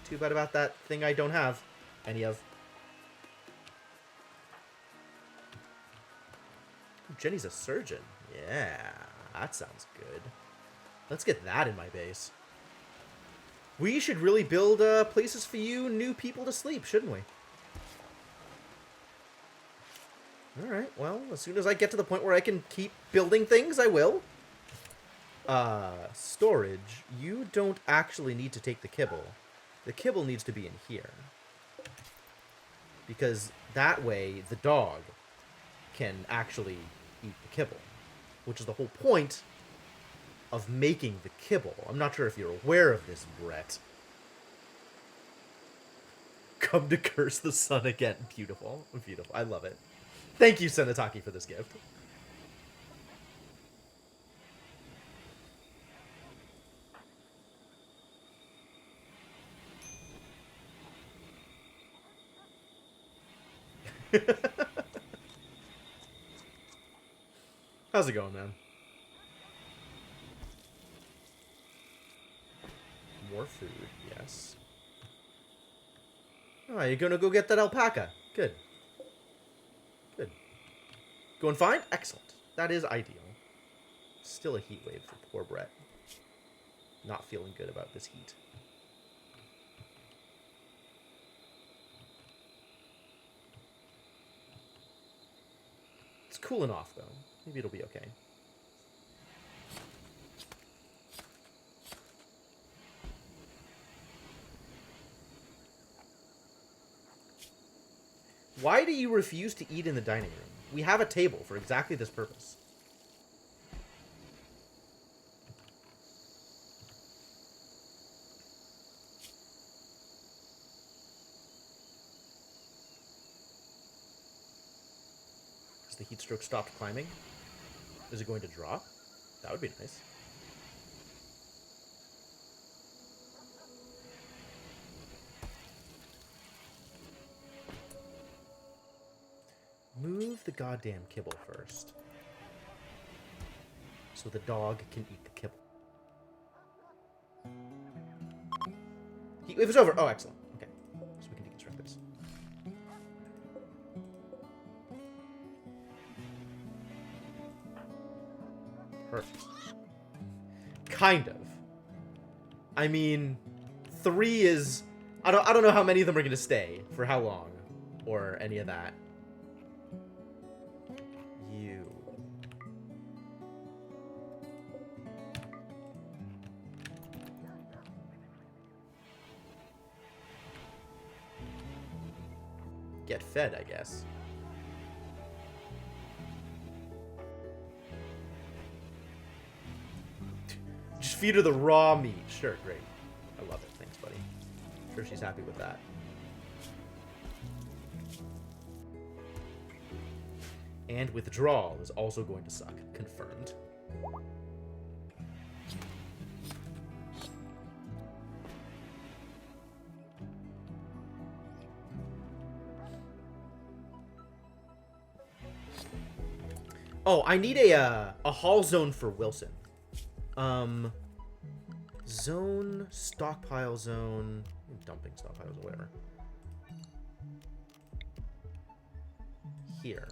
Too bad about that thing I don't have any of. Jenny's a surgeon. Yeah, that sounds good. Let's get that in my base. We should really build places for you new people to sleep, shouldn't we? Alright, well, as soon as I get to the point where I can keep building things, I will. Storage. You don't actually need to take the kibble. The kibble needs to be in here. Because that way, the dog can actually eat the kibble. Which is the whole point of making the kibble. I'm not sure if you're aware of this, Brett. Come to curse the sun again. Beautiful. Beautiful. I love it. Thank you, Senataki, for this gift. How's it going, man? More food, yes. Oh, you're gonna go get that alpaca. Good. Good. Going fine? Excellent. That is ideal. Still a heat wave for poor Brett. Not feeling good about this heat. It's cooling off, though. Maybe it'll be okay. Why do you refuse to eat in the dining room? We have a table for exactly this purpose. Has the heat stroke stopped climbing? Is it going to drop? That would be nice. Move the goddamn kibble first. So the dog can eat the kibble. It was over. Oh, excellent. Okay. So we can deconstruct this. Perfect. Kind of. I mean, 3 is... I don't know how many of them are going to stay. For how long. Or any of that. Get fed, I guess. Just feed her the raw meat. Sure, great. I love it. Thanks, buddy. I'm sure she's happy with that. And withdrawal is also going to suck. Confirmed. Oh, I need a haul zone for Wilson. Zone, stockpile zone, dumping stockpiles or whatever. Here.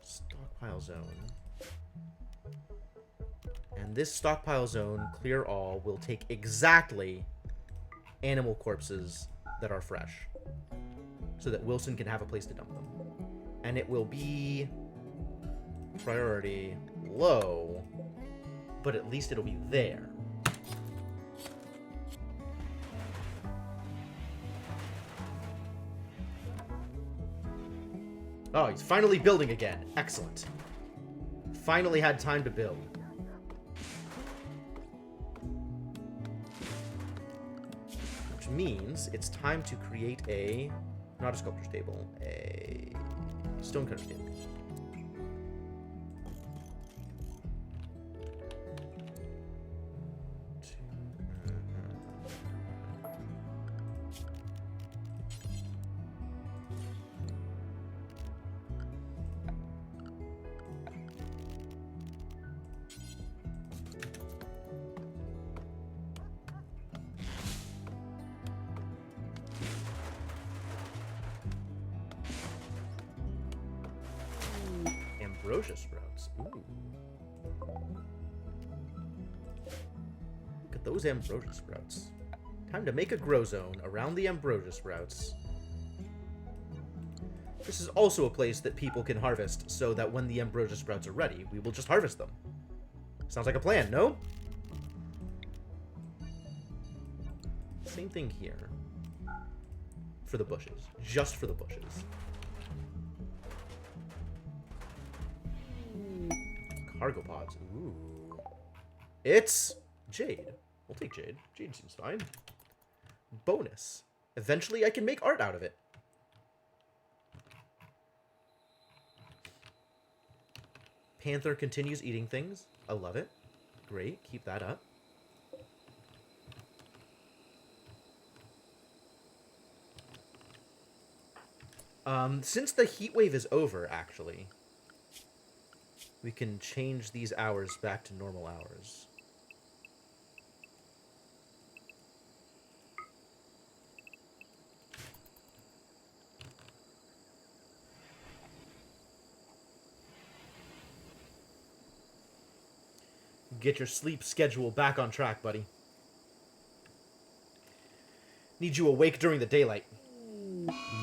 Stockpile zone. And this stockpile zone, clear all, will take exactly animal corpses that are fresh, so that Wilson can have a place to dump them. And it will be priority low, but at least it'll be there. Oh, he's finally building again. Excellent. Finally had time to build. Which means it's time to create a, not a sculptor's table, a stonecutter's table. Ambrosia sprouts. Ooh. Look at those ambrosia sprouts. Time to make a grow zone around the ambrosia sprouts. This is also a place that people can harvest, so that when the ambrosia sprouts are ready, we will just harvest them. Sounds like a plan, no? Same thing here. For the bushes. Just for the bushes. Cargo pods. Ooh. It's jade. We'll take jade. Jade seems fine. Bonus. Eventually I can make art out of it. Panther continues eating things. I love it. Great. Keep that up. Since the heat wave is over, actually, we can change these hours back to normal hours. Get your sleep schedule back on track, buddy. Need you awake during the daylight.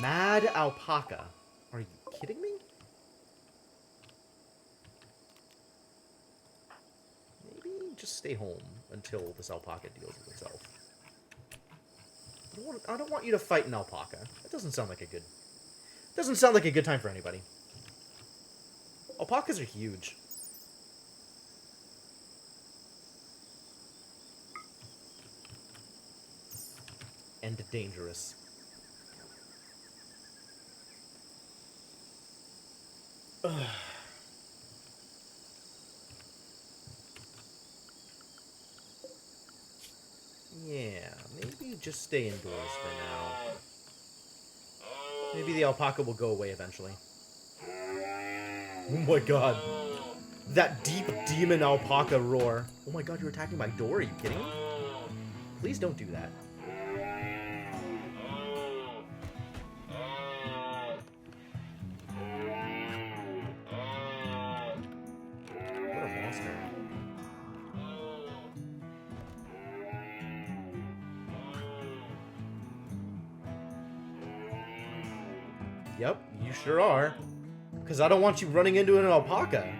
Mad alpaca. Are you kidding me? Maybe just stay home until this alpaca deals with itself. I don't want you to fight an alpaca. That doesn't sound like a good... Doesn't sound like a good time for anybody. Alpacas are huge. And dangerous. Ugh. Yeah, maybe just stay indoors for now. Maybe the alpaca will go away eventually. Oh my god. That deep demon alpaca roar. Oh my god, you're attacking my door? Are you kidding me? Please don't do that. What a monster. Yep, you sure are. Because I don't want you running into an alpaca.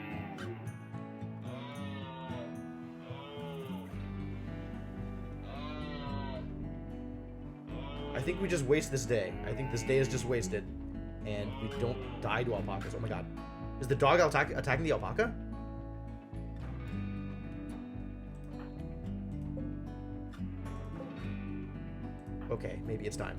I think we just waste this day. I think this day is just wasted. And we don't die to alpacas. Oh my god. Is the dog attacking the alpaca? Okay, maybe it's time.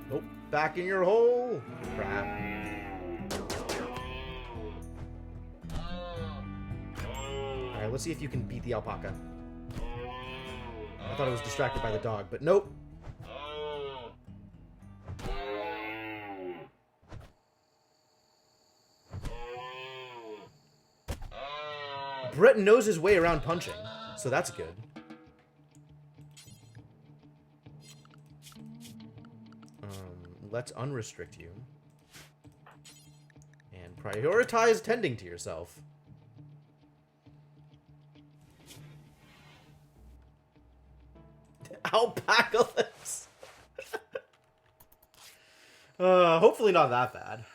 Nope. Back in your hole! Crap. Alright, let's see if you can beat the alpaca. I thought I was distracted by the dog, but nope. Brett knows his way around punching, so that's good. Let's unrestrict you. And prioritize tending to yourself. Alpaca lips. Hopefully not that bad.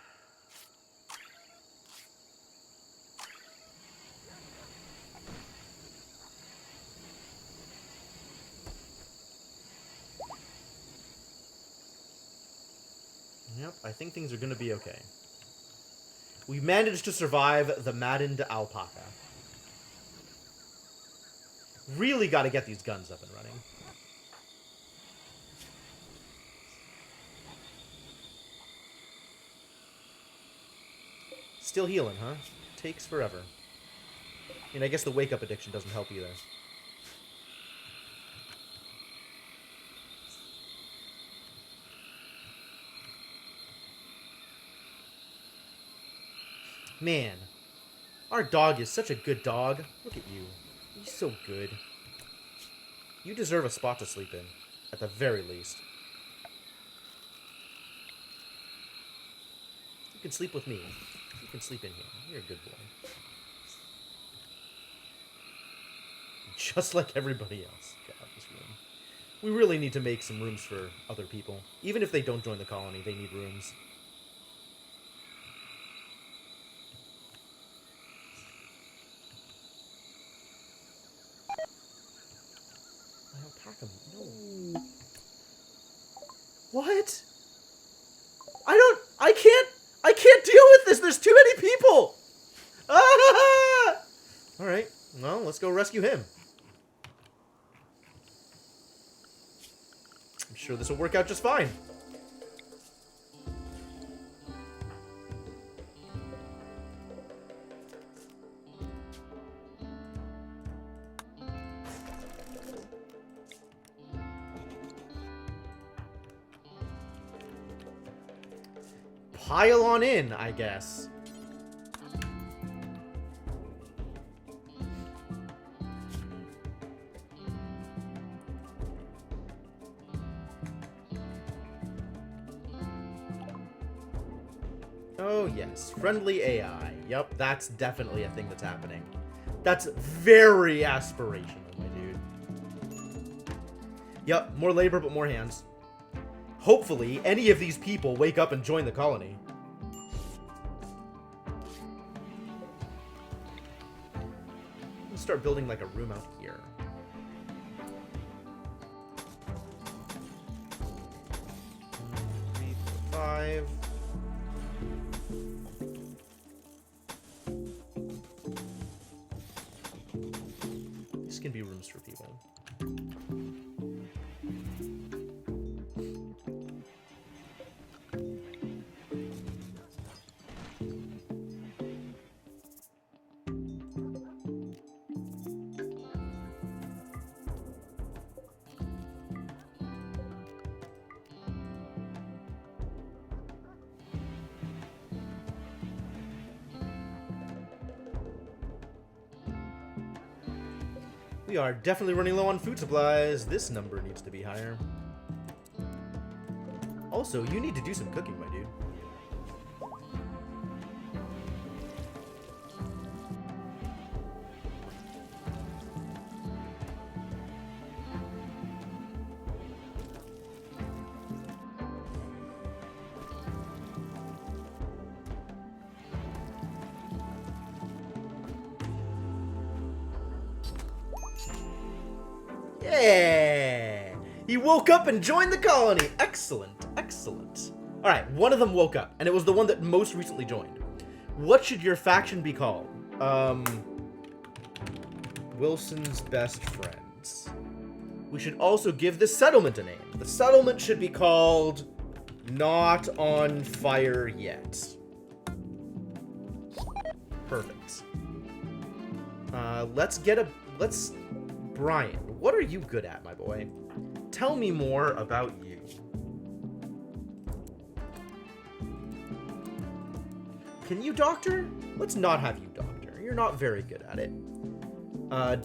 Yep, I think things are going to be okay. We managed to survive the maddened alpaca. Really got to get these guns up and running. Still healing, huh? Takes forever. And I guess the wake-up addiction doesn't help either. Man, our dog is such a good dog. Look at you. He's so good. You deserve a spot to sleep in, at the very least. can sleep with me. You can sleep in here. You're a good boy. Just like everybody else. God, this room. We really need to make some rooms for other people. Even if they don't join the colony, they need rooms. My alpaca. No. What? I can't deal with this. There's too many people. Ah! All right. Well, let's go rescue him. I'm sure this will work out just fine. Pile on in, I guess. Oh, yes. Friendly AI. Yep, that's definitely a thing that's happening. That's very aspirational, my dude. Yep, more labor, but more hands. Hopefully, any of these people wake up and join the colony. Let's start building, like, a room out here. Three, four, five. These can be rooms for people. We are definitely running low on food supplies. This number needs to be higher. Also, you need to do some cooking, my dude. Yeah! He woke up and joined the colony. Excellent, excellent. All right, one of them woke up, and it was the one that most recently joined. What should your faction be called? Wilson's best friends. We should also give the settlement a name. The settlement should be called Not on Fire Yet. Perfect. Let's Brian, what are you good at, my boy? Tell me more about you. Can you doctor? Let's not have you doctor. You're not very good at it.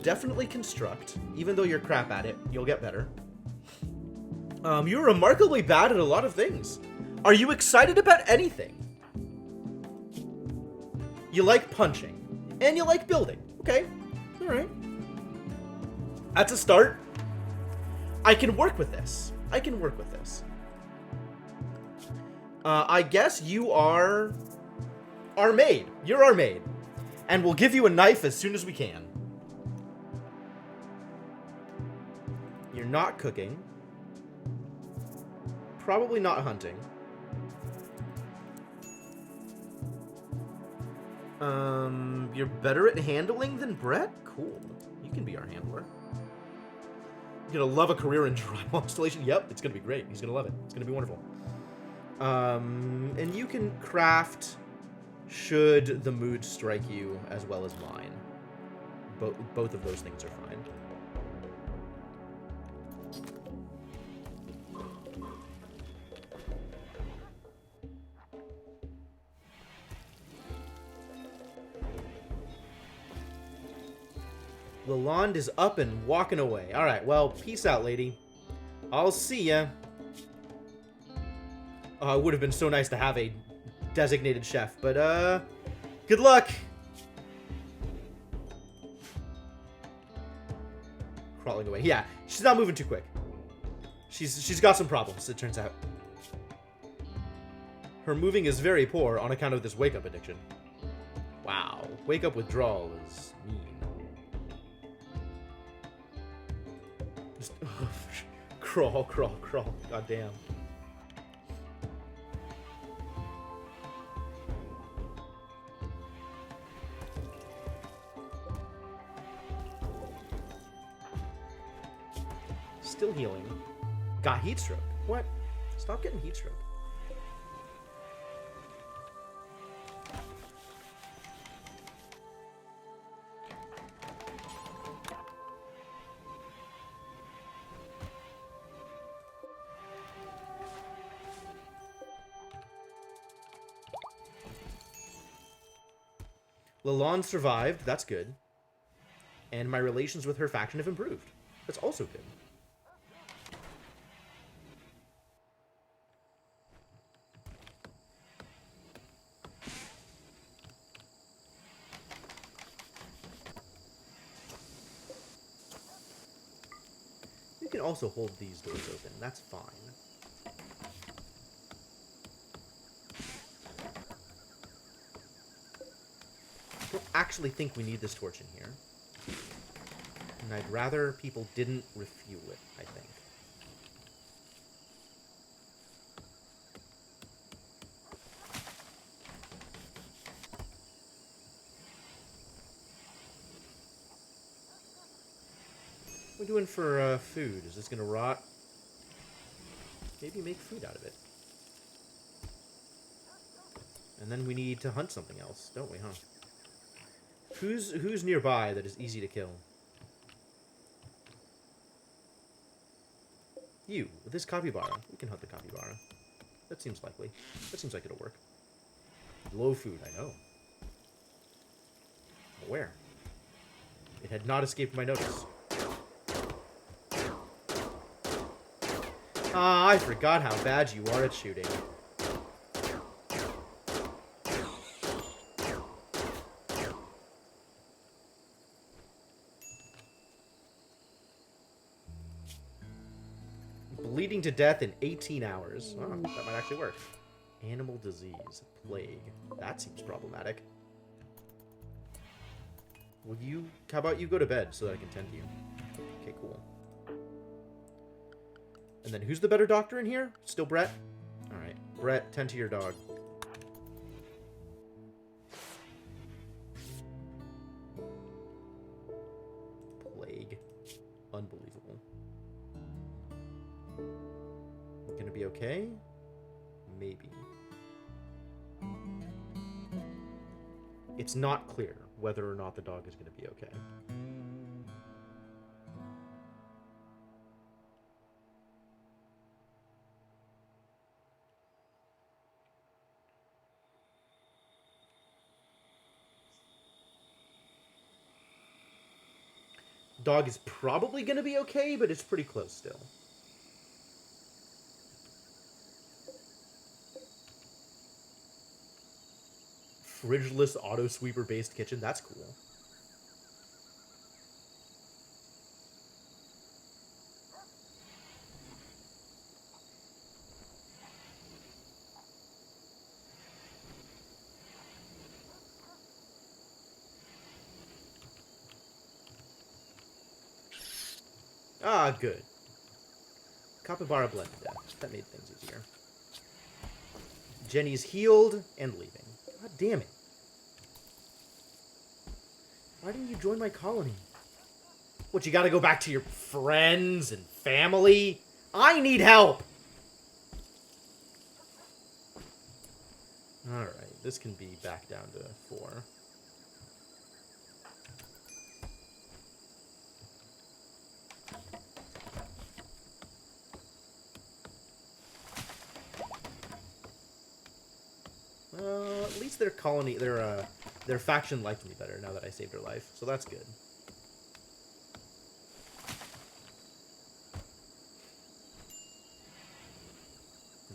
Definitely construct. Even though you're crap at it, you'll get better. You're remarkably bad at a lot of things. Are you excited about anything? You like punching. And you like building. Okay. Alright. That's a start. I can work with this. I can work with this. I guess you are our maid. You're our maid. And we'll give you a knife as soon as we can. You're not cooking. Probably not hunting. You're better at handling than Brett? Cool. You can be our handler. You're gonna love a career in drywall installation. Yep, it's gonna be great. He's gonna love it. It's gonna be wonderful. And you can craft should the mood strike you as well as mine. Both of those things are fine. Lalonde is up and walking away. Alright, well, peace out, lady. I'll see ya. Oh, it would have been so nice to have a designated chef, but good luck. Crawling away. Yeah, she's not moving too quick. She's got some problems, it turns out. Her moving is very poor on account of this wake-up addiction. Wow, wake-up withdrawal is mean. Just crawl, crawl, crawl. God damn. Still healing. Got heat stroke. What? Stop getting heat stroke. Lalonde survived. That's good. And my relations with her faction have improved. That's also good. You can also hold these doors open. That's fine. I don't actually think we need this torch in here. And I'd rather people didn't refuel it, I think. What are we doing for food? Is this gonna rot? Maybe make food out of it. And then we need to hunt something else, don't we, huh? Who's nearby that is easy to kill? You, with this capybara. We can hunt the capybara. That seems likely. That seems like it'll work. Low food, I know. Where? It had not escaped my notice. Ah, I forgot how bad you are at shooting. Bleeding to death in 18 hours. Oh, that might actually work. Animal disease. Plague. That seems problematic. Will you... How about you go to bed so that I can tend to you? Okay, cool. And then who's the better doctor in here? Still Brett? Alright. Brett, tend to your dog. Plague. Unbelievable. Gonna be okay? Maybe. It's not clear whether or not the dog is gonna be okay. Dog is probably gonna be okay, but it's pretty close still. Fridgeless auto sweeper based kitchen. That's cool. Ah, good. Capybara bled to death. That made things easier. Jenny's healed and leaving. God damn it. Why didn't you join my colony? What, you gotta go back to your friends and family? I need help! Alright, this can be back down to 4. At least their colony, their faction liked me better now that I saved her life, so that's good.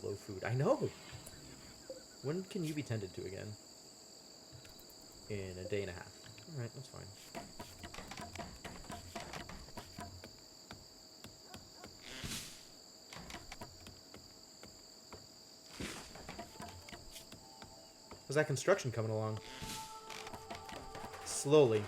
Low food, I know. When can you be tended to again? In a day and a half. Alright, that's fine. How's that construction coming along? Slowly.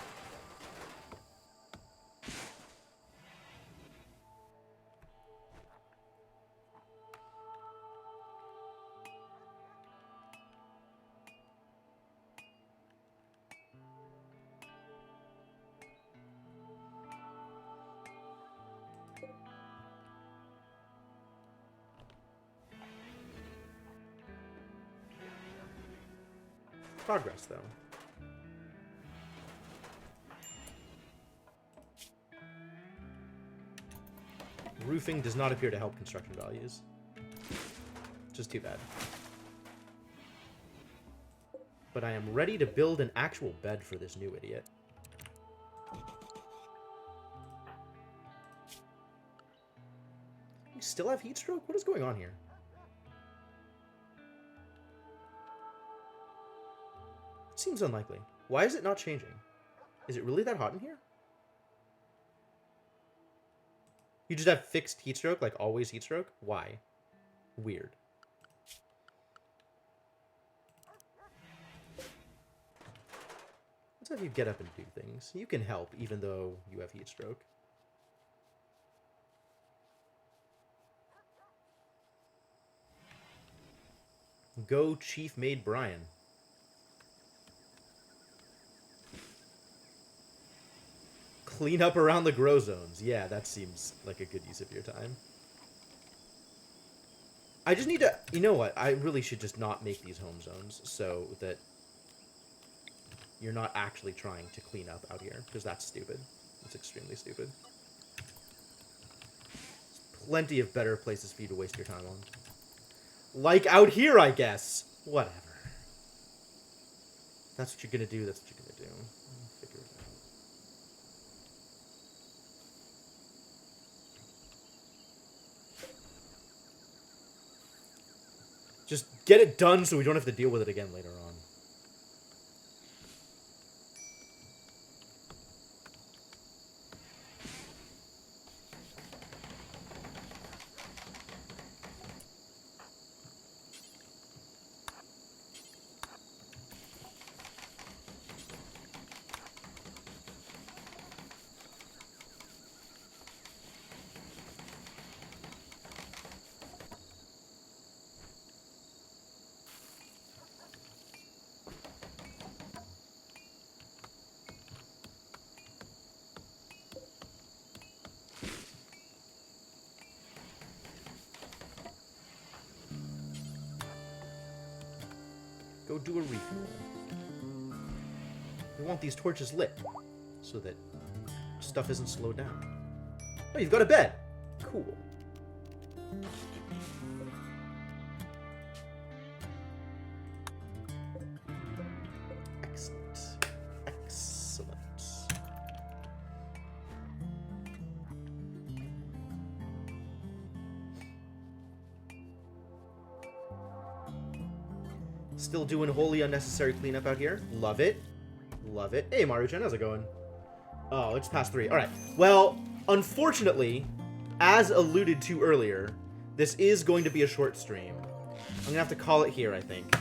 Progress, though. Roofing does not appear to help construction values. Just too bad. But I am ready to build an actual bed for this new idiot. You still have heat stroke? What is going on here? Seems unlikely. Why is it not changing? Is it really that hot in here? You just have fixed heat stroke, like always heat stroke? Why? Weird. Let's have you get up and do things. You can help even though you have heat stroke. Go Chief Maid Brian. Clean up around the grow zones. Yeah, that seems like a good use of your time. I just need to... You know what? I really should just not make these home zones so that you're not actually trying to clean up out here, because that's stupid. It's extremely stupid. There's plenty of better places for you to waste your time on. Like out here, I guess. Whatever. That's what you're gonna do, that's what you're gonna do. Figure it out. Just get it done so we don't have to deal with it again later on. Go do a refuel. We want these torches lit so that stuff isn't slowed down. Oh, you've got a bed. Cool. Excellent. Excellent. Still doing wholly unnecessary cleanup out here. Love it. Love it. Hey, Maru-chan, how's it going? Oh, it's past 3. All right. Well, unfortunately, as alluded to earlier, this is going to be a short stream. I'm going to have to call it here, I think.